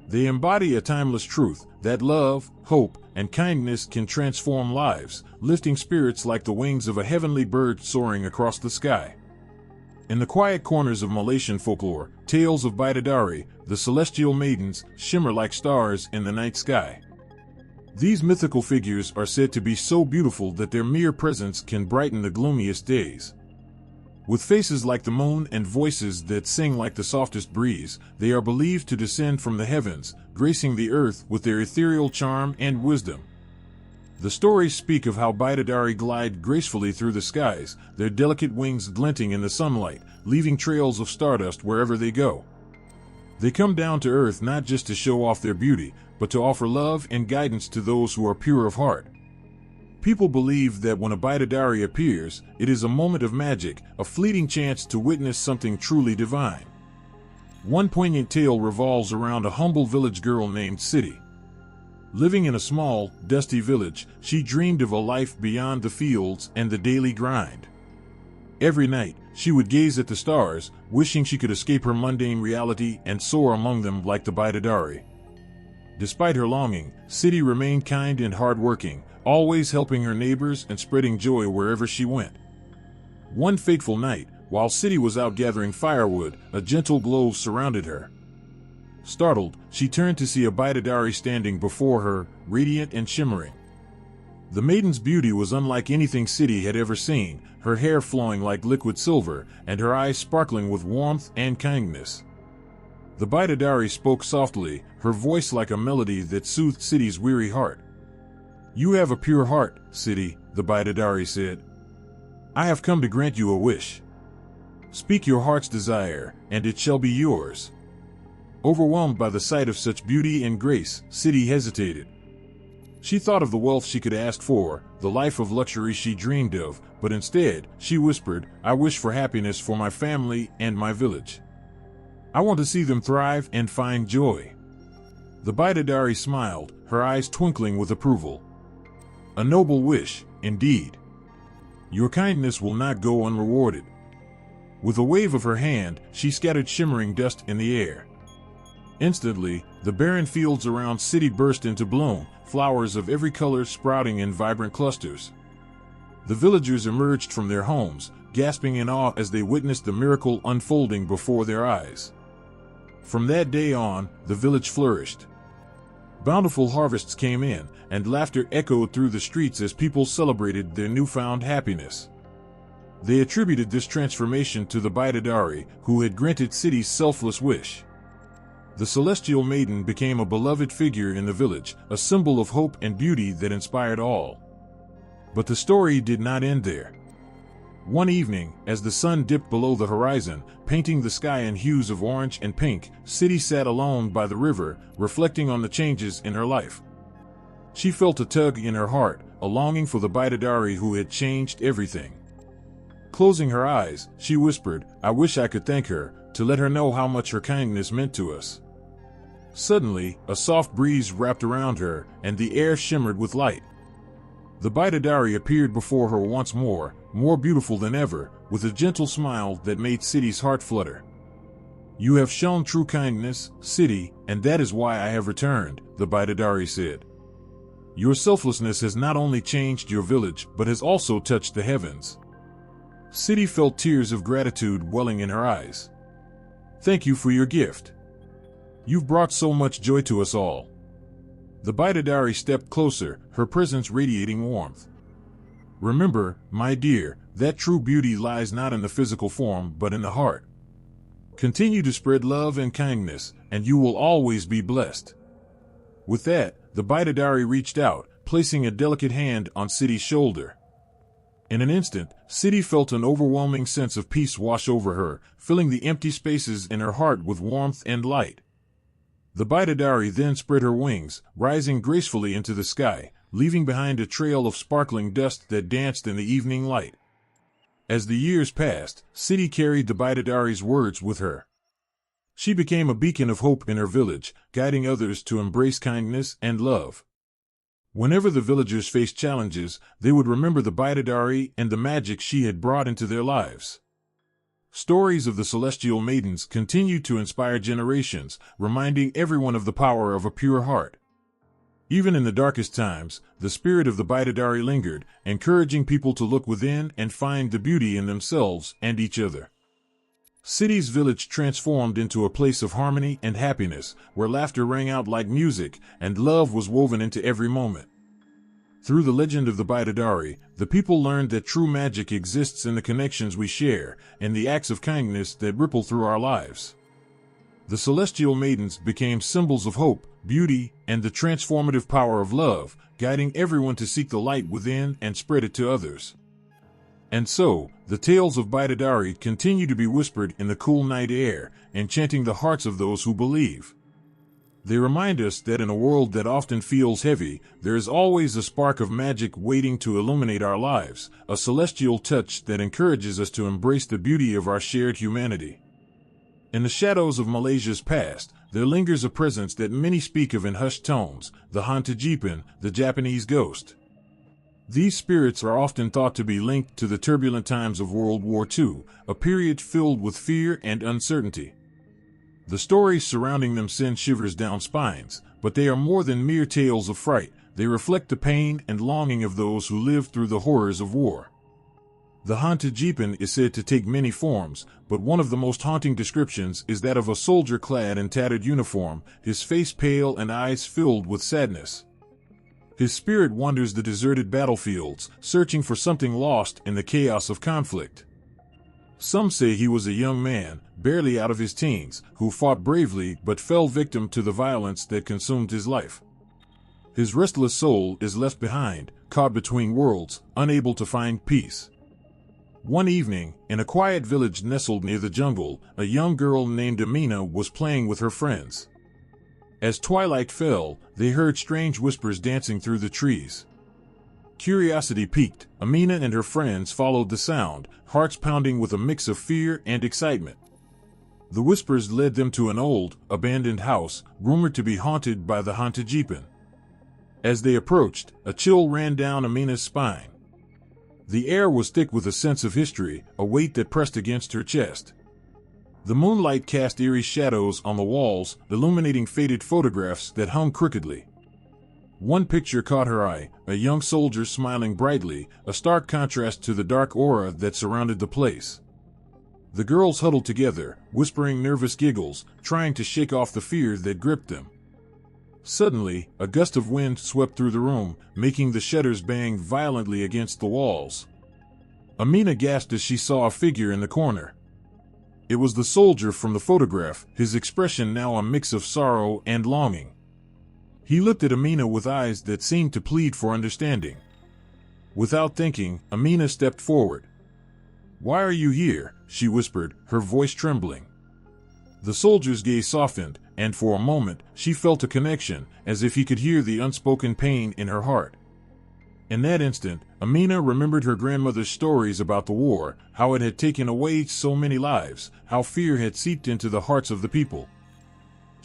They embody a timeless truth that love, hope, and kindness can transform lives, lifting spirits like the wings of a heavenly bird soaring across the sky. In the quiet corners of Malaysian folklore, tales of Bidadari, the celestial maidens, shimmer like stars in the night sky. These mythical figures are said to be so beautiful that their mere presence can brighten the gloomiest days. With faces like the moon and voices that sing like the softest breeze, they are believed to descend from the heavens, gracing the earth with their ethereal charm and wisdom. The stories speak of how Bidadari glide gracefully through the skies, their delicate wings glinting in the sunlight, leaving trails of stardust wherever they go. They come down to earth not just to show off their beauty, but to offer love and guidance to those who are pure of heart. People believe that when a Bidadari appears, it is a moment of magic, a fleeting chance to witness something truly divine. One poignant tale revolves around a humble village girl named Siti. Living in a small, dusty village, she dreamed of a life beyond the fields and the daily grind. Every night, she would gaze at the stars, wishing she could escape her mundane reality and soar among them like the Bidadari. Despite her longing, Siti remained kind and hardworking, always helping her neighbors and spreading joy wherever she went. One fateful night, while Siti was out gathering firewood, a gentle glow surrounded her. Startled, she turned to see a Bidadari standing before her, radiant and shimmering. The maiden's beauty was unlike anything Siti had ever seen, her hair flowing like liquid silver, and her eyes sparkling with warmth and kindness. The Bidadari spoke softly, her voice like a melody that soothed Siti's weary heart. "You have a pure heart, Siti," the Bidadari said. "I have come to grant you a wish. Speak your heart's desire, and it shall be yours." Overwhelmed by the sight of such beauty and grace, Siti hesitated. She thought of the wealth she could ask for, the life of luxury she dreamed of, but instead, she whispered, "I wish for happiness for my family and my village. I want to see them thrive and find joy." The Bidadari smiled, her eyes twinkling with approval. "A noble wish, indeed. Your kindness will not go unrewarded." With a wave of her hand, she scattered shimmering dust in the air. Instantly, the barren fields around Siti burst into bloom, flowers of every color sprouting in vibrant clusters. The villagers emerged from their homes, gasping in awe as they witnessed the miracle unfolding before their eyes. From that day on, the village flourished. Bountiful harvests came in, and laughter echoed through the streets as people celebrated their newfound happiness. They attributed this transformation to the Bidadari, who had granted Siti's selfless wish. The celestial maiden became a beloved figure in the village, a symbol of hope and beauty that inspired all. But the story did not end there. One evening, as the sun dipped below the horizon, painting the sky in hues of orange and pink, Siti sat alone by the river, reflecting on the changes in her life. She felt a tug in her heart, a longing for the Bidadari who had changed everything. Closing her eyes, she whispered, "I wish I could thank her, to let her know how much her kindness meant to us." Suddenly, a soft breeze wrapped around her, and the air shimmered with light. The bidadari appeared before her once more beautiful than ever, with a gentle smile that made Siddhi's heart flutter. "You have shown true kindness, Siddhi, and that is why I have returned," the bidadari said. "Your selflessness has not only changed your village, but has also touched the heavens." Siddhi felt tears of gratitude welling in her eyes. "Thank you for your gift. You've brought so much joy to us all." The bidadari stepped closer, her presence radiating warmth. "Remember, my dear, that true beauty lies not in the physical form but in the heart. Continue to spread love and kindness, and you will always be blessed." With that, the bidadari reached out, placing a delicate hand on Siddhi's shoulder. In an instant, Siddhi felt an overwhelming sense of peace wash over her, filling the empty spaces in her heart with warmth and light. The bidadari then spread her wings, rising gracefully into the sky, leaving behind a trail of sparkling dust that danced in the evening light. As the years passed, Siddhi carried the bidadari's words with her. She became a beacon of hope in her village, guiding others to embrace kindness and love. Whenever the villagers faced challenges, they would remember the bidadari and the magic she had brought into their lives. Stories of the celestial maidens continued to inspire generations, reminding everyone of the power of a pure heart. Even in the darkest times, the spirit of the bidadari lingered, encouraging people to look within and find the beauty in themselves and each other. Siddhi's village transformed into a place of harmony and happiness, where laughter rang out like music and love was woven into every moment. Through the legend of the bidadari, the people learned that true magic exists in the connections we share and the acts of kindness that ripple through our lives. The celestial maidens became symbols of hope, beauty, and the transformative power of love, guiding everyone to seek the light within and spread it to others. And so, the tales of bidadari continue to be whispered in the cool night air, enchanting the hearts of those who believe. They remind us that in a world that often feels heavy, there is always a spark of magic waiting to illuminate our lives, a celestial touch that encourages us to embrace the beauty of our shared humanity. In the shadows of Malaysia's past, there lingers a presence that many speak of in hushed tones, the hantu jipan, the Japanese ghost. These spirits are often thought to be linked to the turbulent times of World War II, a period filled with fear and uncertainty. The stories surrounding them send shivers down spines, but they are more than mere tales of fright. They reflect the pain and longing of those who lived through the horrors of war. The hantu jipan is said to take many forms, but one of the most haunting descriptions is that of a soldier clad in tattered uniform, his face pale and eyes filled with sadness. His spirit wanders the deserted battlefields, searching for something lost in the chaos of conflict. Some say he was a young man, barely out of his teens, who fought bravely but fell victim to the violence that consumed his life. His restless soul is left behind, caught between worlds, unable to find peace. One evening, in a quiet village nestled near the jungle, a young girl named Amina was playing with her friends. As twilight fell, they heard strange whispers dancing through the trees. Curiosity piqued, Amina and her friends followed the sound, hearts pounding with a mix of fear and excitement. The whispers led them to an old, abandoned house, rumored to be haunted by the hantu jipan. As they approached, a chill ran down Amina's spine. The air was thick with a sense of history, a weight that pressed against her chest. The moonlight cast eerie shadows on the walls, illuminating faded photographs that hung crookedly. One picture caught her eye, a young soldier smiling brightly, a stark contrast to the dark aura that surrounded the place. The girls huddled together, whispering nervous giggles, trying to shake off the fear that gripped them. Suddenly, a gust of wind swept through the room, making the shutters bang violently against the walls. Amina gasped as she saw a figure in the corner. It was the soldier from the photograph, his expression now a mix of sorrow and longing. He looked at Amina with eyes that seemed to plead for understanding. Without thinking, Amina stepped forward. "Why are you here?" she whispered, her voice trembling. The soldier's gaze softened, and for a moment, she felt a connection, as if he could hear the unspoken pain in her heart. In that instant, Amina remembered her grandmother's stories about the war, how it had taken away so many lives, how fear had seeped into the hearts of the people.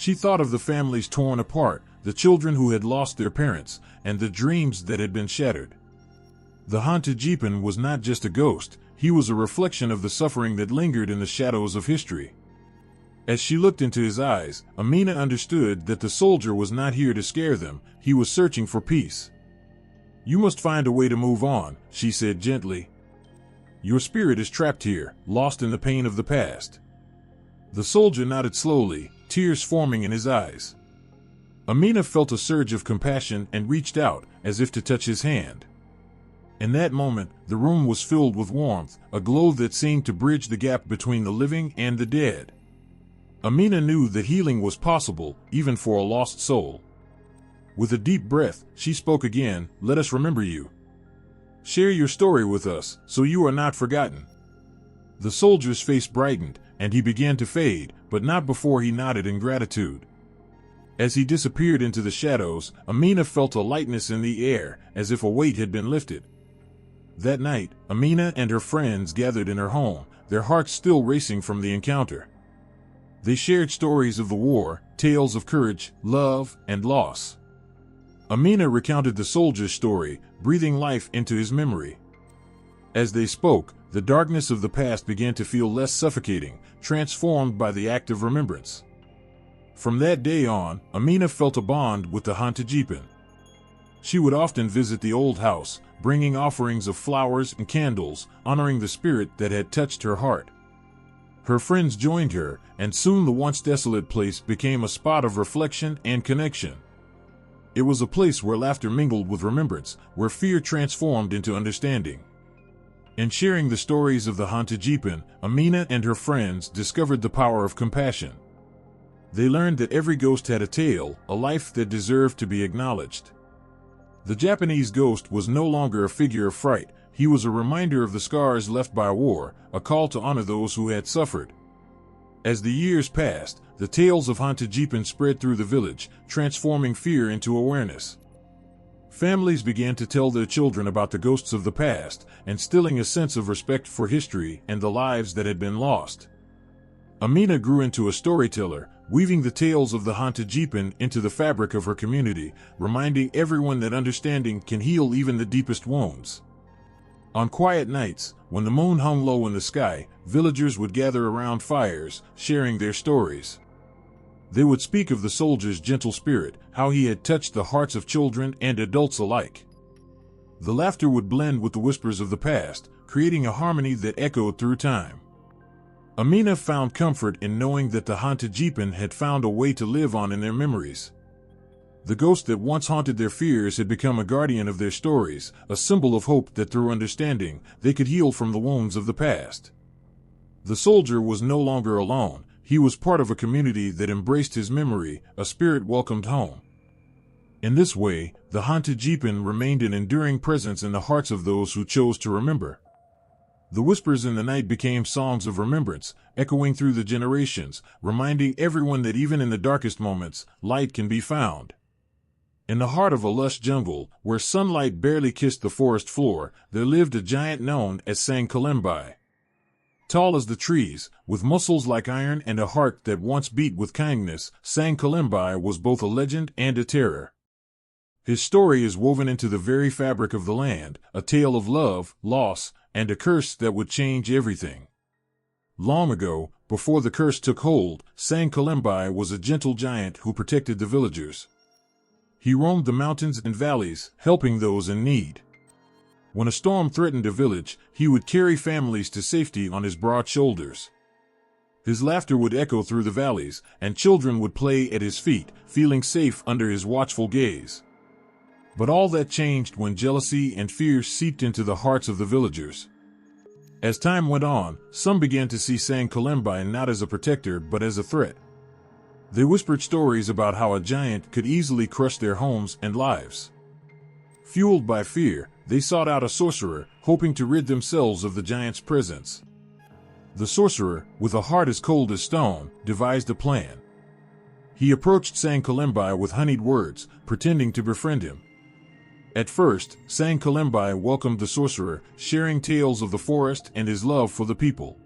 She thought of the families torn apart, the children who had lost their parents, and the dreams that had been shattered. The haunted jeepin was not just a ghost, he was a reflection of the suffering that lingered in the shadows of history. As she looked into his eyes, Amina understood that the soldier was not here to scare them, he was searching for peace. "You must find a way to move on," she said gently. "Your spirit is trapped here, lost in the pain of the past." The soldier nodded slowly, tears forming in his eyes. Amina felt a surge of compassion and reached out, as if to touch his hand. In that moment, the room was filled with warmth, a glow that seemed to bridge the gap between the living and the dead. Amina knew that healing was possible, even for a lost soul. With a deep breath, she spoke again, "Let us remember you. Share your story with us, so you are not forgotten." The soldier's face brightened, and he began to fade, but not before he nodded in gratitude. As he disappeared into the shadows, Amina felt a lightness in the air, as if a weight had been lifted. That night, Amina and her friends gathered in her home, their hearts still racing from the encounter. They shared stories of the war, tales of courage, love, and loss. Amina recounted the soldier's story, breathing life into his memory. As they spoke, the darkness of the past began to feel less suffocating, transformed by the act of remembrance. From that day on, Amina felt a bond with the haunted jeepin. She would often visit the old house, bringing offerings of flowers and candles, honoring the spirit that had touched her heart. Her friends joined her, and soon the once desolate place became a spot of reflection and connection. It was a place where laughter mingled with remembrance, where fear transformed into understanding. In sharing the stories of the haunted jeepin, Amina and her friends discovered the power of compassion. They learned that every ghost had a tale, a life that deserved to be acknowledged. The Japanese ghost was no longer a figure of fright, he was a reminder of the scars left by war, a call to honor those who had suffered. As the years passed, the tales of haunted jeepin spread through the village, transforming fear into awareness. Families began to tell their children about the ghosts of the past, instilling a sense of respect for history and the lives that had been lost. Amina grew into a storyteller, weaving the tales of the haunted jeepin into the fabric of her community, reminding everyone that understanding can heal even the deepest wounds. On quiet nights, when the moon hung low in the sky, villagers would gather around fires, sharing their stories. They would speak of the soldier's gentle spirit, how he had touched the hearts of children and adults alike. The laughter would blend with the whispers of the past, creating a harmony that echoed through time. Amina found comfort in knowing that the haunted jeepin had found a way to live on in their memories. The ghost that once haunted their fears had become a guardian of their stories, a symbol of hope that through understanding, they could heal from the wounds of the past. The soldier was no longer alone, he was part of a community that embraced his memory, a spirit welcomed home. In this way, the haunted jeepin remained an enduring presence in the hearts of those who chose to remember. The whispers in the night became songs of remembrance, echoing through the generations, reminding everyone that even in the darkest moments, light can be found. In the heart of a lush jungle, where sunlight barely kissed the forest floor, there lived a giant known as Sang Kalimbai. Tall as the trees, with muscles like iron and a heart that once beat with kindness, Sang Kalimbai was both a legend and a terror. His story is woven into the very fabric of the land, a tale of love, loss, and a curse that would change everything. Long ago, before the curse took hold, Sang Kalimbai was a gentle giant who protected the villagers. He roamed the mountains and valleys, helping those in need. When a storm threatened a village, he would carry families to safety on his broad shoulders. His laughter would echo through the valleys, and children would play at his feet, feeling safe under his watchful gaze. But all that changed when jealousy and fear seeped into the hearts of the villagers. As time went on, some began to see Sang Kalimbai not as a protector but as a threat. They whispered stories about how a giant could easily crush their homes and lives. Fueled by fear, they sought out a sorcerer, hoping to rid themselves of the giant's presence. The sorcerer, with a heart as cold as stone, devised a plan. He approached Sang Kalimbai with honeyed words, pretending to befriend him. At first, Sang Kalimbai welcomed the sorcerer, sharing tales of the forest and his love for the people.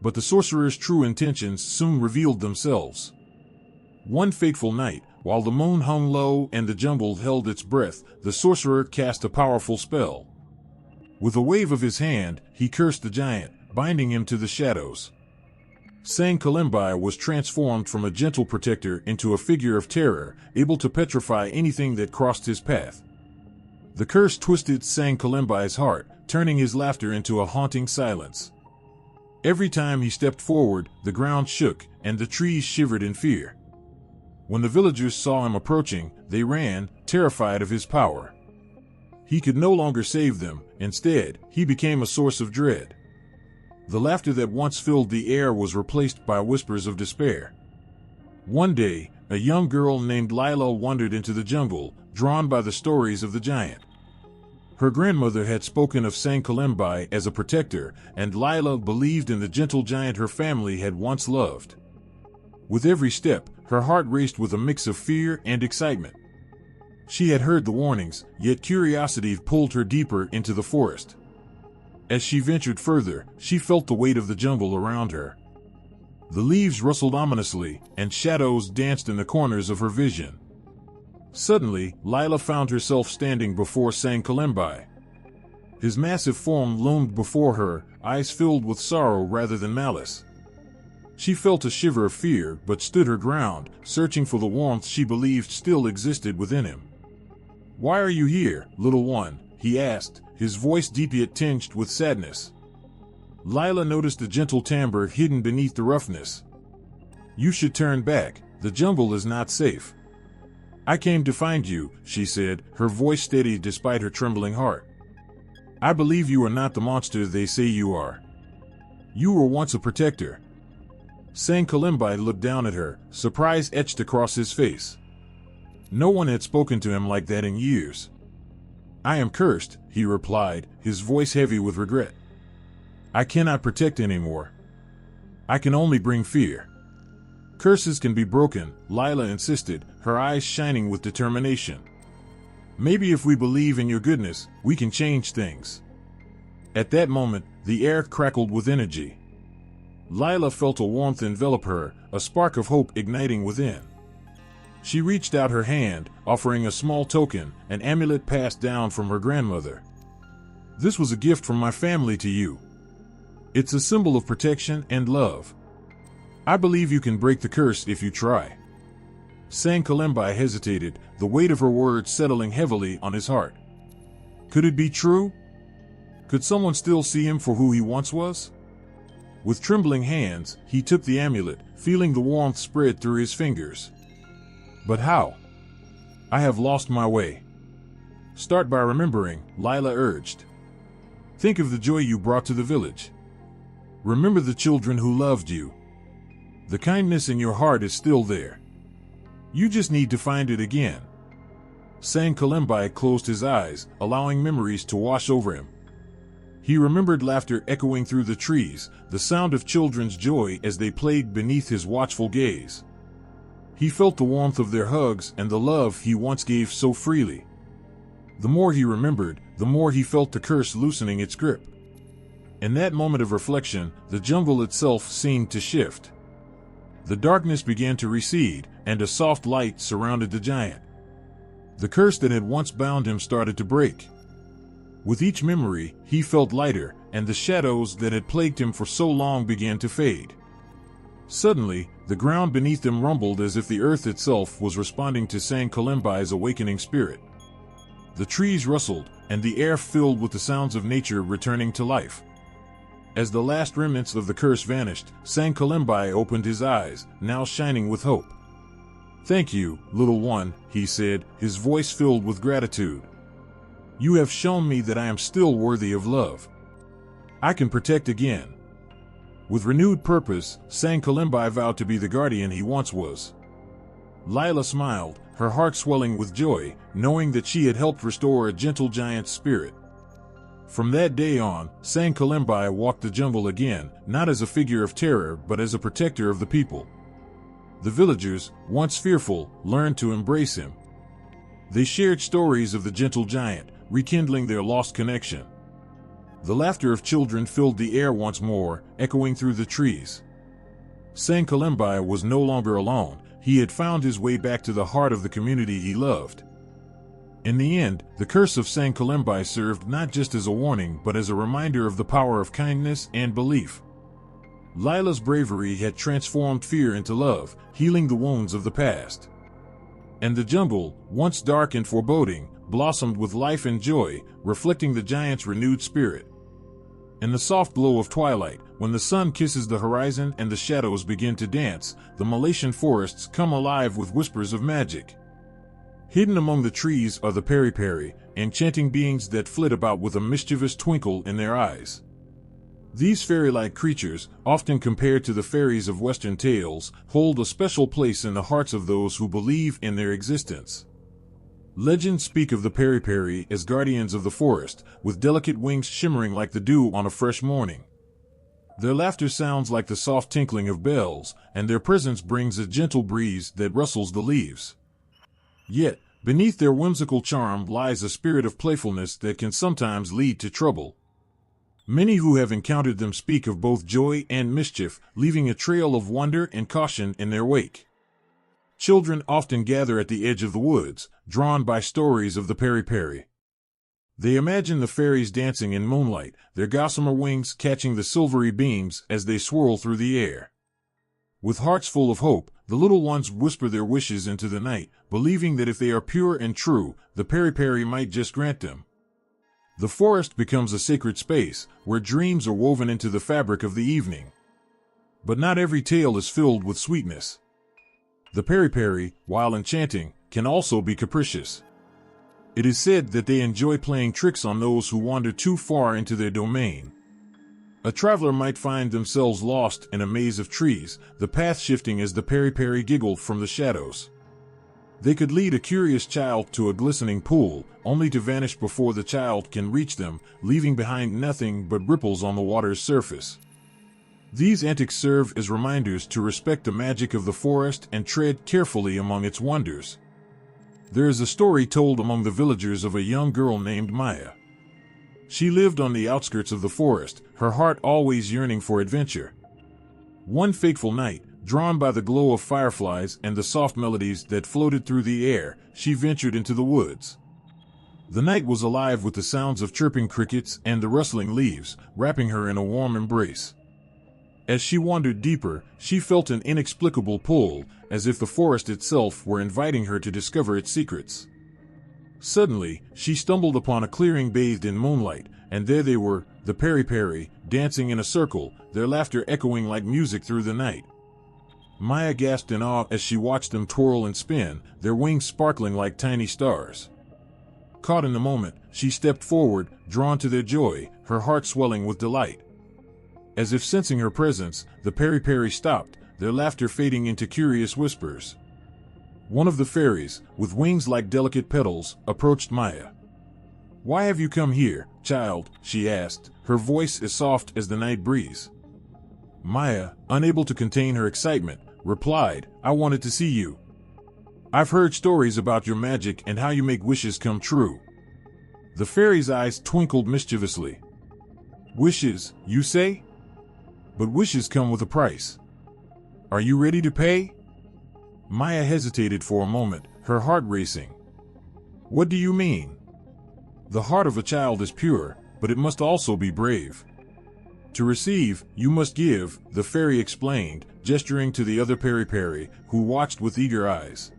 But the sorcerer's true intentions soon revealed themselves. One fateful night, while the moon hung low and the jungle held its breath, the sorcerer cast a powerful spell. With a wave of his hand, he cursed the giant, binding him to the shadows. Sang Kalimbai was transformed from a gentle protector into a figure of terror, able to petrify anything that crossed his path. The curse twisted Sang Kalimbai's heart, turning his laughter into a haunting silence. Every time he stepped forward, the ground shook, and the trees shivered in fear. When the villagers saw him approaching, they ran, terrified of his power. He could no longer save them. Instead, he became a source of dread. The laughter that once filled the air was replaced by whispers of despair. One day, a young girl named Lila wandered into the jungle, drawn by the stories of the giant. Her grandmother had spoken of Sang Kalimbai as a protector, and Lila believed in the gentle giant her family had once loved. With every step, her heart raced with a mix of fear and excitement. She had heard the warnings, yet curiosity pulled her deeper into the forest. As she ventured further, she felt the weight of the jungle around her. The leaves rustled ominously, and shadows danced in the corners of her vision. Suddenly, Lila found herself standing before Sang Kalimbai. His massive form loomed before her, eyes filled with sorrow rather than malice. She felt a shiver of fear, but stood her ground, searching for the warmth she believed still existed within him. "Why are you here, little one?" he asked, his voice deep yet tinged with sadness. Lila noticed a gentle timbre hidden beneath the roughness. "You should turn back. The jungle is not safe." "I came to find you," she said, her voice steady despite her trembling heart. "I believe you are not the monster they say you are. You were once a protector." Sang Kalimbai looked down at her, surprise etched across his face. No one had spoken to him like that in years. "I am cursed," he replied, his voice heavy with regret. "I cannot protect anymore. I can only bring fear." "Curses can be broken," Lila insisted, her eyes shining with determination. "Maybe if we believe in your goodness, we can change things." At that moment, the air crackled with energy. Lila felt a warmth envelop her, a spark of hope igniting within. She reached out her hand, offering a small token, an amulet passed down from her grandmother. "This was a gift from my family to you. It's a symbol of protection and love. I believe you can break the curse if you try." Sang Kalimbai hesitated, the weight of her words settling heavily on his heart. Could it be true? Could someone still see him for who he once was? With trembling hands, he took the amulet, feeling the warmth spread through his fingers. But how? "I have lost my way." "Start by remembering," Lila urged. "Think of the joy you brought to the village. Remember the children who loved you. The kindness in your heart is still there. You just need to find it again." Sang Kalimbai closed his eyes, allowing memories to wash over him. He remembered laughter echoing through the trees, the sound of children's joy as they played beneath his watchful gaze. He felt the warmth of their hugs and the love he once gave so freely. The more he remembered, the more he felt the curse loosening its grip. In that moment of reflection, the jungle itself seemed to shift. The darkness began to recede, and a soft light surrounded the giant. The curse that had once bound him started to break. With each memory, he felt lighter, and the shadows that had plagued him for so long began to fade. Suddenly, the ground beneath him rumbled as if the earth itself was responding to Sang Kalimbai's awakening spirit. The trees rustled, and the air filled with the sounds of nature returning to life. As the last remnants of the curse vanished, Sang Kalimbai opened his eyes, now shining with hope. "Thank you, little one," he said, his voice filled with gratitude. "You have shown me that I am still worthy of love. I can protect again." With renewed purpose, Sang Kalimbai vowed to be the guardian he once was. Lila smiled, her heart swelling with joy, knowing that she had helped restore a gentle giant's spirit. From that day on, Sang Kalimbai walked the jungle again, not as a figure of terror but as a protector of the people. The villagers, once fearful, learned to embrace him. They shared stories of the gentle giant, rekindling their lost connection. The laughter of children filled the air once more, echoing through the trees. Sang Kalimbai was no longer alone. He had found his way back to the heart of the community he loved. In the end, the curse of Sang Kalimbai served not just as a warning but as a reminder of the power of kindness and belief. Lila's bravery had transformed fear into love, healing the wounds of the past. And the jungle, once dark and foreboding, blossomed with life and joy, reflecting the giant's renewed spirit. In the soft glow of twilight, when the sun kisses the horizon and the shadows begin to dance, the Malaysian forests come alive with whispers of magic. Hidden among the trees are the peri-peri, enchanting beings that flit about with a mischievous twinkle in their eyes. These fairy-like creatures, often compared to the fairies of Western tales, hold a special place in the hearts of those who believe in their existence. Legends speak of the peri-peri as guardians of the forest, with delicate wings shimmering like the dew on a fresh morning. Their laughter sounds like the soft tinkling of bells, and their presence brings a gentle breeze that rustles the leaves. Yet, beneath their whimsical charm lies a spirit of playfulness that can sometimes lead to trouble. Many who have encountered them speak of both joy and mischief, leaving a trail of wonder and caution in their wake. Children often gather at the edge of the woods, drawn by stories of the peri-peri. They imagine the fairies dancing in moonlight, their gossamer wings catching the silvery beams as they swirl through the air. With hearts full of hope, the little ones whisper their wishes into the night, believing that if they are pure and true, the peri-peri might just grant them. The forest becomes a sacred space, where dreams are woven into the fabric of the evening. But not every tale is filled with sweetness. The peri-peri, while enchanting, can also be capricious. It is said that they enjoy playing tricks on those who wander too far into their domain. A traveler might find themselves lost in a maze of trees, the path shifting as the peri-peri giggled from the shadows. They could lead a curious child to a glistening pool, only to vanish before the child can reach them, leaving behind nothing but ripples on the water's surface. These antics serve as reminders to respect the magic of the forest and tread carefully among its wonders. There is a story told among the villagers of a young girl named Maya. She lived on the outskirts of the forest, her heart always yearning for adventure. One fateful night, drawn by the glow of fireflies and the soft melodies that floated through the air, she ventured into the woods. The night was alive with the sounds of chirping crickets and the rustling leaves, wrapping her in a warm embrace. As she wandered deeper, she felt an inexplicable pull, as if the forest itself were inviting her to discover its secrets. Suddenly, she stumbled upon a clearing bathed in moonlight, and there they were, the peri-peri, dancing in a circle, their laughter echoing like music through the night. Maya gasped in awe as she watched them twirl and spin, their wings sparkling like tiny stars. Caught in the moment, she stepped forward, drawn to their joy, her heart swelling with delight. As if sensing her presence, the peri-peri stopped, their laughter fading into curious whispers. One of the fairies, with wings like delicate petals, approached Maya. "Why have you come here, child?" she asked, her voice as soft as the night breeze. Maya, unable to contain her excitement, replied, "I wanted to see you. I've heard stories about your magic and how you make wishes come true." The fairy's eyes twinkled mischievously. "Wishes, you say? But wishes come with a price. Are you ready to pay?" Maya hesitated for a moment, her heart racing. "What do you mean?" "The heart of a child is pure, but it must also be brave. To receive, you must give," the fairy explained, gesturing to the other peri-peri, who watched with eager eyes.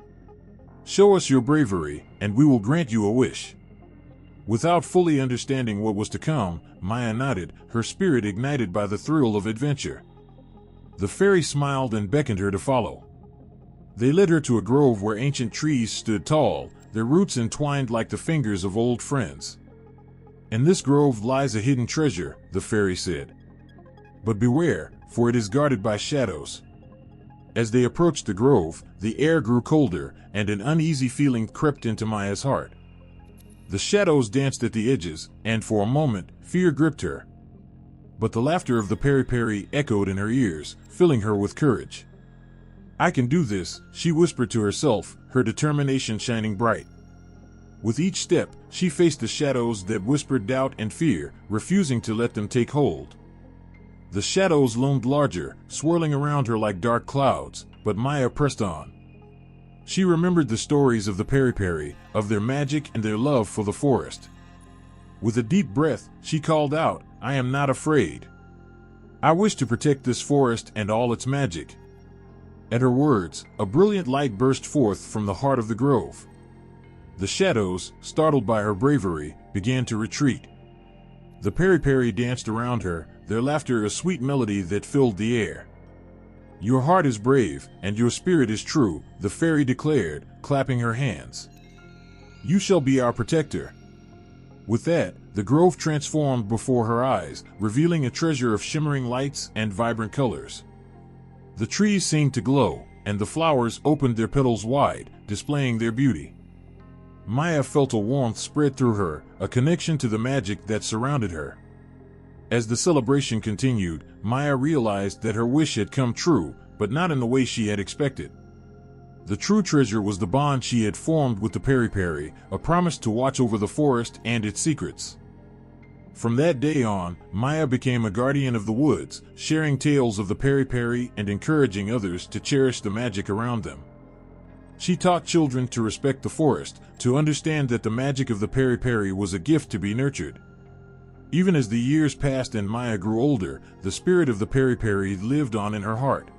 "Show us your bravery, and we will grant you a wish." Without fully understanding what was to come, Maya nodded, her spirit ignited by the thrill of adventure. The fairy smiled and beckoned her to follow. They led her to a grove where ancient trees stood tall, their roots entwined like the fingers of old friends. "In this grove lies a hidden treasure," the fairy said. "But beware, for it is guarded by shadows." As they approached the grove, the air grew colder, and an uneasy feeling crept into Maya's heart. The shadows danced at the edges, and for a moment, fear gripped her. But the laughter of the peri-peri echoed in her ears, filling her with courage. "I can do this," she whispered to herself, her determination shining bright. With each step, she faced the shadows that whispered doubt and fear, refusing to let them take hold. The shadows loomed larger, swirling around her like dark clouds, but Maya pressed on. She remembered the stories of the Peri-Peri, of their magic and their love for the forest. With a deep breath, she called out, "I am not afraid. I wish to protect this forest and all its magic." At her words, a brilliant light burst forth from the heart of the grove. The shadows, startled by her bravery, began to retreat. The Peri-Peri danced around her, their laughter a sweet melody that filled the air. "Your heart is brave, and your spirit is true," the fairy declared, clapping her hands. "You shall be our protector." With that, the grove transformed before her eyes, revealing a treasure of shimmering lights and vibrant colors. The trees seemed to glow, and the flowers opened their petals wide, displaying their beauty. Maya felt a warmth spread through her, a connection to the magic that surrounded her. As the celebration continued, Maya realized that her wish had come true, but not in the way she had expected. The true treasure was the bond she had formed with the Peri-Peri, a promise to watch over the forest and its secrets. From that day on, Maya became a guardian of the woods, sharing tales of the Peri-Peri and encouraging others to cherish the magic around them. She taught children to respect the forest, to understand that the magic of the Peri-Peri was a gift to be nurtured. Even as the years passed and Maya grew older, the spirit of the Peri-Peri lived on in her heart.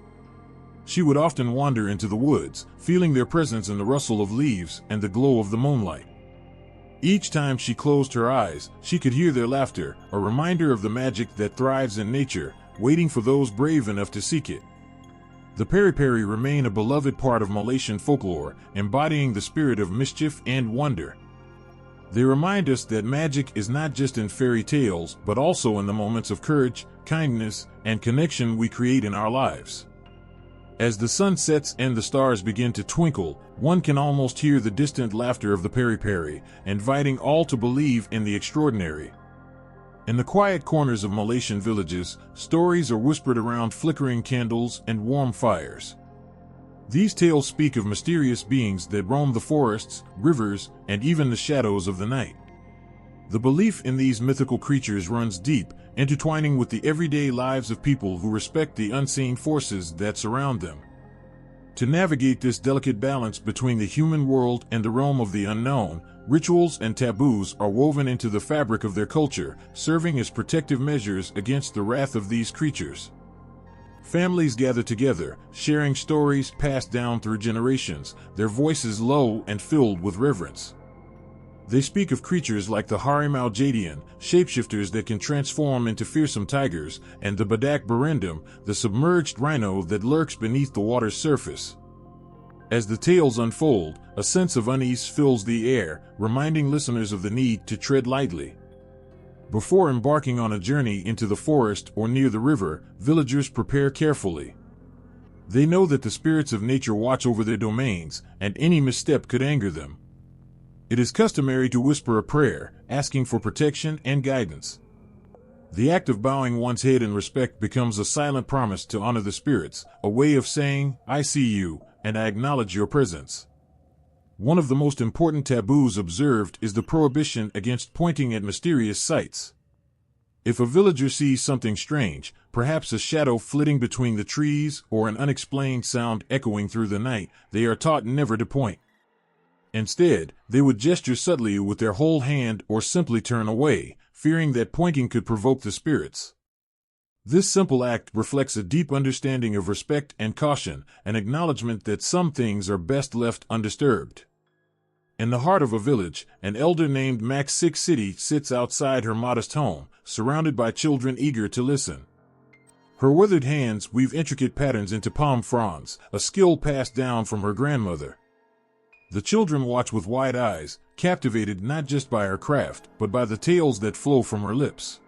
She would often wander into the woods, feeling their presence in the rustle of leaves and the glow of the moonlight. Each time she closed her eyes, she could hear their laughter, a reminder of the magic that thrives in nature, waiting for those brave enough to seek it. The Peri-Peri remain a beloved part of Malaysian folklore, embodying the spirit of mischief and wonder. They remind us that magic is not just in fairy tales, but also in the moments of courage, kindness, and connection we create in our lives. As the sun sets and the stars begin to twinkle, one can almost hear the distant laughter of the Peri-Peri, inviting all to believe in the extraordinary. In the quiet corners of Malaysian villages, stories are whispered around flickering candles and warm fires. These tales speak of mysterious beings that roam the forests, rivers, and even the shadows of the night. The belief in these mythical creatures runs deep, intertwining with the everyday lives of people who respect the unseen forces that surround them. To navigate this delicate balance between the human world and the realm of the unknown, rituals and taboos are woven into the fabric of their culture, serving as protective measures against the wrath of these creatures. Families gather together, sharing stories passed down through generations, their voices low and filled with reverence. They speak of creatures like the Harimau Jadian, shapeshifters that can transform into fearsome tigers, and the Badak Berendam, the submerged rhino that lurks beneath the water's surface. As the tales unfold, a sense of unease fills the air, reminding listeners of the need to tread lightly. Before embarking on a journey into the forest or near the river, villagers prepare carefully. They know that the spirits of nature watch over their domains, and any misstep could anger them. It is customary to whisper a prayer, asking for protection and guidance. The act of bowing one's head in respect becomes a silent promise to honor the spirits, a way of saying, "I see you, and I acknowledge your presence." One of the most important taboos observed is the prohibition against pointing at mysterious sights. If a villager sees something strange, perhaps a shadow flitting between the trees or an unexplained sound echoing through the night, they are taught never to point. Instead, they would gesture subtly with their whole hand or simply turn away, fearing that pointing could provoke the spirits. This simple act reflects a deep understanding of respect and caution, an acknowledgement that some things are best left undisturbed. In the heart of a village, an elder named Mak Sik City sits outside her modest home, surrounded by children eager to listen. Her withered hands weave intricate patterns into palm fronds, a skill passed down from her grandmother. The children watch with wide eyes, captivated not just by her craft, but by the tales that flow from her lips.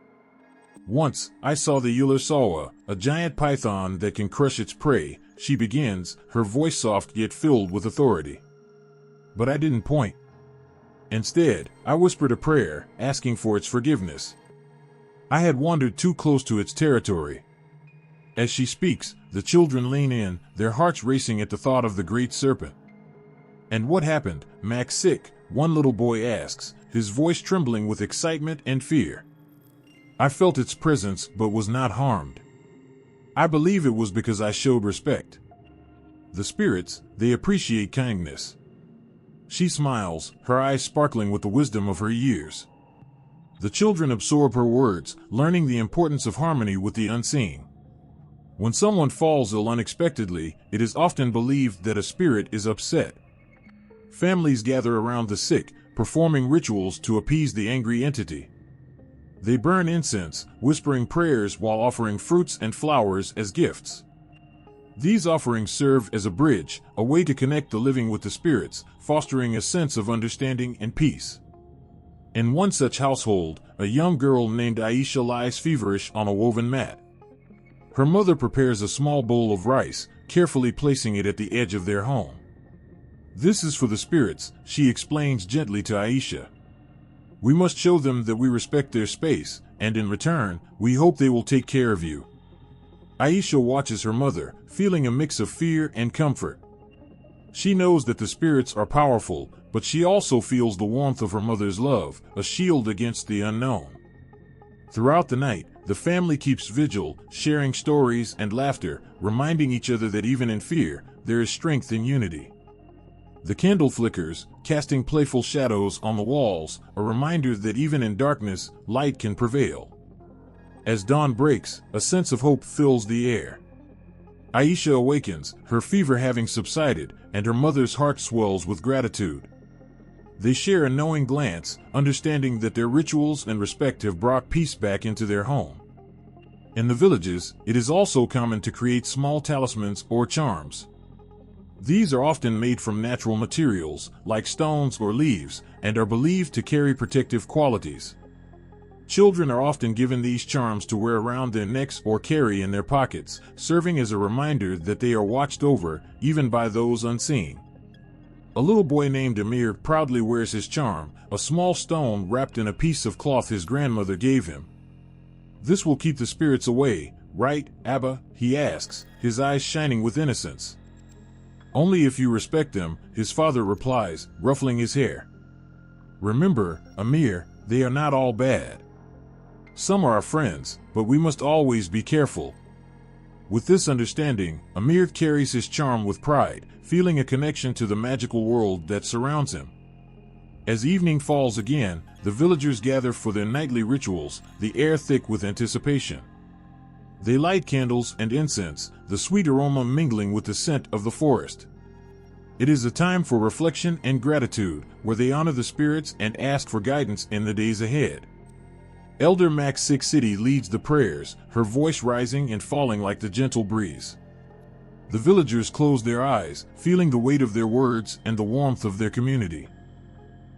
"Once, I saw the ular sawa, a giant python that can crush its prey," she begins, her voice soft yet filled with authority. "But I didn't point. Instead, I whispered a prayer, asking for its forgiveness. I had wandered too close to its territory." As she speaks, the children lean in, their hearts racing at the thought of the great serpent. "And what happened, Mak Sik?" one little boy asks, his voice trembling with excitement and fear. "I felt its presence but was not harmed. I believe it was because I showed respect. The spirits, they appreciate kindness. She smiles, her eyes sparkling with the wisdom of her years. The children absorb her words, learning the importance of harmony with the unseen. When someone falls ill unexpectedly, it is often believed that a spirit is upset. Families gather around the sick, performing rituals to appease the angry entity. They burn incense, whispering prayers while offering fruits and flowers as gifts. These offerings serve as a bridge, a way to connect the living with the spirits, fostering a sense of understanding and peace. In one such household, a young girl named Aisha lies feverish on a woven mat. Her mother prepares a small bowl of rice, carefully placing it at the edge of their home. "This is for the spirits," she explains gently to Aisha. "We must show them that we respect their space, and in return, we hope they will take care of you." Aisha watches her mother, feeling a mix of fear and comfort. She knows that the spirits are powerful, but she also feels the warmth of her mother's love, a shield against the unknown. Throughout the night, the family keeps vigil, sharing stories and laughter, reminding each other that even in fear, there is strength in unity. The candle flickers, casting playful shadows on the walls, a reminder that even in darkness, light can prevail. As dawn breaks, a sense of hope fills the air. Aisha awakens, her fever having subsided, and her mother's heart swells with gratitude. They share a knowing glance, understanding that their rituals and respect have brought peace back into their home. In the villages, it is also common to create small talismans or charms. These are often made from natural materials, like stones or leaves, and are believed to carry protective qualities. Children are often given these charms to wear around their necks or carry in their pockets, serving as a reminder that they are watched over, even by those unseen. A little boy named Amir proudly wears his charm, a small stone wrapped in a piece of cloth his grandmother gave him. "This will keep the spirits away, right, Abba?" he asks, his eyes shining with innocence. "Only if you respect them," his father replies, ruffling his hair. "Remember, Amir, they are not all bad. Some are our friends, but we must always be careful." With this understanding, Amir carries his charm with pride, feeling a connection to the magical world that surrounds him. As evening falls again, the villagers gather for their nightly rituals, the air thick with anticipation. They light candles and incense, the sweet aroma mingling with the scent of the forest. It is a time for reflection and gratitude, where they honor the spirits and ask for guidance in the days ahead. Elder Max Six City leads the prayers, her voice rising and falling like the gentle breeze. The villagers close their eyes, feeling the weight of their words and the warmth of their community.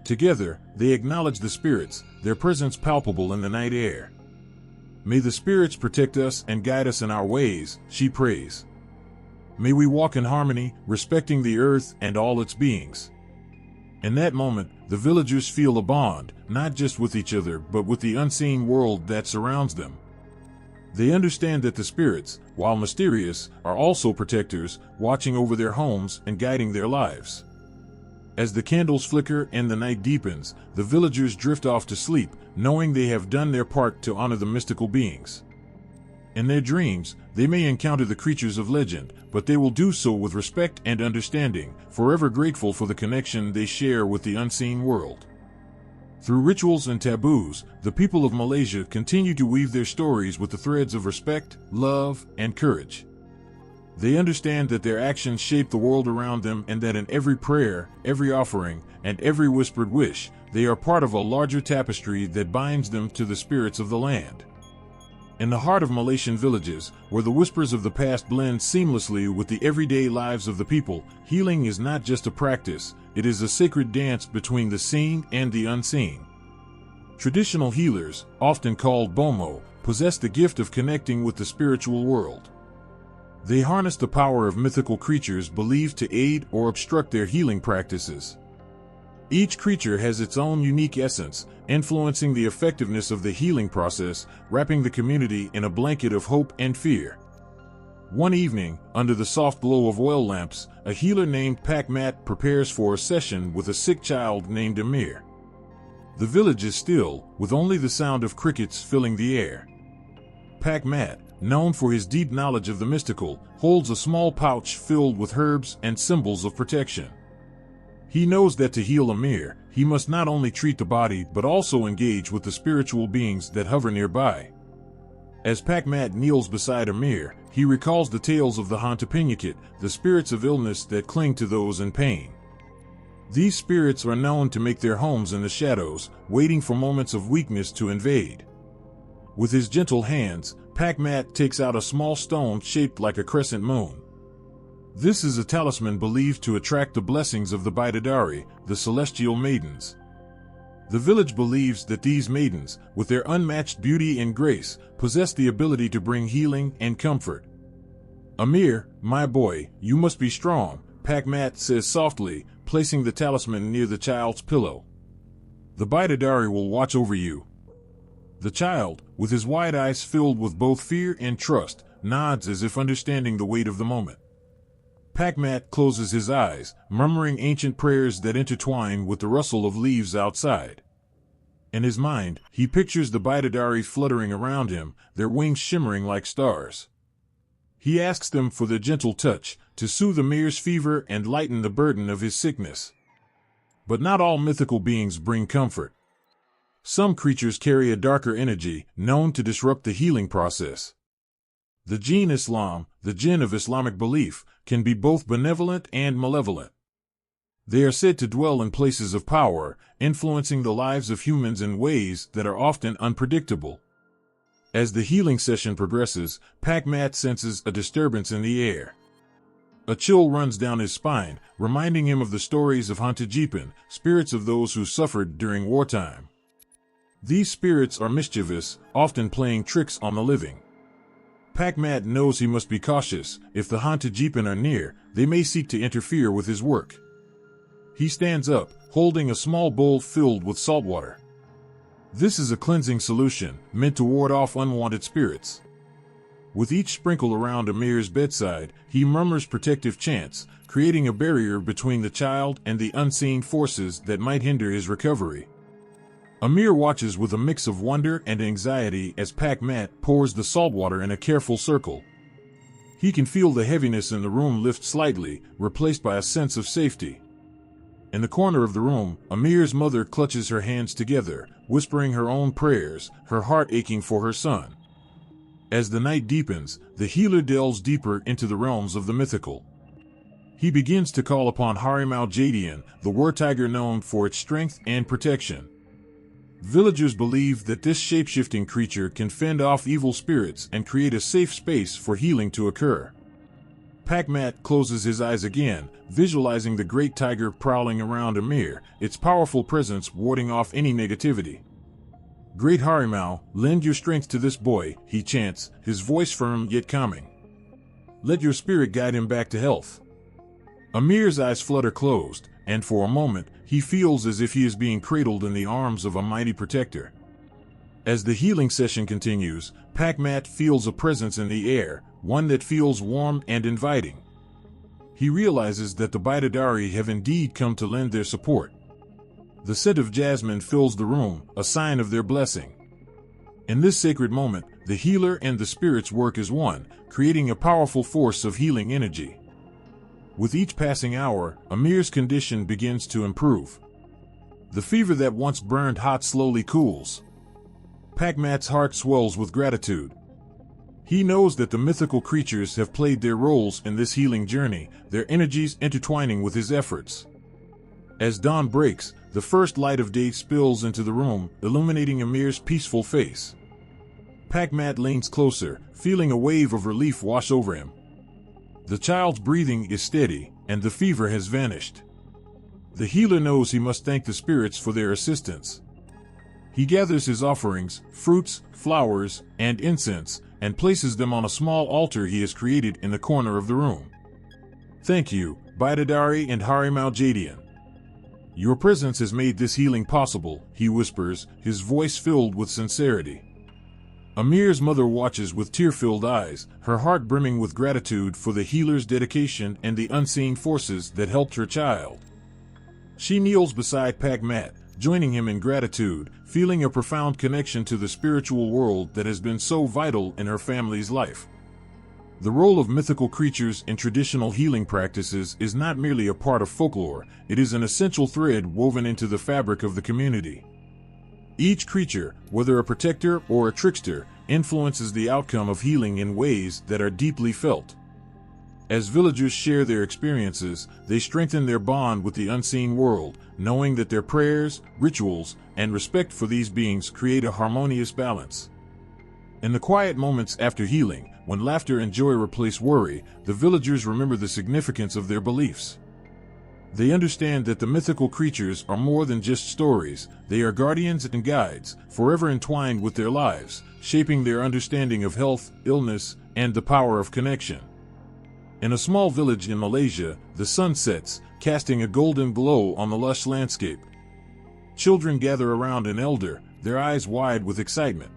Together, they acknowledge the spirits, their presence palpable in the night air. "May the spirits protect us and guide us in our ways," she prays. "May we walk in harmony, respecting the earth and all its beings." In that moment, the villagers feel a bond, not just with each other, but with the unseen world that surrounds them. They understand that the spirits, while mysterious, are also protectors, watching over their homes and guiding their lives. As the candles flicker and the night deepens, the villagers drift off to sleep, knowing they have done their part to honor the mystical beings. In their dreams, they may encounter the creatures of legend, but they will do so with respect and understanding, forever grateful for the connection they share with the unseen world. Through rituals and taboos, the people of Malaysia continue to weave their stories with the threads of respect, love, and courage. They understand that their actions shape the world around them and that in every prayer, every offering, and every whispered wish, they are part of a larger tapestry that binds them to the spirits of the land. In the heart of Malaysian villages, where the whispers of the past blend seamlessly with the everyday lives of the people, healing is not just a practice, it is a sacred dance between the seen and the unseen. Traditional healers, often called bomo, possess the gift of connecting with the spiritual world. They harness the power of mythical creatures believed to aid or obstruct their healing practices. Each creature has its own unique essence, influencing the effectiveness of the healing process, wrapping the community in a blanket of hope and fear. One evening, under the soft glow of oil lamps, a healer named Pak Mat prepares for a session with a sick child named Amir. The village is still, with only the sound of crickets filling the air. Pak Mat, known for his deep knowledge of the mystical, holds a small pouch filled with herbs and symbols of protection. He knows that to heal Amir, he must not only treat the body but also engage with the spiritual beings that hover nearby. As Pakmat kneels beside Amir, he recalls the tales of the Pontianak, the spirits of illness that cling to those in pain. These spirits are known to make their homes in the shadows, waiting for moments of weakness to invade. With his gentle hands, Pakmat takes out a small stone shaped like a crescent moon. This is a talisman believed to attract the blessings of the Bidadari, the celestial maidens. The village believes that these maidens, with their unmatched beauty and grace, possess the ability to bring healing and comfort. Amir, my boy, you must be strong, Pakmat says softly, placing the talisman near the child's pillow. The Bidadari will watch over you. The child, with his wide eyes filled with both fear and trust, nods as if understanding the weight of the moment. Pakmat closes his eyes, murmuring ancient prayers that intertwine with the rustle of leaves outside. In his mind, he pictures the Bidadari fluttering around him, their wings shimmering like stars. He asks them for their gentle touch, to soothe Amir's fever and lighten the burden of his sickness. But not all mythical beings bring comfort. Some creatures carry a darker energy, known to disrupt the healing process. The jinn Islam, the jinn of Islamic belief, can be both benevolent and malevolent. They are said to dwell in places of power, influencing the lives of humans in ways that are often unpredictable. As the healing session progresses, Pakmat senses a disturbance in the air. A chill runs down his spine, reminding him of the stories of Hantajipan, spirits of those who suffered during wartime. These spirits are mischievous, often playing tricks on the living. Pakmat knows he must be cautious. If the Hantajipan are near, they may seek to interfere with his work. He stands up, holding a small bowl filled with salt water. This is a cleansing solution, meant to ward off unwanted spirits. With each sprinkle around Amir's bedside, he murmurs protective chants, creating a barrier between the child and the unseen forces that might hinder his recovery. Amir watches with a mix of wonder and anxiety as Pakmat pours the salt water in a careful circle. He can feel the heaviness in the room lift slightly, replaced by a sense of safety. In the corner of the room, Amir's mother clutches her hands together, whispering her own prayers, her heart aching for her son. As the night deepens, the healer delves deeper into the realms of the mythical. He begins to call upon Harimau Jadian, the war-tiger known for its strength and protection. Villagers believe that this shape-shifting creature can fend off evil spirits and create a safe space for healing to occur. Pakmat closes his eyes again, visualizing the great tiger prowling around Amir, its powerful presence warding off any negativity. Great Harimau, lend your strength to this boy, he chants, his voice firm yet calming. Let your spirit guide him back to health. Amir's eyes flutter closed, and for a moment, he feels as if he is being cradled in the arms of a mighty protector. As the healing session continues, Pakmat feels a presence in the air, one that feels warm and inviting. He realizes that the Bidadari have indeed come to lend their support. The scent of jasmine fills the room, a sign of their blessing. In this sacred moment, the healer and the spirits work as one, creating a powerful force of healing energy. With each passing hour, Amir's condition begins to improve. The fever that once burned hot slowly cools. Pakmat's heart swells with gratitude. He knows that the mythical creatures have played their roles in this healing journey, their energies intertwining with his efforts. As dawn breaks, the first light of day spills into the room, illuminating Amir's peaceful face. Pakmat leans closer, feeling a wave of relief wash over him. The child's breathing is steady, and the fever has vanished. The healer knows he must thank the spirits for their assistance. He gathers his offerings, fruits, flowers, and incense, and places them on a small altar he has created in the corner of the room. Thank you, Bidadari and Harimau Jadian. Your presence has made this healing possible, he whispers, his voice filled with sincerity. Amir's mother watches with tear-filled eyes, her heart brimming with gratitude for the healer's dedication and the unseen forces that helped her child. She kneels beside Pakmat, joining him in gratitude, feeling a profound connection to the spiritual world that has been so vital in her family's life. The role of mythical creatures in traditional healing practices is not merely a part of folklore, it is an essential thread woven into the fabric of the community. Each creature, whether a protector or a trickster, influences the outcome of healing in ways that are deeply felt. As villagers share their experiences, they strengthen their bond with the unseen world, knowing that their prayers, rituals, and respect for these beings create a harmonious balance. In the quiet moments after healing, when laughter and joy replace worry, the villagers remember the significance of their beliefs. They understand that the mythical creatures are more than just stories, they are guardians and guides, forever entwined with their lives, shaping their understanding of health, illness, and the power of connection. In a small village in Malaysia, the sun sets, casting a golden glow on the lush landscape. Children gather around an elder, their eyes wide with excitement.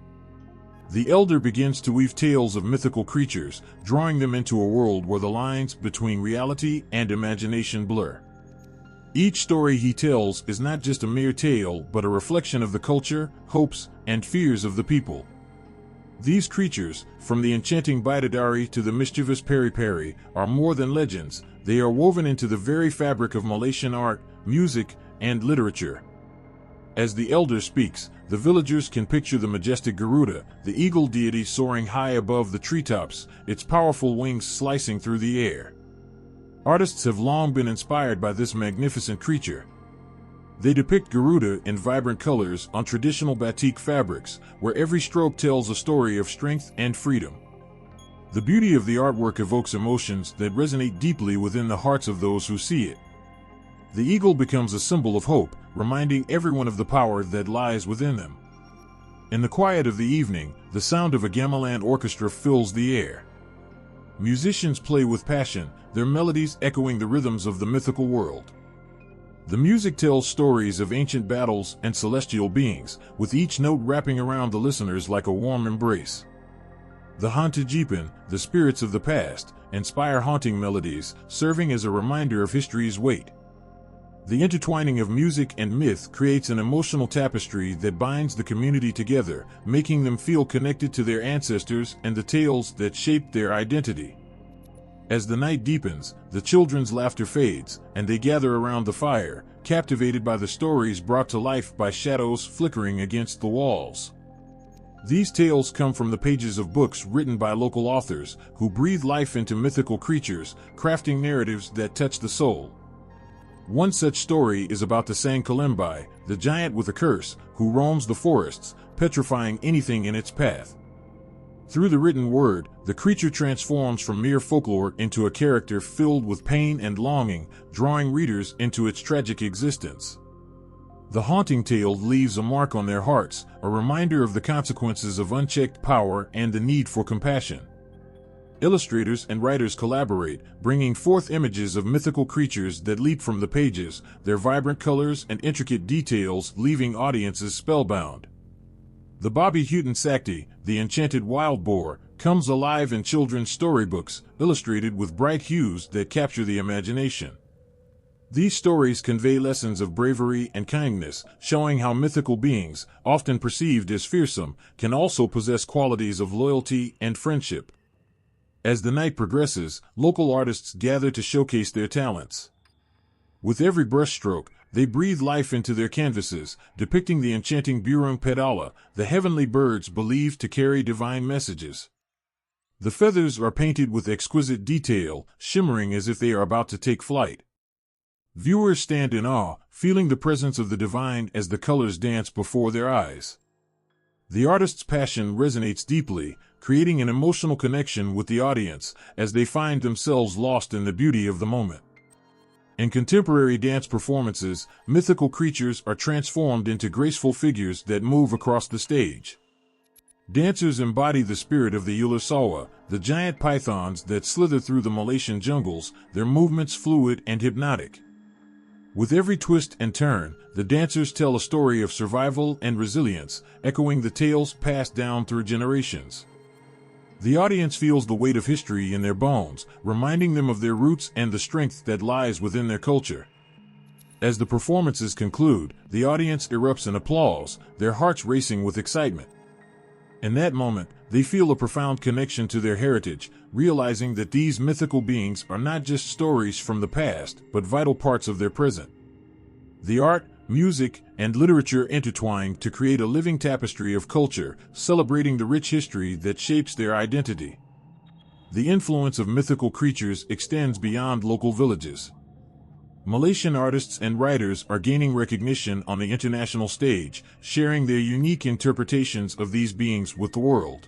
The elder begins to weave tales of mythical creatures, drawing them into a world where the lines between reality and imagination blur. Each story he tells is not just a mere tale, but a reflection of the culture, hopes, and fears of the people. These creatures, from the enchanting bidadari to the mischievous peri-peri, are more than legends, they are woven into the very fabric of Malaysian art, music, and literature. As the elder speaks, the villagers can picture the majestic Garuda, the eagle deity soaring high above the treetops, its powerful wings slicing through the air. Artists have long been inspired by this magnificent creature. They depict Garuda in vibrant colors on traditional batik fabrics, where every stroke tells a story of strength and freedom. The beauty of the artwork evokes emotions that resonate deeply within the hearts of those who see it. The eagle becomes a symbol of hope, reminding everyone of the power that lies within them. In the quiet of the evening, the sound of a gamelan orchestra fills the air. Musicians play with passion, their melodies echoing the rhythms of the mythical world. The music tells stories of ancient battles and celestial beings, with each note wrapping around the listeners like a warm embrace. The Hantu Jipan, the spirits of the past, inspire haunting melodies, serving as a reminder of history's weight. The intertwining of music and myth creates an emotional tapestry that binds the community together, making them feel connected to their ancestors and the tales that shaped their identity. As the night deepens, the children's laughter fades, and they gather around the fire, captivated by the stories brought to life by shadows flickering against the walls. These tales come from the pages of books written by local authors, who breathe life into mythical creatures, crafting narratives that touch the soul. One such story is about the Sang Kalimbai, the giant with a curse, who roams the forests, petrifying anything in its path. Through the written word, the creature transforms from mere folklore into a character filled with pain and longing, drawing readers into its tragic existence. The haunting tale leaves a mark on their hearts, a reminder of the consequences of unchecked power and the need for compassion. Illustrators and writers collaborate, bringing forth images of mythical creatures that leap from the pages, their vibrant colors and intricate details leaving audiences spellbound. The Babi Hutan Sakti, the enchanted wild boar, comes alive in children's storybooks, illustrated with bright hues that capture the imagination. These stories convey lessons of bravery and kindness, showing how mythical beings, often perceived as fearsome, can also possess qualities of loyalty and friendship. As the night progresses, local artists gather to showcase their talents. With every brushstroke, they breathe life into their canvases, depicting the enchanting burung pedala, the heavenly birds believed to carry divine messages. The feathers are painted with exquisite detail, shimmering as if they are about to take flight. Viewers stand in awe, feeling the presence of the divine as the colors dance before their eyes. The artist's passion resonates deeply, creating an emotional connection with the audience as they find themselves lost in the beauty of the moment. In contemporary dance performances, mythical creatures are transformed into graceful figures that move across the stage. Dancers embody the spirit of the Ular Sawa, the giant pythons that slither through the Malaysian jungles, their movements fluid and hypnotic. With every twist and turn, the dancers tell a story of survival and resilience, echoing the tales passed down through generations. The audience feels the weight of history in their bones, reminding them of their roots and the strength that lies within their culture. As the performances conclude, the audience erupts in applause, their hearts racing with excitement. In that moment, they feel a profound connection to their heritage, realizing that these mythical beings are not just stories from the past, but vital parts of their present. The art, music, and literature intertwine to create a living tapestry of culture, celebrating the rich history that shapes their identity. The influence of mythical creatures extends beyond local villages. Malaysian artists and writers are gaining recognition on the international stage, sharing their unique interpretations of these beings with the world.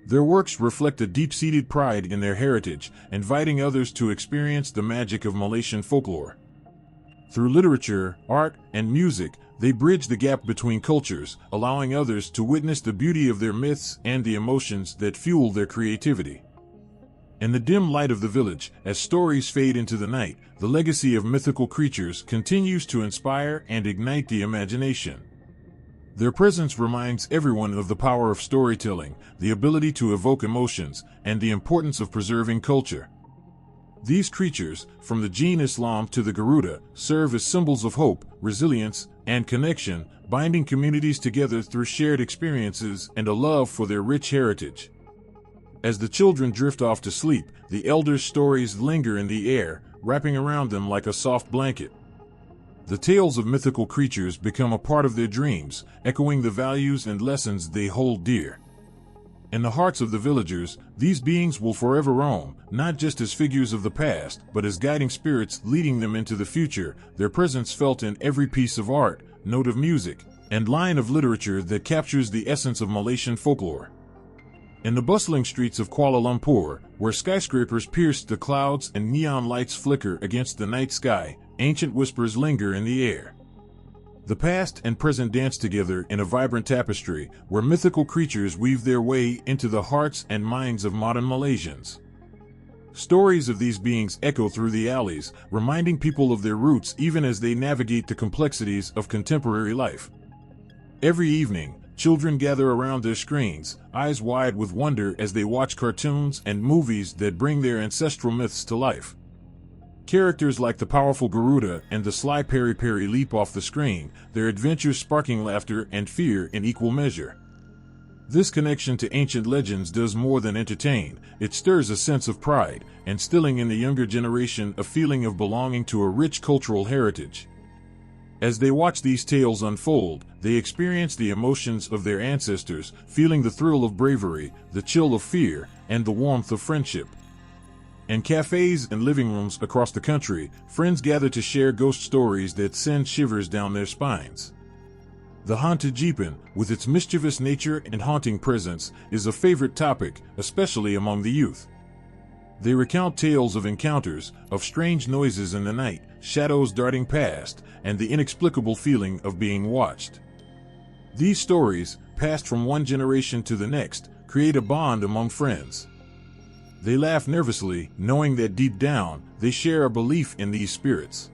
Their works reflect a deep-seated pride in their heritage, inviting others to experience the magic of Malaysian folklore. Through literature, art, and music, they bridge the gap between cultures, allowing others to witness the beauty of their myths and the emotions that fuel their creativity. In the dim light of the village, as stories fade into the night, the legacy of mythical creatures continues to inspire and ignite the imagination. Their presence reminds everyone of the power of storytelling, the ability to evoke emotions, and the importance of preserving culture. These creatures, from the Jinn Islam to the Garuda, serve as symbols of hope, resilience, and connection, binding communities together through shared experiences and a love for their rich heritage. As the children drift off to sleep, the elders' stories linger in the air, wrapping around them like a soft blanket. The tales of mythical creatures become a part of their dreams, echoing the values and lessons they hold dear. In the hearts of the villagers, these beings will forever roam, not just as figures of the past, but as guiding spirits leading them into the future, their presence felt in every piece of art, note of music, and line of literature that captures the essence of Malaysian folklore. In the bustling streets of Kuala Lumpur, where skyscrapers pierce the clouds and neon lights flicker against the night sky, ancient whispers linger in the air. The past and present dance together in a vibrant tapestry, where mythical creatures weave their way into the hearts and minds of modern Malaysians. Stories of these beings echo through the alleys, reminding people of their roots even as they navigate the complexities of contemporary life. Every evening, children gather around their screens, eyes wide with wonder as they watch cartoons and movies that bring their ancestral myths to life. Characters like the powerful Garuda and the sly Peri Peri leap off the screen, their adventures sparking laughter and fear in equal measure. This connection to ancient legends does more than entertain, it stirs a sense of pride, instilling in the younger generation a feeling of belonging to a rich cultural heritage. As they watch these tales unfold, they experience the emotions of their ancestors, feeling the thrill of bravery, the chill of fear, and the warmth of friendship. In cafes and living rooms across the country, friends gather to share ghost stories that send shivers down their spines. The haunted jeepin, with its mischievous nature and haunting presence, is a favorite topic, especially among the youth. They recount tales of encounters, of strange noises in the night, shadows darting past, and the inexplicable feeling of being watched. These stories, passed from one generation to the next, create a bond among friends. They laugh nervously, knowing that deep down, they share a belief in these spirits.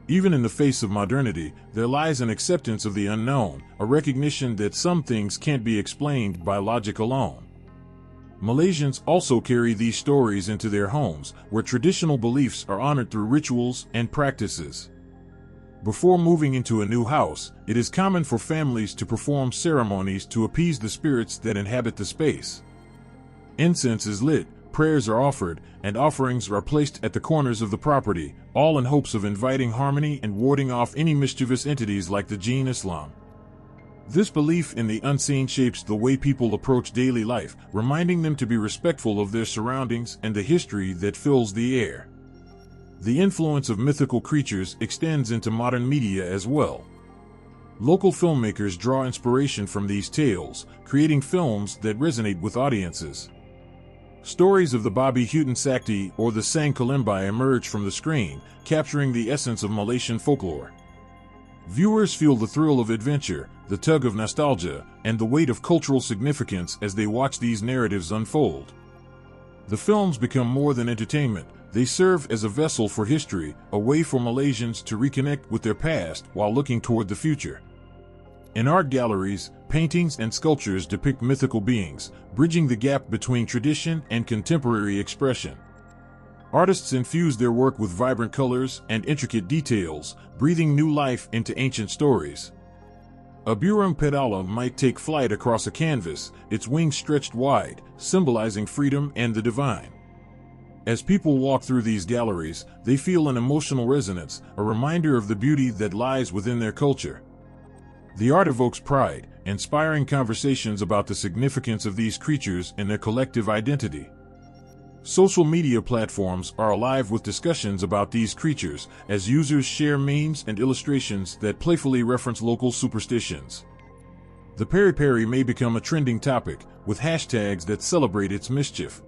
Even in the face of modernity, there lies an acceptance of the unknown, a recognition that some things can't be explained by logic alone. Malaysians also carry these stories into their homes, where traditional beliefs are honored through rituals and practices. Before moving into a new house, it is common for families to perform ceremonies to appease the spirits that inhabit the space. Incense is lit, prayers are offered, and offerings are placed at the corners of the property, all in hopes of inviting harmony and warding off any mischievous entities like the Jinn Islam. This belief in the unseen shapes the way people approach daily life, reminding them to be respectful of their surroundings and the history that fills the air. The influence of mythical creatures extends into modern media as well. Local filmmakers draw inspiration from these tales, creating films that resonate with audiences. Stories of the Babi Hutan Sakti or the Sang Kalimbai emerge from the screen, capturing the essence of Malaysian folklore. Viewers feel the thrill of adventure, the tug of nostalgia, and the weight of cultural significance as they watch these narratives unfold. The films become more than entertainment, they serve as a vessel for history, a way for Malaysians to reconnect with their past while looking toward the future. In art galleries, paintings and sculptures depict mythical beings, bridging the gap between tradition and contemporary expression. Artists infuse their work with vibrant colors and intricate details, breathing new life into ancient stories. A burung pedala might take flight across a canvas, its wings stretched wide, symbolizing freedom and the divine. As people walk through these galleries, they feel an emotional resonance, a reminder of the beauty that lies within their culture. The art evokes pride, inspiring conversations about the significance of these creatures and their collective identity. Social media platforms are alive with discussions about these creatures as users share memes and illustrations that playfully reference local superstitions. The peri-peri may become a trending topic, with hashtags that celebrate its mischief.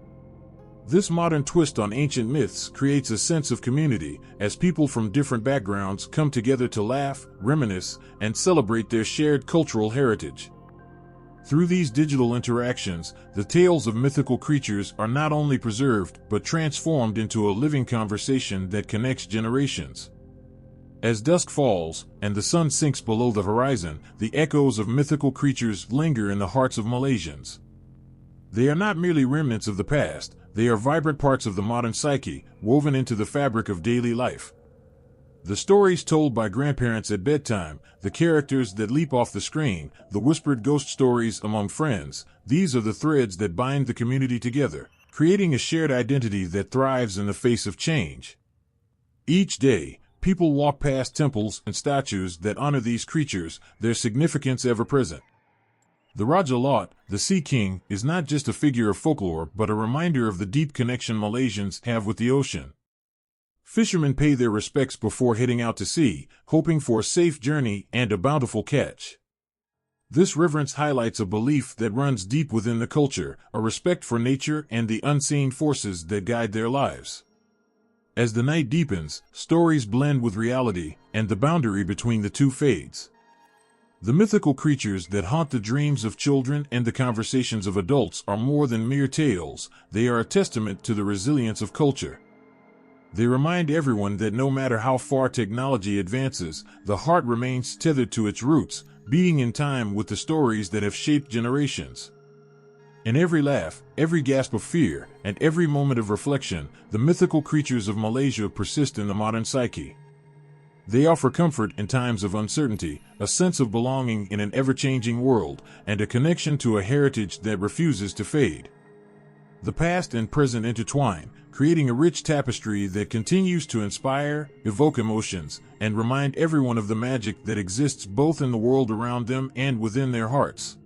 This modern twist on ancient myths creates a sense of community as people from different backgrounds come together to laugh, reminisce, and celebrate their shared cultural heritage. Through these digital interactions, the tales of mythical creatures are not only preserved but transformed into a living conversation that connects generations. As dusk falls and the sun sinks below the horizon, the echoes of mythical creatures linger in the hearts of Malaysians. They are not merely remnants of the past, they are vibrant parts of the modern psyche, woven into the fabric of daily life. The stories told by grandparents at bedtime, the characters that leap off the screen, the whispered ghost stories among friends, these are the threads that bind the community together, creating a shared identity that thrives in the face of change. Each day, people walk past temples and statues that honor these creatures, their significance ever present. The Raja Lot, the Sea King, is not just a figure of folklore but a reminder of the deep connection Malaysians have with the ocean. Fishermen pay their respects before heading out to sea, hoping for a safe journey and a bountiful catch. This reverence highlights a belief that runs deep within the culture, a respect for nature and the unseen forces that guide their lives. As the night deepens, stories blend with reality, and the boundary between the two fades. The mythical creatures that haunt the dreams of children and the conversations of adults are more than mere tales, they are a testament to the resilience of culture. They remind everyone that no matter how far technology advances, the heart remains tethered to its roots, beating in time with the stories that have shaped generations. In every laugh, every gasp of fear, and every moment of reflection, the mythical creatures of Malaysia persist in the modern psyche. They offer comfort in times of uncertainty, a sense of belonging in an ever-changing world, and a connection to a heritage that refuses to fade. The past and present intertwine, creating a rich tapestry that continues to inspire, evoke emotions, and remind everyone of the magic that exists both in the world around them and within their hearts.